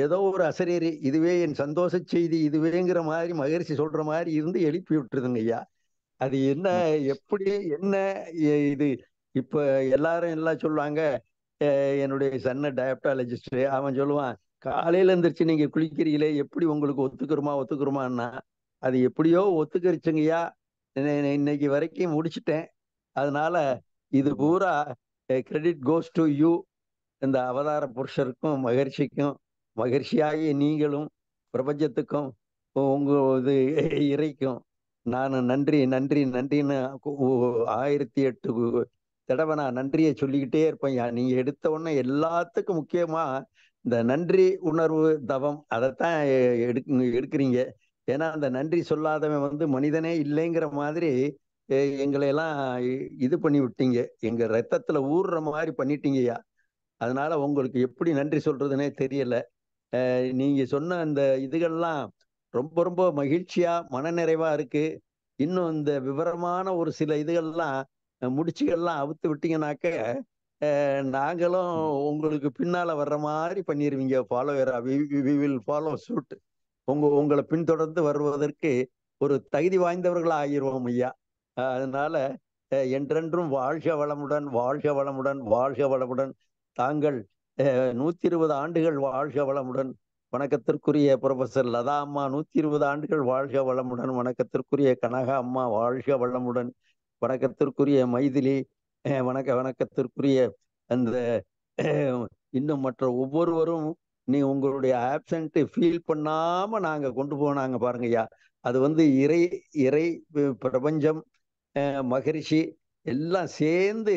ஏதோ ஒரு அசரீரி இதுவே என் சந்தோஷ செய்தி இதுவேங்கிற மாதிரி மகரிஷி சொல்ற மாதிரி இருந்து எழுப்பி விட்டுருதுங்க ஐயா. அது என்ன, எப்படி என்ன இது? இப்ப எல்லாரும் எல்லாம் சொல்லுவாங்க, என்னுடைய சன்ன டயப்டாலஜிஸ்ட், அவன் சொல்லுவான், காலையில எந்திரிச்சு நீங்க குளிக்கிறீங்களே, எப்படி உங்களுக்கு ஒத்துக்குருமான்னா, அது எப்படியோ ஒத்துக்கரிச்சுங்கய்யா. இன்னைக்கு வரைக்கும் முடிச்சுட்டேன். அதனால இது பூரா கிரெடிட் கோஸ் டு யூ. இந்த அவதார புருஷருக்கும் மகர்ஷிக்கும், மகர்ஷியாகிய நீங்களும் பிரபஞ்சத்துக்கும் உங்க இது இறைக்கும் நான் நன்றி நன்றி நன்றின்னு 1008 தடவை நான் நன்றியை சொல்லிக்கிட்டே இருப்பேன். நீங்க எடுத்த உடனே எல்லாத்துக்கும் முக்கியமா இந்த நன்றி உணர்வு தவம் அதைத்தான் எடுக்கிறீங்க. ஏன்னா அந்த நன்றி சொல்லாதவன் வந்து மனிதனே இல்லைங்கிற மாதிரி எங்களை எல்லாம் இது பண்ணி விட்டீங்க. எங்க ரத்தத்துல ஊறுற மாதிரி பண்ணிட்டீங்கய்யா. அதனால உங்களுக்கு எப்படி நன்றி சொல்றதுன்னே தெரியல. நீங்க சொன்ன அந்த இதுகள்லாம் ரொம்ப ரொம்ப மகிழ்ச்சியா மனநிறைவா இருக்கு. இன்னும் இந்த விவரமான ஒரு சில இதுகள்லாம் முடிச்சுகள்லாம் அவுத்து விட்டீங்கன்னாக்க நாங்களும் உங்களுக்கு பின்னால வர்ற மாதிரி பண்ணிருவீங்க. ஃபாலோவரா வி வில் ஃபாலோ சூட். உங்களை பின்தொடர்ந்து வருவதற்கு ஒரு தகுதி வாய்ந்தவர்களா ஆகிருவோம் ஐயா. அதனால என்றென்றும் வாழ்க வளமுடன், வாழ்க வளமுடன், வாழ்க வளமுடன். தாங்கள் 120 ஆண்டுகள் வாழ்க வளமுடன். வணக்கத்திற்குரிய புரொஃபசர் லதா அம்மா 120 ஆண்டுகள் வாழ்க வளமுடன். வணக்கத்திற்குரிய கனகா அம்மா வாழ்க வளமுடன். வணக்கத்திற்குரிய மைதிலி, வணக்கத்திற்குரிய அந்த இன்னும் மற்ற ஒவ்வொருவரும் நீ உங்களுடைய ஆப்சண்ட் ஃபீல் பண்ணாம நாங்க கொண்டு போனாங்க பாருங்கய்யா. அது வந்து இறை பிரபஞ்சம், மகரிஷி எல்லாம் சேர்ந்து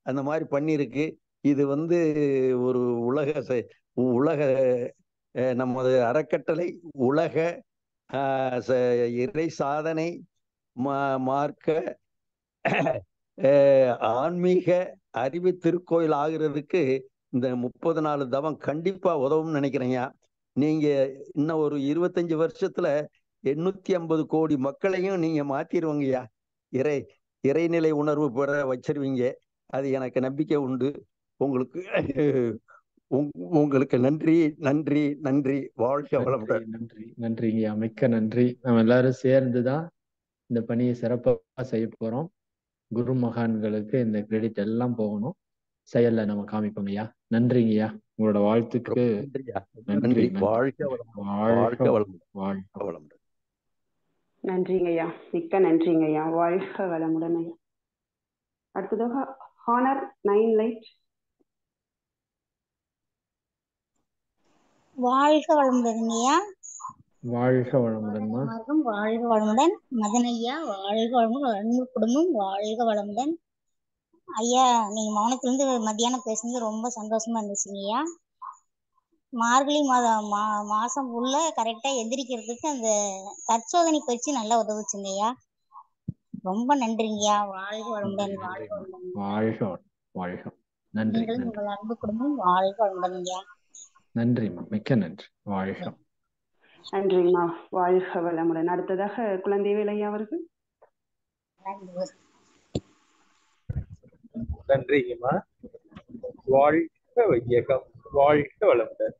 அந்த மாதிரி பண்ணியிருக்கு. இது வந்து ஒரு உலக நமது அறக்கட்டளை உலக இறை சாதனை மார்க்க ஆன்மீக அறிவு திருக்கோயில் ஆகிறதுக்கு இந்த 30 நாள் தவம் கண்டிப்பா உதவும்னு நினைக்கிறேங்க. நீங்க இன்னும் ஒரு 25 வருஷத்துல 850 கோடி மக்களையும் நீங்க மாத்திருவங்கய்யா. இறைநிலை உணர்வு பெற வச்சிருவீங்க. அது எனக்கு நம்பிக்கை உண்டு. உங்களுக்கு நன்றி நன்றி நன்றி. வாழ்க வளமுடன். நன்றி நன்றிங்கய்யா, மிக்க நன்றி. நம்ம எல்லாரும் சேர்ந்துதான் இந்த பணியை சிறப்பாக செய்ய போறோம். குரு மகான்களுக்கு இந்த கிரெடிட் எல்லாம் போகணும். செயல்ல நம்ம காமிப்போங்கய்யா. நன்றிங்கய்யா, உங்களோட வாழ்த்துக்கு நன்றி. வாழ்க வளமுடன். நன்றிங்கய்யா, மிக்க நன்றிங்கய்யா. வாழ்க வளமுடன் ஐயா. அடுத்ததாக ஹானர் 9 லைட். வாழ்க வளமுடன்யா. வாழ்க வளமுடன். வாழ்க வளமுடன் மதனையா. வாழ்க வளமுடன். அன்பு குடும்பம் வாழ்க வளமுடன் ஐயா. நீங்க மௌனத்திலிருந்து மத்தியானம் பேசுனது ரொம்ப சந்தோஷமா இருந்துச்சுங்கய்யா. மார்கழி மாசம் உள்ள கரெக்டா எந்திரிக்கிறதுக்கு அந்த தற்சோதனை பயிற்சி நல்லா உதவுச்சுங்கய்யா. ரொம்ப நன்றிங்கய்யா. வாழ்க வளமுடன். வாழ்க நன்றி. உங்கள் அன்பு குடும்பம் வாழ்க வளமுடன்யா. நன்றிம்மா, மிக்க நன்றி. வாழ்க. நன்றிம்மா, வாழ்க வளமுடன். அடுத்ததாக குழந்தை வேலையா அவர்கள். நன்றிங்கம்மா. வாழ்க வையகம், வாழ்க வளமுடன்.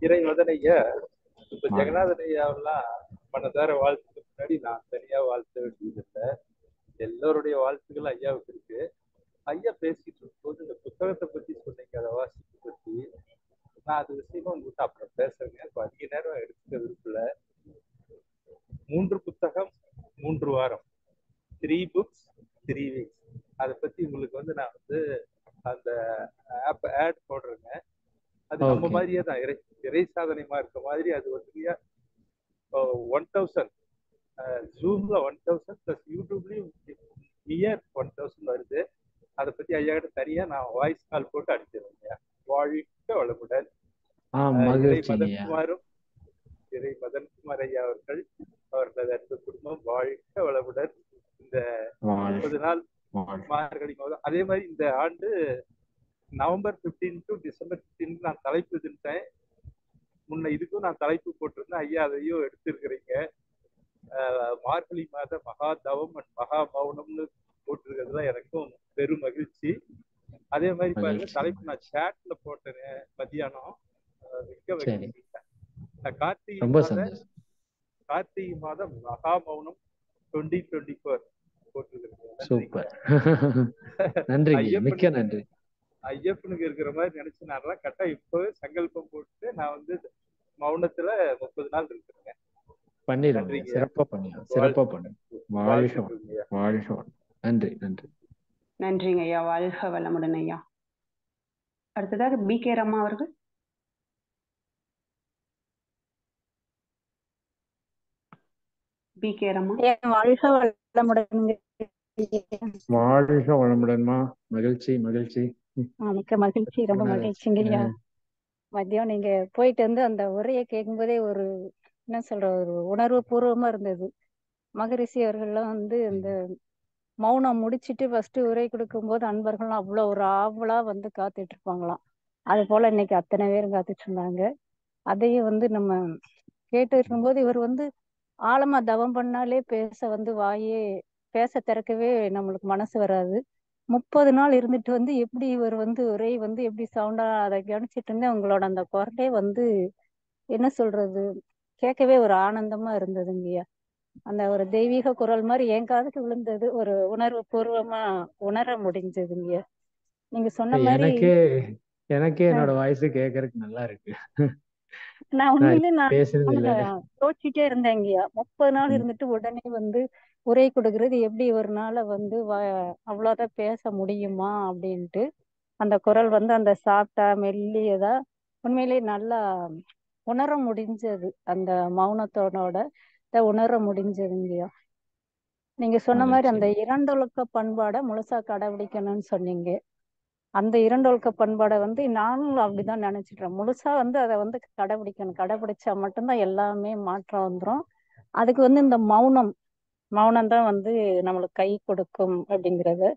இறைவதனையா, இப்ப ஜெகநாதன் ஐயாவெல்லாம் மனதார வாழ்த்துக்கு முன்னாடி நான் தனியா வாழ்த்த வேண்டியதில்லை. எல்லோருடைய வாழ்த்துக்கள் ஐயாவுக்கு இருக்கு. ஐயா பேசிட்டு இருக்கும்போது இந்த புத்தகத்தை பத்தி சொன்னீங்க, அதை வாசிப்பு பத்தி. நான் அது விஷயமா உங்ககிட்ட அப்புறம் பேசுறேங்க. இப்போ அதிக நேரம் எடுத்துக்க விரும்பல. 3 புத்தகம் 3 வாரம், 3 books 3 weeks. அதை பத்தி உங்களுக்கு வந்து நான் வந்து அந்த ஆட் போடுறேங்க. அது நம்ம மாதிரியே தான் இறை சாதனைமா இருக்க மாதிரி. அது வந்து 1000 ஜூம்ல 1000 பிளஸ் யூடியூப்லயும் நியர் 1000 வருது. அதை பத்தி ஐயா கிட்ட தனியா நான் வாய்ஸ் கால் போட்டு அனுப்பிடுறேங்க. வாழ்க வளமுடன். இறை மதன்குமார் ஐயா அவர்கள், அவர்களது அன்பு குடும்பம் வாழ்க வளமுடன். இந்த 30 நாள் மார்கழி மாதம், அதே மாதிரி இந்த ஆண்டு நவம்பர் 15 டு டிசம்பர் 15 நான் தலைப்பு திட்டேன். முன்ன இதுக்கும் நான் தலைப்பு போட்டிருந்தேன். ஐயா அதையும் எடுத்திருக்கிறீங்க. மார்கழி மாத மகா தவம் அண்ட் மகா மௌனம்னு போட்டிருக்கிறதுல எனக்கும் பெரும் மகிழ்ச்சி. அதே மாதிரி பாருங்க, தலைப்பு நான் சாட்ல போட்டேன் மத்தியானம். மிக்க மகிழ்ச்சி. கார்த்திகை மாதம் மகா மௌனம் 2024 போட்டிருக்கிறேன். நன்றி, மிக்க நன்றி. ஐயப்பனுக்கு இருக்கிற மாதிரி நினைச்சு நான் கரெக்டா இப்பவே சங்கல்பம் போட்டு நான் வந்து மௌனத்துல 30 நாள் இருக்கிறேன். பண்ணிடுங்க, சிறப்பா பண்ணுங்க. வாழ்க. நன்றி நன்றி. நன்றிங்க ஐயா, வாழ்க வளமுடன் ஐயா. அடுத்ததாக பி கே ரம்மா அவர்கள். B K ரம்மா. வாழ்க வளமுடன். வாழ்க வளமுடன்மா. மகிழ்ச்சி மகிழ்ச்சி. மிக்க மகிழ்ச்சி, ரொம்ப மகிழ்ச்சிங்க ஐயா. மதியம் நீங்க போயிட்டு வந்து அந்த உரையை கேட்கும்போதே ஒரு என்ன சொல்ற ஒரு உணர்வு பூர்வமா இருந்தது. மகரிஷி அவர்கள்லாம் வந்து இந்த மௌனம் முடிச்சிட்டு ஃபர்ஸ்ட் உரை கொடுக்கும்போது அன்பர்கள்லாம் அவ்வளோ ஒரு ஆவலா வந்து காத்துட்டு இருப்பாங்களாம். அது போல இன்னைக்கு அத்தனை பேரும் காத்துட்டு இருந்தாங்க. அதையும் வந்து நம்ம கேட்டு இருக்கும்போது இவர் வந்து ஆழமா தவம் பண்ணாலே பேச வந்து வாயே பேச திறக்கவே நம்மளுக்கு மனசு வராது. 30 நாள் இருந்துட்டு வந்து எப்படி இவர் வந்து உரை வந்து எப்படி சவுண்டா அதை கவனிச்சிட்டு இருந்தேன். உங்களோட அந்த குரலே வந்து என்ன சொல்றது கேட்கவே ஒரு ஆனந்தமா இருந்ததுங்கய்யா. அந்த ஒரு தெய்வீக குரல் மாதிரி என் காதுக்கு விழுந்தது. ஒரு உணர்வு பூர்வமா உணர முடிஞ்சதுங்கய்யா. நீங்க சொன்ன மாதிரி எனக்கே என்னோட வாய்ஸ் கேட்கறதுக்கு நல்லா இருக்கு. நான் உண்மையிலே நான் பேசுறது இல்ல. யோசிச்சுட்டே இருந்தேங்கய்யா. 30 நாள் இருந்துட்டு உடனே வந்து உரை கொடுக்கறது எப்படி ஒரு நாள வந்து அவ்வளவுதான் பேச முடியுமா அப்படின்ட்டு அந்த குரல் வந்து அந்த சாப்பிட்டா மெல்லியதா உண்மையிலேயே நல்லா உணர முடிஞ்சது. அந்த மௌனத்தோட உணர முடிஞ்சதுங்கய்யா. நீங்க சொன்ன மாதிரி அந்த இரண்டொழுக்க பண்பாடை முழுசா கடைபிடிக்கணும்னு சொன்னீங்க. அந்த இரண்டொழுக்க பண்பாடை வந்து நானும் அப்படிதான் நினைச்சிட்டேன். முழுசா வந்து அதை வந்து கடைபிடிக்கணும். கடைபிடிச்சா மட்டும்தான் எல்லாமே மாற்றம் வந்துடும். அதுக்கு வந்து இந்த மௌனம் தான் வந்து நம்மளுக்கு கை கொடுக்கும் அப்படிங்கிறது.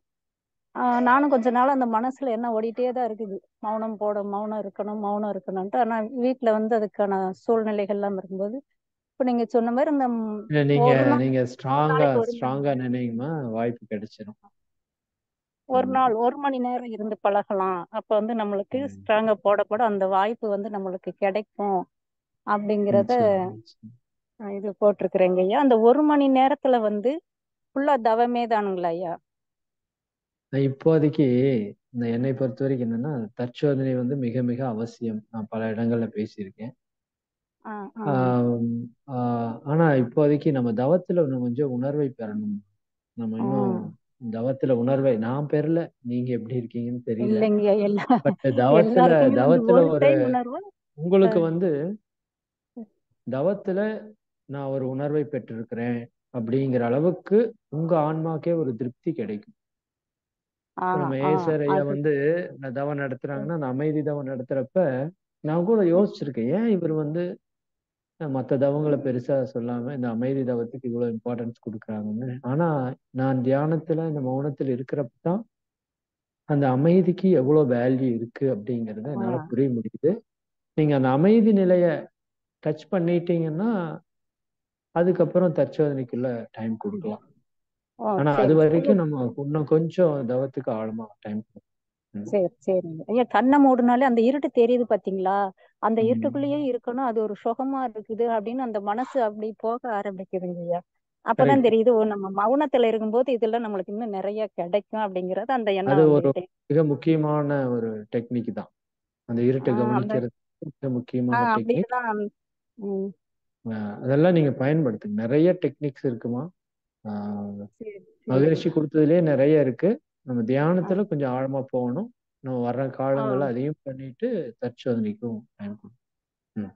நானும் கொஞ்ச நாள் அந்த மனசுல என்ன ஓடிட்டே தான் இருக்குது. மௌனம் இருக்கணும்ட்டு. ஆனா வீட்டுல வந்து அதுக்கான சூழ்நிலைகள் எல்லாம் இருக்கும்போது இப்ப நீங்க சொன்ன மாதிரி இந்த ஒரு நாள் நீங்க நாளைக்கு ஒரு ஸ்ட்ராங்கா நினைங்கம்மா, வாய்ப்பு கிடைச்சிடும். ஒரு நாள் 1 மணி நேரம் இருந்து பழகலாம். அப்ப வந்து நம்மளுக்கு ஸ்ட்ராங்கா போட அந்த வாய்ப்பு வந்து நம்மளுக்கு கிடைக்கும் அப்படிங்கிறத இது போட்டிருக்கிறேங்க ஐயா. அந்த 1 மணி நேரத்துல வந்து ஃபுல்லா தவமே தானுங்களா ஐயா? இப்போதைக்கு இந்த என்னை பொறுத்த வரைக்கும் என்னன்னா, தற்சோதனை வந்து மிக மிக அவசியம். நான் பல இடங்கள்ல பேசியிருக்கேன். ஆனா இப்போதைக்கு நம்ம தவத்துல இன்னும் கொஞ்சம் உணர்வை பெறணும். நம்ம இன்னும் தவத்துல உணர்வை நான் பெறல. நீங்க எப்படி இருக்கீங்கன்னு தெரியல. பட் தவத்துல ஒரு உங்களுக்கு வந்து தவத்துல நான் ஒரு உணர்வை பெற்றிருக்கிறேன் அப்படிங்கிற அளவுக்கு உங்க ஆன்மாக்கே ஒரு திருப்தி கிடைக்கும். நம்ம ஏசர் ஐயா வந்து தவம் நடத்துறாங்கன்னா, அந்த அமைதி தவம் நடத்துறப்ப நான் கூட யோசிச்சிருக்கேன், ஏன் இவர் வந்து மற்ற தவங்களை பெருசா சொல்லாம இந்த அமைதி தவத்துக்கு இவ்வளவு இம்பார்ட்டன்ஸ் கொடுக்குறாங்கன்னு. ஆனா நான் தியானத்துல இந்த மௌனத்துல இருக்கிறப்ப தான் அந்த அமைதிக்கு எவ்வளவு வேல்யூ இருக்கு அப்படிங்கறத என்னால புரிய முடியுது. நீங்க அந்த அமைதி நிலைய டச் பண்ணிட்டீங்கன்னா அதுக்கப்புறம் தற்சோதனைக்குள்ள டைம் கொடுக்கலாம். ஆனா அது வரைக்கும் நம்ம இன்னும் கொஞ்சம் தவத்துக்கு ஆழமா டைம் கொடுக்கணும். சரிங்க ஐயா. கண்ணை மூடினாலே அந்த இருட்டு தெரியுது பாத்தீங்களா? அந்த இருட்டுக்குள்ளேயே இருக்கணும். அது ஒரு சுகமா இருக்குது அப்படின்னு அந்த மனசு அப்படி போக ஆரம்பிக்குதுங்க ஐயா. அப்பதான் தெரியுது நம்ம மௌனத்துல இருக்கும்போது இதெல்லாம் நம்மளுக்கு இன்னும் நிறைய கிடைக்கும் அப்படிங்கறது அந்த எண்ணம். அது ஒரு மிக முக்கியமான ஒரு டெக்னிக் தான். அந்த இருட்டை கவனிக்கிறது மிக முக்கியமான டெக்னிக். அதெல்லாம் நீங்க பயன்படுத்துங்க. நிறைய டெக்னிக்ஸ் இருக்குமா, மகிழ்ச்சி கொடுத்ததுலயே நிறைய இருக்கு. நம்ம தியானத்துல கொஞ்சம் ஆழமா போகணும். நம்ம வர்ற காலங்கள்ல அதையும் பண்ணிட்டு தற்சோதனைக்கும் பயன்படும்.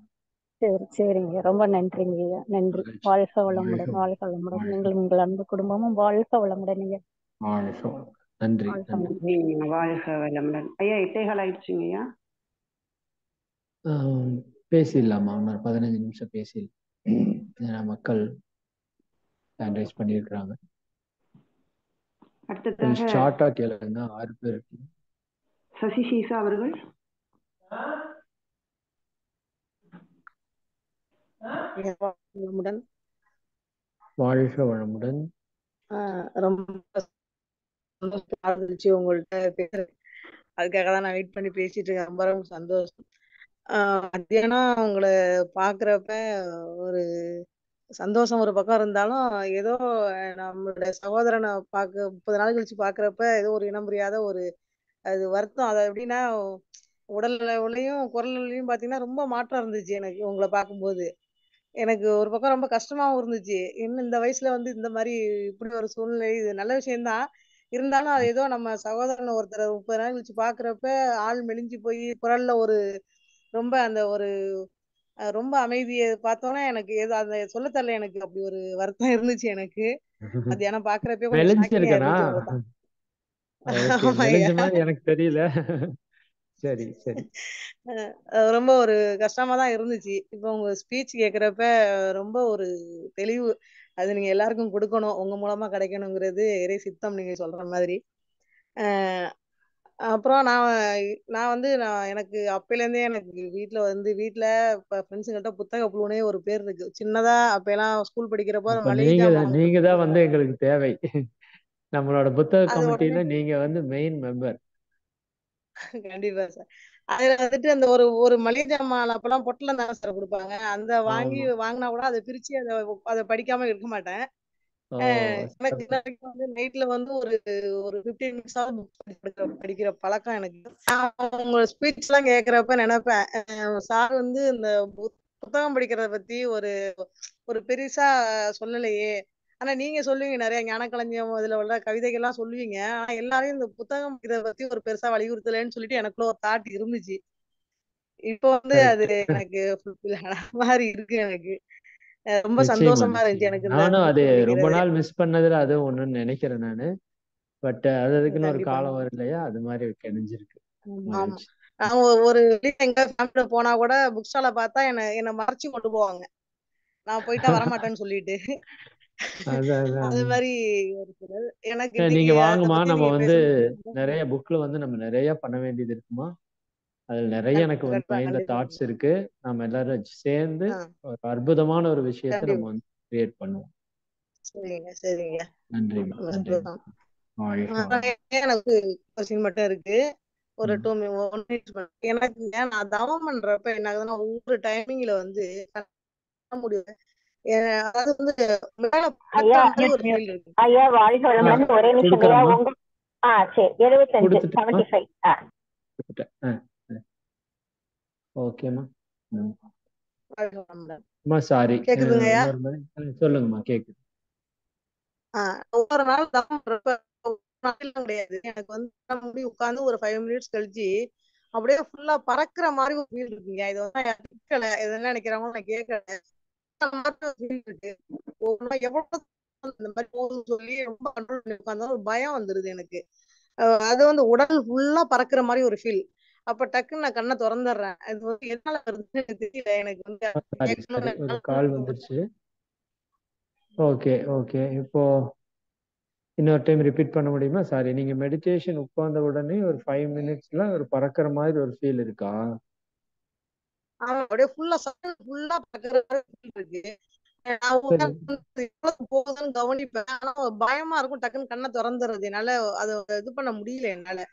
சரிங்க. ரொம்ப நன்றிங்க ஐயா. நன்றி. வாழ்க வளமுடன். வாழ்க வளமுடன். நீங்கள் உங்கள் அன்பு குடும்பமும் வாழ்க வளமுடன் ஐயா. நன்றி. வாழ்க வளமுடன் ஐயா. 8:15 ஆயிடுச்சுங்க ஐயா. பேசிடலாமா? 15 நிமிஷம் பேசிடலாம். மக்கள் ஹேண்ட் ரைஸ் பண்ணியிருக்கிறாங்க. அடுத்ததாக ஷார்ட்டா கேளுங்க. 6 பேர் இருக்கு. சசி சீசா அவர்கள். வாழ்க வளமுடன். ரொம்ப சந்தோஷமா இருந்துச்சு உங்கள்கிட்ட பேசுறது. அதுக்காக தான் நான் வெயிட் பண்ணி பேசிட்டு இருக்கேன். ரொம்ப ரொம்ப சந்தோஷம். மத்தியானம் உங்களை பாக்குறப்ப ஒரு சந்தோஷம் ஒரு பக்கம் இருந்தாலும், ஏதோ நம்மளுடைய சகோதரனை 30 நாள் கழிச்சு பாக்குறப்ப ஏதோ ஒரு இனம் புரியாத ஒரு அது வருத்தம். அது எப்படின்னா உடல்லையும் குரல்லையும் பாத்தீங்கன்னா ரொம்ப மாற்றம் இருந்துச்சு எனக்கு உங்களை பார்க்கும்போது. எனக்கு ஒரு பக்கம் ரொம்ப கஷ்டமாவும் இருந்துச்சு. இன்னும் இந்த வயசுல வந்து இந்த மாதிரி இப்படி ஒரு சூழ்நிலை, இது நல்ல விஷயம்தான். இருந்தாலும் அது ஏதோ நம்ம சகோதரன் ஒருத்தரை 30 நாள் கழிச்சு பாக்குறப்ப ஆள் மெலிஞ்சு போய் குரல்ல ஒரு ரொம்ப அந்த ஒரு ரொம்ப அமைதியை பார்த்தோன்னே எனக்கு ஏதோ அதை சொல்ல தெரியல, எனக்கு அப்படி ஒரு வருத்தம் இருந்துச்சு எனக்கு. மத்தியானம் பாக்குறப்பே கொஞ்சம் மெலிஞ்சு ஷாக்கிங்கா இருக்கனா? இருந்துச்சு உங்களை தான். ஓகே, ஆமா மெலிஞ்ச ஐயா. மாதிரி எனக்கு தெரியல. சரி சரி. ரொம்ப ஒரு கஷ்டமா தான் இருந்துச்சு. இப்போ உங்க ஸ்பீச் கேட்குறப்ப ரொம்ப ஒரு தெளிவு. அது நீங்க எல்லாருக்கும் கொடுக்கணும், உங்க மூலமா கிடைக்கணுங்கிறது இறை சித்தம் நீங்க சொல்ற மாதிரி. அஹ் அப்புறம் நான் எனக்கு அப்பையிலேருந்தே எனக்கு வீட்டில் இப்போ ஃப்ரெண்ட்ஸுங்கள்ட்ட புத்தக புழுனே ஒரு பேர் இருக்கு. சின்னதா அப்பெல்லாம் ஸ்கூல் படிக்கிறப்போ அப்ப மளிகை நீங்க ஜாமான் நீங்க தான் வந்து எங்களுக்கு தேவை. நம்மளோட புத்தக அது உடனே கமிட்டியில நீங்க வந்து மெயின் மெம்பர். கண்டிப்பா சார். அதுல வந்துட்டு அந்த ஒரு ஒரு மளிகை ஜாமான் அப்பெல்லாம் பொட்டலம் தானே சார் கொடுப்பாங்க. அந்த ஆமா. வாங்கினா கூட அதை பிரிச்சு அதை படிக்காம இருக்க மாட்டேன். ஓ, எனக்கு சிறப்பு. இன்ன வரைக்கும் வந்து நைட்ல வந்து ஒரு ஒரு 15 மினிட்ஸ் படிக்கிற பழக்கம் எனக்கு. நான் உங்க ஸ்பீச் எல்லாம் கேட்கிறப்ப நினைப்பேன், சார் வந்து இந்த புத்தகம் படிக்கிறத பத்தி ஒரு ஒரு பெருசா சொல்லலையே. ஆனா நீங்க சொல்லுவீங்க, நிறைய ஞானக்களஞ்சியம் இதுல உள்ள கவிதைகள்லாம் சொல்லுவீங்க. ஆனா எல்லாரையும் இந்த புத்தகம் படிக்கிறத பத்தி ஒரு பெருசா வலியுறுத்தலைன்னு சொல்லிட்டு எனக்குள்ள ஒரு தாட் இருந்துச்சு. இப்போ வந்து அது கரெக்ட். எனக்கு fulfill ஆன மாதிரி இருக்கு எனக்கு. ரொம்ப நிச்சயமா சந்தோஷமா இருந்துச்சு நிச்சயமா. எனக்கு இந்த நானும் அது புத்தகம் ரொம்ப படிக்கிறது. நாள் மிஸ் பண்ணதுல அது ஒண்ணுன்னு நினைக்கிறேன் நானு. பட் அதுக்குன்னு ஒரு கண்டிப்பா. காலம் வரும் இல்லையா? அது மாதிரி கிடைஞ்சிருக்கு. ஆமா. மகிழ்ச்சி. நான் ஒரு வெளியில எங்க ஃபேமிலில போனா கூட புக் ஸ்டால பார்த்தா என்ன மறைச்சு கொண்டு போவாங்க. நான் போயிட்டா வரமாட்டேன்னு சொல்லிட்டு. அதான் அது அதான். மாதிரி ஒரு சிலர். எனக்கு இன்னைக்கு நீங்க அத வாங்கம்மா, பத்தி நம்ம நீங்க வந்து பேசுனது நிறைய புக்ல வந்து நம்ம நிறைய பண்ண வேண்டியது இருக்குமா. அதுல நிறைய எனக்கு வந்து கண்டிப்பா மைண்ட்ல கண்டிப்பா. தாட்ஸ் இருக்கு. நம்ம எல்லாரும் சேர்ந்து ஆ, ஒரு அற்புதமான ஒரு விஷயத்தை நம்ம கண்டிப்பா. வந்து கிரியேட் பண்ணுவோம். சரிங்க சரிங்க. நன்றிம்மா ரொம்ப நன்றிம்மா. சந்தோஷம். வாழ்க வளமுடன். எனக்கு கொஸ்டின் மட்டும் இருக்கு. ஒரு ம். 1 மினிட்ஸ் எனக்கு நான் தவம் பண்றப்ப என்ன ஆகுதுன்னா ஒவ்வொரு டைமிங்ல வந்து பண்ண முடியும். அதாவது வந்து மேல ஐயா பறக்கிற மாதிரி ஒரு ஃபீல் இருக்கு. ஐயா வாழ்க ஆ, வளமுடன். ஒரே நிமிஷம் ஐயா. கொடுக்குறேம்மா. சரி 75 கொடுத்துட்டேம்மா. 75. கொடுத்துட்டேன். ஓகேம்மா. ம். வாழ்க வளமுடன். அம்மா சாரி, கேக்குதுங்கய்யா? இன்னொரு மாதிரி சொல்லுங்கம்மா. கேக்குது. ஒவ்வொரு நாள் தவம் பண்றப்ப நாள் கிடையாது. எனக்கு வந்து முடி உட்கார்ந்து ஒரு 5 மினிட்ஸ் கழிச்சு அப்படியே ஃபுல்லா பறக்குற மாதிரி ஒரு ஃபீல் இருக்குங்க. இது வந்து நான் கேட்கல. இது என்ன நினைக்கிறாங்களோ நான் கேட்கல. அந்த மாதிரி ஒரு ஃபீல் இருக்கு. எவ்வளவு இந்த மாதிரி போகுதுன்னு சொல்லி ரொம்ப கண்ட்ரோல் பண்ணி உட்கார்ந்தா ஒரு பயம் வந்துருது எனக்கு. அது வந்து உடல் ஃபுல்லா பறக்குற மாதிரி ஒரு ஃபீல். அப்ப டக்குன்னு நான் கண்ணை திறந்துடுறேன். இது வந்து எதனால வருதுன்னு எனக்கு தெரியல. எனக்கு வந்து சாரி சாரி, ஒரு கால் வந்துருச்சு. Okay okay. இப்போ இன்னொரு டைம் ரிப்பீட் பண்ண முடியுமா? சாரி, நீங்க மெடிடேஷன் உட்கார்ந்த உடனே ஒரு 5 மினிட்ஸ்ல ஒரு பறக்கிற மாதிரி ஒரு ஃபீல் இருக்கா? ஆமா, அப்படியே ஃபுல்லா பறக்குற மாதிரி ஃபீல் இருக்கு. நான் சரி உட்கார்ந்து எவ்வளவு போகுதுன்னு கவனிப்பேன். ஆனா பயமா இருக்கும். டக்குன்னு கண்ணை திறந்துடுறது. என்னால அதை இது பண்ண முடியல என்னால.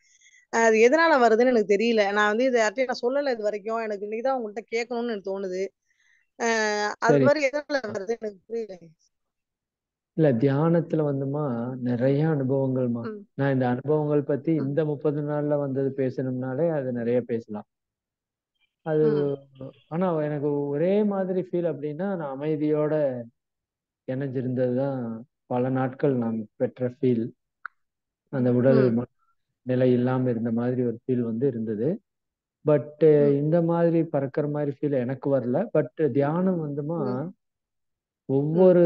அது எதனால வருதுன்னு எனக்கு தெரியல. நான் வந்து இதை யார்ட்டையும் நான் சொல்லல இது வரைக்கும். எனக்கு இன்னைக்குதான் உங்கள்கிட்ட கேட்கணும்னு எனக்கு தோணுது. அது சரி. மாதிரி எதனால வருது எனக்கு புரியல. இல்ல, தியானத்துல வந்துமா நிறைய அனுபவங்கள்மா. ம், நான் இந்த அனுபவங்கள் பத்தி ம், இந்த 30 நாள்ல வந்தது பேசணும்னாலே அது நிறைய பேசலாம். அது ம், ஆனா எனக்கு ஒரே மாதிரி ஃபீல் அப்படின்னா, நான் அமைதியோட இணைஞ்சிருந்ததுதான் பல நாட்கள் நான் பெற்ற ஃபீல். அந்த உடல் ம், நிலை இல்லாம இருந்த மாதிரி ஒரு ஃபீல் வந்து இருந்தது. பட் ம், இந்த மாதிரி பறக்கிற மாதிரி ஃபீல் எனக்கு வரல. பட் தியானம் வந்துமா ம், ம், ஒவ்வொரு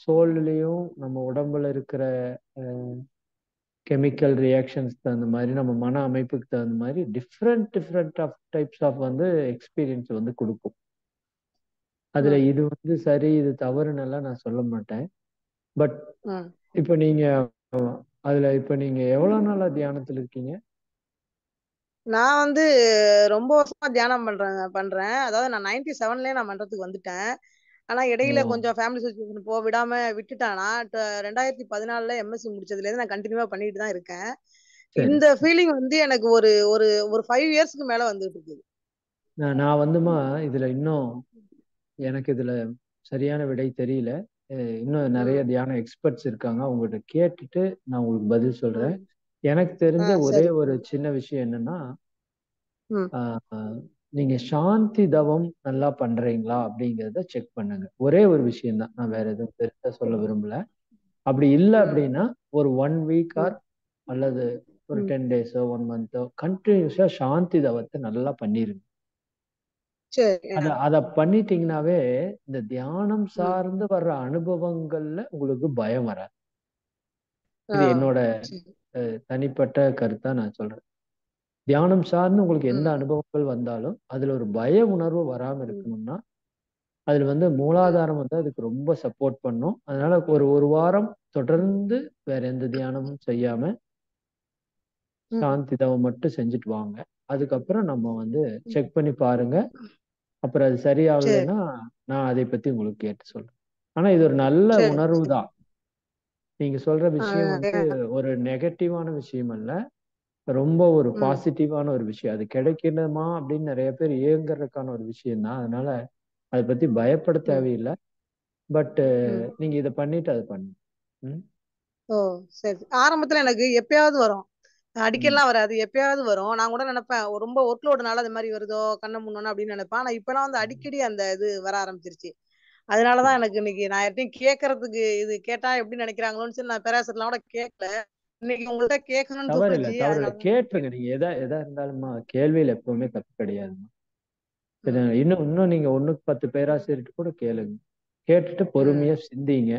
சோல்லையும் நம்ம உடம்புல இருக்கிற கெமிக்கல் ரியாக்ஷன்ஸ் தகுந்த மாதிரி, நம்ம மன அமைப்புக்கு தகுந்த மாதிரி டிஃப்ரெண்ட் ஆஃப் டைப்ஸ் ஆஃப் வந்து எக்ஸ்பீரியன்ஸ் வந்து கொடுக்கும். அதுல ம், இது வந்து சரி இது தவறுன்னு எல்லாம் நான் சொல்ல மாட்டேன். பட் ம். இப்ப நீங்க இப்ப நீங்க எவ்வளவு நாளா தியானத்துல இருக்கீங்க? நான் வந்து ரொம்ப வருஷமா தியானம் பண்றேன். அதாவது நான் 97லயே நான் மன்றத்துக்கு வந்துட்டேன். ஆனா ஓ, இடையில கொஞ்சம் ஃபேமிலி சுச்சுவேஷன் விடாம விட்டுட்டேன். நான் 2014ல எம்எஸ்சி முடிச்சதுல இருந்து நான் கண்டினியூவா பண்ணிட்டு தான் இருக்கேன். சரி. இந்த ஃபீலிங் வந்து எனக்கு ஒரு ஒரு ஒரு 5 இயர்ஸ்க்கு மேல வந்துட்டு இருக்குது. நான் வந்துமா இதுல இன்னும் எனக்கு இதுல சரியான விடை தெரியல. இன்னும் நிறைய ம், தியான எக்ஸ்பர்ட்ஸ் இருக்காங்க, அவங்ககிட்ட கேட்டுட்டு நான் உங்களுக்கு பதில் சொல்றேன். ம். எனக்கு தெரிஞ்ச ஒரே சரி. ஒரு சின்ன விஷயம் என்னன்னா, ம், ஆஹ், நீங்க சாந்தி தவம் நல்லா பண்றீங்களா அப்படிங்கிறத செக் பண்ணுங்க. ஒரே ஒரு விஷயம் தான், நான் வேற எதுவும் பெருசா சொல்ல விரும்பல. அப்படி இல்லை ம், அப்படின்னா ஒரு 1 வீக் ம், ஆர் அல்லது ஒரு ம். 10 டேஸோ 1 மந்தோ கண்டினியூஸா சாந்தி தவத்தை நல்லா பண்ணிருங்க. சரி அத பண்ணிட்டீங்கன்னாவே இந்த தியானம் சார்ந்து வர்ற அனுபவங்கள்ல உங்களுக்கு பயம் வராது. இது என்னோட தனிப்பட்ட கருத்தா நான் சொல்றேன். தியானம் சார்ந்து உங்களுக்கு எந்த அனுபவங்கள் வந்தாலும் அதுல ஒரு பய உணர்வு வராம இருக்கணும்னா அதுல வந்து மூலாதாரம் வந்து அதுக்கு ரொம்ப சப்போர்ட் பண்ணும். அதனால ஒரு வாரம் தொடர்ந்து வேற எந்த தியானமும் செய்யாம சாந்தி தவம் மட்டும் செஞ்சுட்டு வாங்க. அதுக்கப்புறம் நம்ம வந்து செக் பண்ணி பாருங்க. அப்புறம் அது சரியாகலைன்னா நான் அதை பத்தி உங்களுக்கு கேட்டு சொல்றேன். ஆனா இது ஒரு நல்ல உணர்வு தான். நீங்க சொல்ற விஷயம் வந்து ஒரு நெகட்டிவான விஷயம் அல்ல, ரொம்ப ஒரு பாசிட்டிவான ஒரு விஷயம். அது கிடைக்கணுமா அப்படின்னு நிறைய பேர் ஏங்குறதுக்கான ஒரு விஷயம் தான். அதனால அதை பத்தி பயப்பட தேவையில்லை. பட் நீங்க இதை பண்ணிட்டு அதை பண்ணுங்க. ஓ சரி. ஆரம்பத்துல எனக்கு எப்பயாவது வரும், அடிக்கலாம் வராது, எப்பயாவது வரும். நான் கூட நினைப்பேன் ரொம்ப ஒர்க் லோடுனால அது மாதிரி வருதோ கண்ணை முன்னோன்னு அப்படின்னு நினைப்பேன். ஆனா இப்பெல்லாம் வந்து அடிக்கடி அந்த இது வர ஆரம்பிச்சிருச்சு. அதனாலதான் எனக்கு இன்னைக்கு நான் யார்ட்டையும் கேட்கறதுக்கு இது கேட்டா எப்படி நினைக்கிறாங்களோன்னு சொல்லி நான் பேராசர்லாம் கூட கேட்கல. இன்னைக்கு உங்கள்ட்ட கேட்கணும்னு தவறில்லை, தோணுச்சு. தவறில்லை. அதனால கேட்டுருங்க. நீங்க எதா இருந்தாலும்மா கேள்வியில எப்பவுமே தப்பு கிடையாதுமா. இன்னும் நீங்க 1க்கு 10 பேராசிரியர்கிட்ட கூட கேளுங்க. கேட்டுட்டு பொறுமையா சிந்திங்க.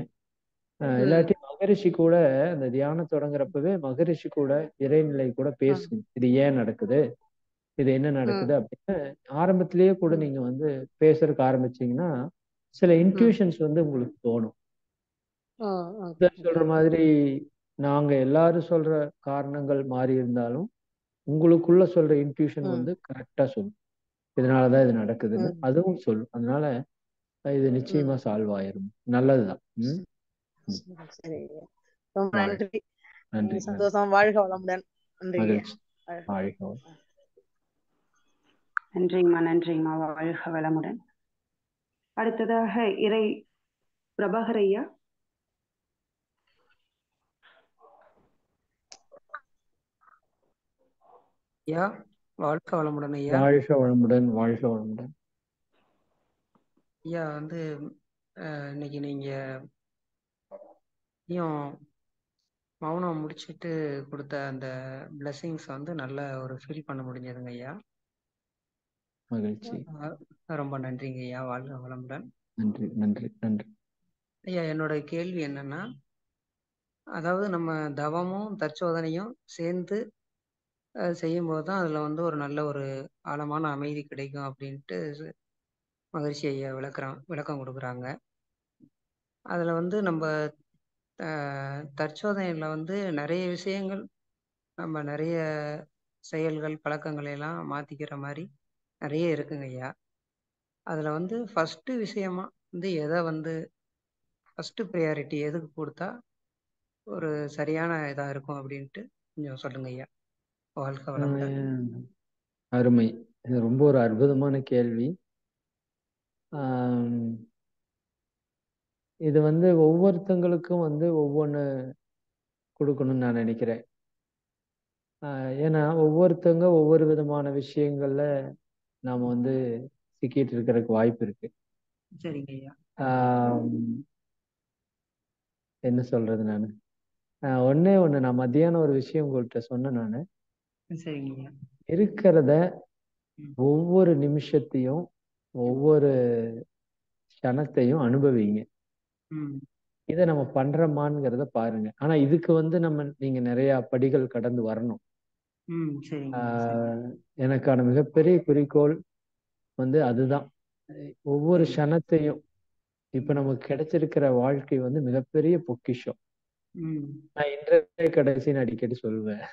இல்லாட்டி மகரிஷி கூட அந்த தியானம் தொடங்குறப்பவே மகரிஷி கூட இறைநிலை கூட பேசுங்க. இது ஏன் நடக்குது, இது என்ன நடக்குது அப்படின்னு ஆரம்பத்திலேயே கூட நீங்க வந்து பேசுறதுக்கு ஆரம்பிச்சீங்கன்னா சில இன்ட்யூஷன்ஸ் வந்து உங்களுக்கு தோணும். சொல்ற மாதிரி நாங்க எல்லாரும் சொல்ற காரணங்கள் மாறி இருந்தாலும் உங்களுக்குள்ள சொல்ற இன்ட்யூஷன் வந்து கரெக்டா சொல்லும். இதனாலதான் இது நடக்குதுன்னு அதுவும் சொல்லும். அதனால இது நிச்சயமா சால்வ் ஆயிரும். நல்லதுதான். சரி, ரொம்ப நன்றி. நன்றி. சந்தோஷம். வாழ்க வளமுடன். நன்றி. நன்றிங்கம்மா, நன்றிங்கம்மா. வாழ்க வளமுடன். அடுத்ததாக இறை பிரபாகர் ஐயா. ஐயா வாழ்க வளமுடன் ஐயா. வாழ்க வளமுடன், வாழ்க வளமுடன். ஐயா வந்து இன்னைக்கு நீங்க மௌனம் முடிச்சுட்டு கொடுத்த அந்த பிளெஸிங்ஸ் வந்து நல்ல ஒரு ஃபீல் பண்ண முடிஞ்சதுங்க ஐயா. மகிழ்ச்சி. ரொம்ப நன்றிங்க ஐயா. வாழ்க வளமுடன். நன்றி, நன்றி, நன்றி. ஐயா என்னோட கேள்வி என்னன்னா, அதாவது நம்ம தவமும் தற்சோதனையும் சேர்ந்து செய்யும்போது தான் அதுல வந்து ஒரு நல்ல ஒரு ஆழமான அமைதி கிடைக்கும் அப்படின்ட்டு மகரிஷி ஐயா விளக்கம் கொடுக்குறாங்க. அதுல வந்து நம்ம தற்சோதனையில வந்து நிறைய விஷயங்கள், நம்ம நிறைய செயல்கள் பழக்கங்களை எல்லாம் மாத்திக்கிற மாதிரி நிறைய இருக்குங்க ஐயா. அதுல வந்து ஃபர்ஸ்ட் விஷயமா வந்து எதை வந்து ஃபர்ஸ்ட் ப்ரையாரிட்டி எதுக்கு கொடுத்தா ஒரு சரியான இதா இருக்கும் அப்படின்ட்டு கொஞ்சம் சொல்லுங்க ஐயா. வாழ்க வளமுடன். அருமை. இது ரொம்ப ஒரு அற்புதமான கேள்வி. இது வந்து ஒவ்வொருத்தங்களுக்கும் வந்து ஒவ்வொன்று கொடுக்கணும்னு நான் நினைக்கிறேன். ஏன்னா ஒவ்வொருத்தங்க ஒவ்வொரு விதமான விஷயங்கள்ல நாம வந்து சிக்கிட்டு இருக்கிறதுக்கு வாய்ப்பு இருக்கு. சரிங்க ஐயா. என்ன சொல்றது நானு, ஒண்ணே ஒண்ணு நான் மத்தியானம் ஒரு விஷயம் உங்கள்கிட்ட சொன்னேன். நானு சரிங்க ஐயா. இருக்கிறத ஒவ்வொரு நிமிஷத்தையும் ஒவ்வொரு க்ஷணத்தையும் அனுபவிங்க. இதை நம்ம பண்றோமாங்கிறத பாருங்க. ஆனா இதுக்கு வந்து நீங்க நிறைய படிகள் கடந்து வரணும். எனக்கான மிகப்பெரிய குறிக்கோள் வந்து அதுதான். ஒவ்வொரு க்ஷணத்தையும் இப்ப நமக்கு கிடைச்சிருக்கிற வாழ்க்கை வந்து மிகப்பெரிய பொக்கிஷம். நான் இன்றைய கடைசின்னு அடிக்கடி சொல்லுவேன்.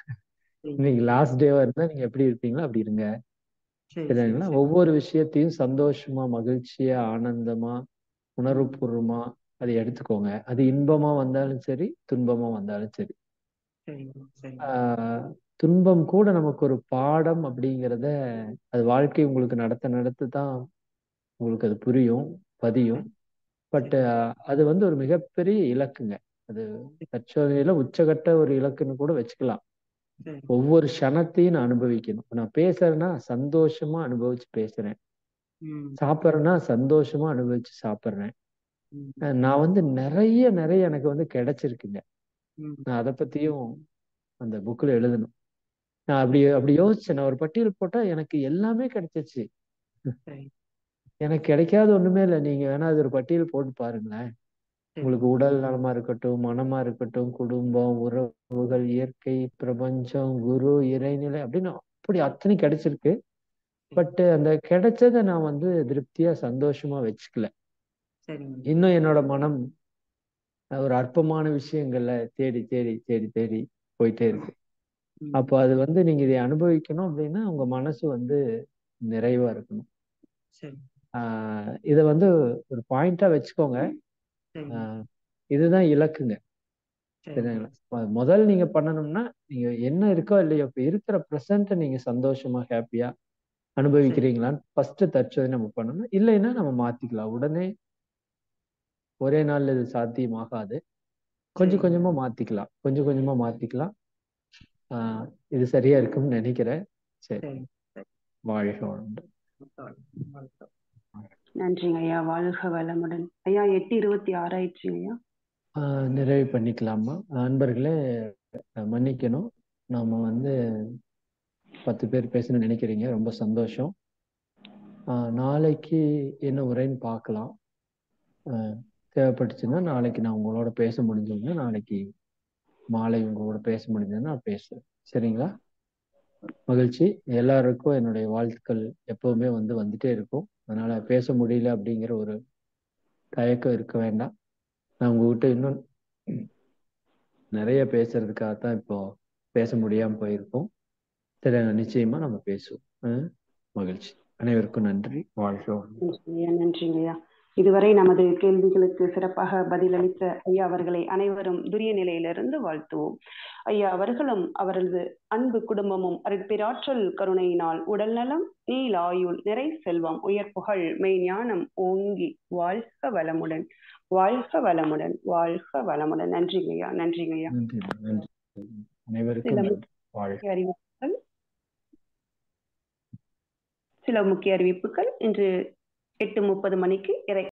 இன்னைக்கு லாஸ்ட் டேவா இருந்தா நீங்க எப்படி இருப்பீங்களோ அப்படி இருங்க. சரிங்களா? ஒவ்வொரு விஷயத்தையும் சந்தோஷமா, மகிழ்ச்சியா, ஆனந்தமா, உணர்வுபூர்வமா அதை எடுத்துக்கோங்க. அது இன்பமா வந்தாலும் சரி, துன்பமா வந்தாலும் சரி. துன்பம் கூட நமக்கு ஒரு பாடம் அப்படிங்கிறத அது வாழ்க்கை உங்களுக்கு நடத்த தான் உங்களுக்கு அது புரியும், பதியும். பட் அது வந்து ஒரு மிகப்பெரிய இலக்குங்க. அது தற்சோதனையில உச்சகட்ட ஒரு இலக்குன்னு கூட வச்சுக்கலாம். ஒவ்வொரு க்ஷணத்தையும் நான் அனுபவிக்கணும். நான் பேசுறேன்னா சந்தோஷமா அனுபவிச்சு பேசுறேன், சாப்பிட்றேன்னா சந்தோஷமா அனுபவிச்சு சாப்பிட்றேன். நான் வந்து நிறைய எனக்கு வந்து கிடைச்சிருக்குங்க. நான் அதை பத்தியும் அந்த புக்ல எழுதணும். நான் அப்படி யோசிச்சேன். நான் ஒரு பட்டியல் போட்டா எனக்கு எல்லாமே கிடைச்சிச்சு. எனக்கு கிடைக்காத ஒண்ணுமே இல்லை. நீங்க வேணா அது ஒரு பட்டியல் போட்டு பாருங்களேன். உங்களுக்கு உடல் நலமா இருக்கட்டும், மனமா இருக்கட்டும், குடும்பம், உறவுகள், இயற்கை, பிரபஞ்சம், குரு, இறைநிலை அப்படின்னு அப்படி அத்தனை கிடைச்சிருக்கு. பட் அந்த கிடைச்சதை நான் வந்து திருப்தியா சந்தோஷமா வச்சுக்கல. இன்னும் என்னோட மனம் ஒரு அற்பமான விஷயங்கள்ல தேடி தேடி தேடி தேடி போயிட்டே இருக்கு. அப்போ அது வந்து நீங்க இதை அனுபவிக்கணும் அப்படின்னா உங்க மனசு வந்து நிறைவா இருக்கணும். இதை வந்து ஒரு பாயிண்டா வச்சுக்கோங்க. இதுதான் இலக்குங்க. சரிங்களா? முதல் நீங்க பண்ணணும்னா நீங்க என்ன இருக்கோ இல்லையோ இப்ப இருக்கிற ப்ரெசன்ட்டை நீங்க சந்தோஷமா ஹாப்பியா அனுபவிக்கிறீங்களான்னு ஃபர்ஸ்ட் தற்சோதனை நம்ம பண்ணணும். இல்லைன்னா நம்ம மாத்திக்கலாம். உடனே ஒரே நாள்ல இது சாத்தியமாகாது. கொஞ்சம் கொஞ்சமா மாத்திக்கலாம். கொஞ்சம் கொஞ்சமா மாத்திக்கலாம். இது சரியா இருக்கும்னு நினைக்கிறேன். சரி, வாழ்க வளமுடன். நன்றிங்க ஐயா. வாழ்க வளமுடன் ஐயா. 8:26 ஆயிடுச்சுங்க ஐயா. நிறைவு பண்ணிக்கலாமா? நண்பர்களே மன்னிக்கணும். நாம வந்து 10 பேர் பேசணும்னு நினைக்கிறீங்க. ரொம்ப சந்தோஷம். நாளைக்கு என்ன உரைன்னு பார்க்கலாம். தேவைப்பட்டுச்சுன்னா நாளைக்கு நான் உங்களோட பேச முடிஞ்சதுன்னா நாளைக்கு மாலை உங்களோட பேச முடிஞ்சதுன்னா நான் பேசுறேன். சரிங்களா? மகிழ்ச்சி. எல்லாருக்கும் என்னுடைய வாழ்த்துக்கள் எப்பவுமே வந்து வந்துட்டே இருக்கும். அதனால பேச முடியல அப்படிங்கிற ஒரு தயக்கம் இருக்க வேண்டாம். நான் உங்ககிட்ட இன்னும் நிறைய பேசுறதுக்காகத்தான் இப்போ பேச முடியாம போயிருக்கோம். சரி, நிச்சயமா நம்ம பேசுவோம். மகிழ்ச்சி. அனைவருக்கும் நன்றி. வாழ்க வளமுடன். நன்றிங்கய்யா. இதுவரை நமது கேள்விகளுக்கு சிறப்பாக பதிலளித்த ஐயா அவர்களை அனைவரும் துரிய நிலையிலிருந்து வாழ்த்துவோம். ஐயா அவர்களும் அவரது அன்பு குடும்பமும் அருட்பேராற்றல் கருணையினால் உடல் நலம், நீல் ஆயுள், நிறை செல்வம், உயர் புகழ், மெய்ஞானம் ஓங்கி வாழ்க வளமுடன், வாழ்க வளமுடன், வாழ்க வளமுடன். நன்றிங்கய்யா. நன்றிங்கய்யா. சில முக்கிய அறிவிப்புகள். இன்று 8:30 மணிக்கு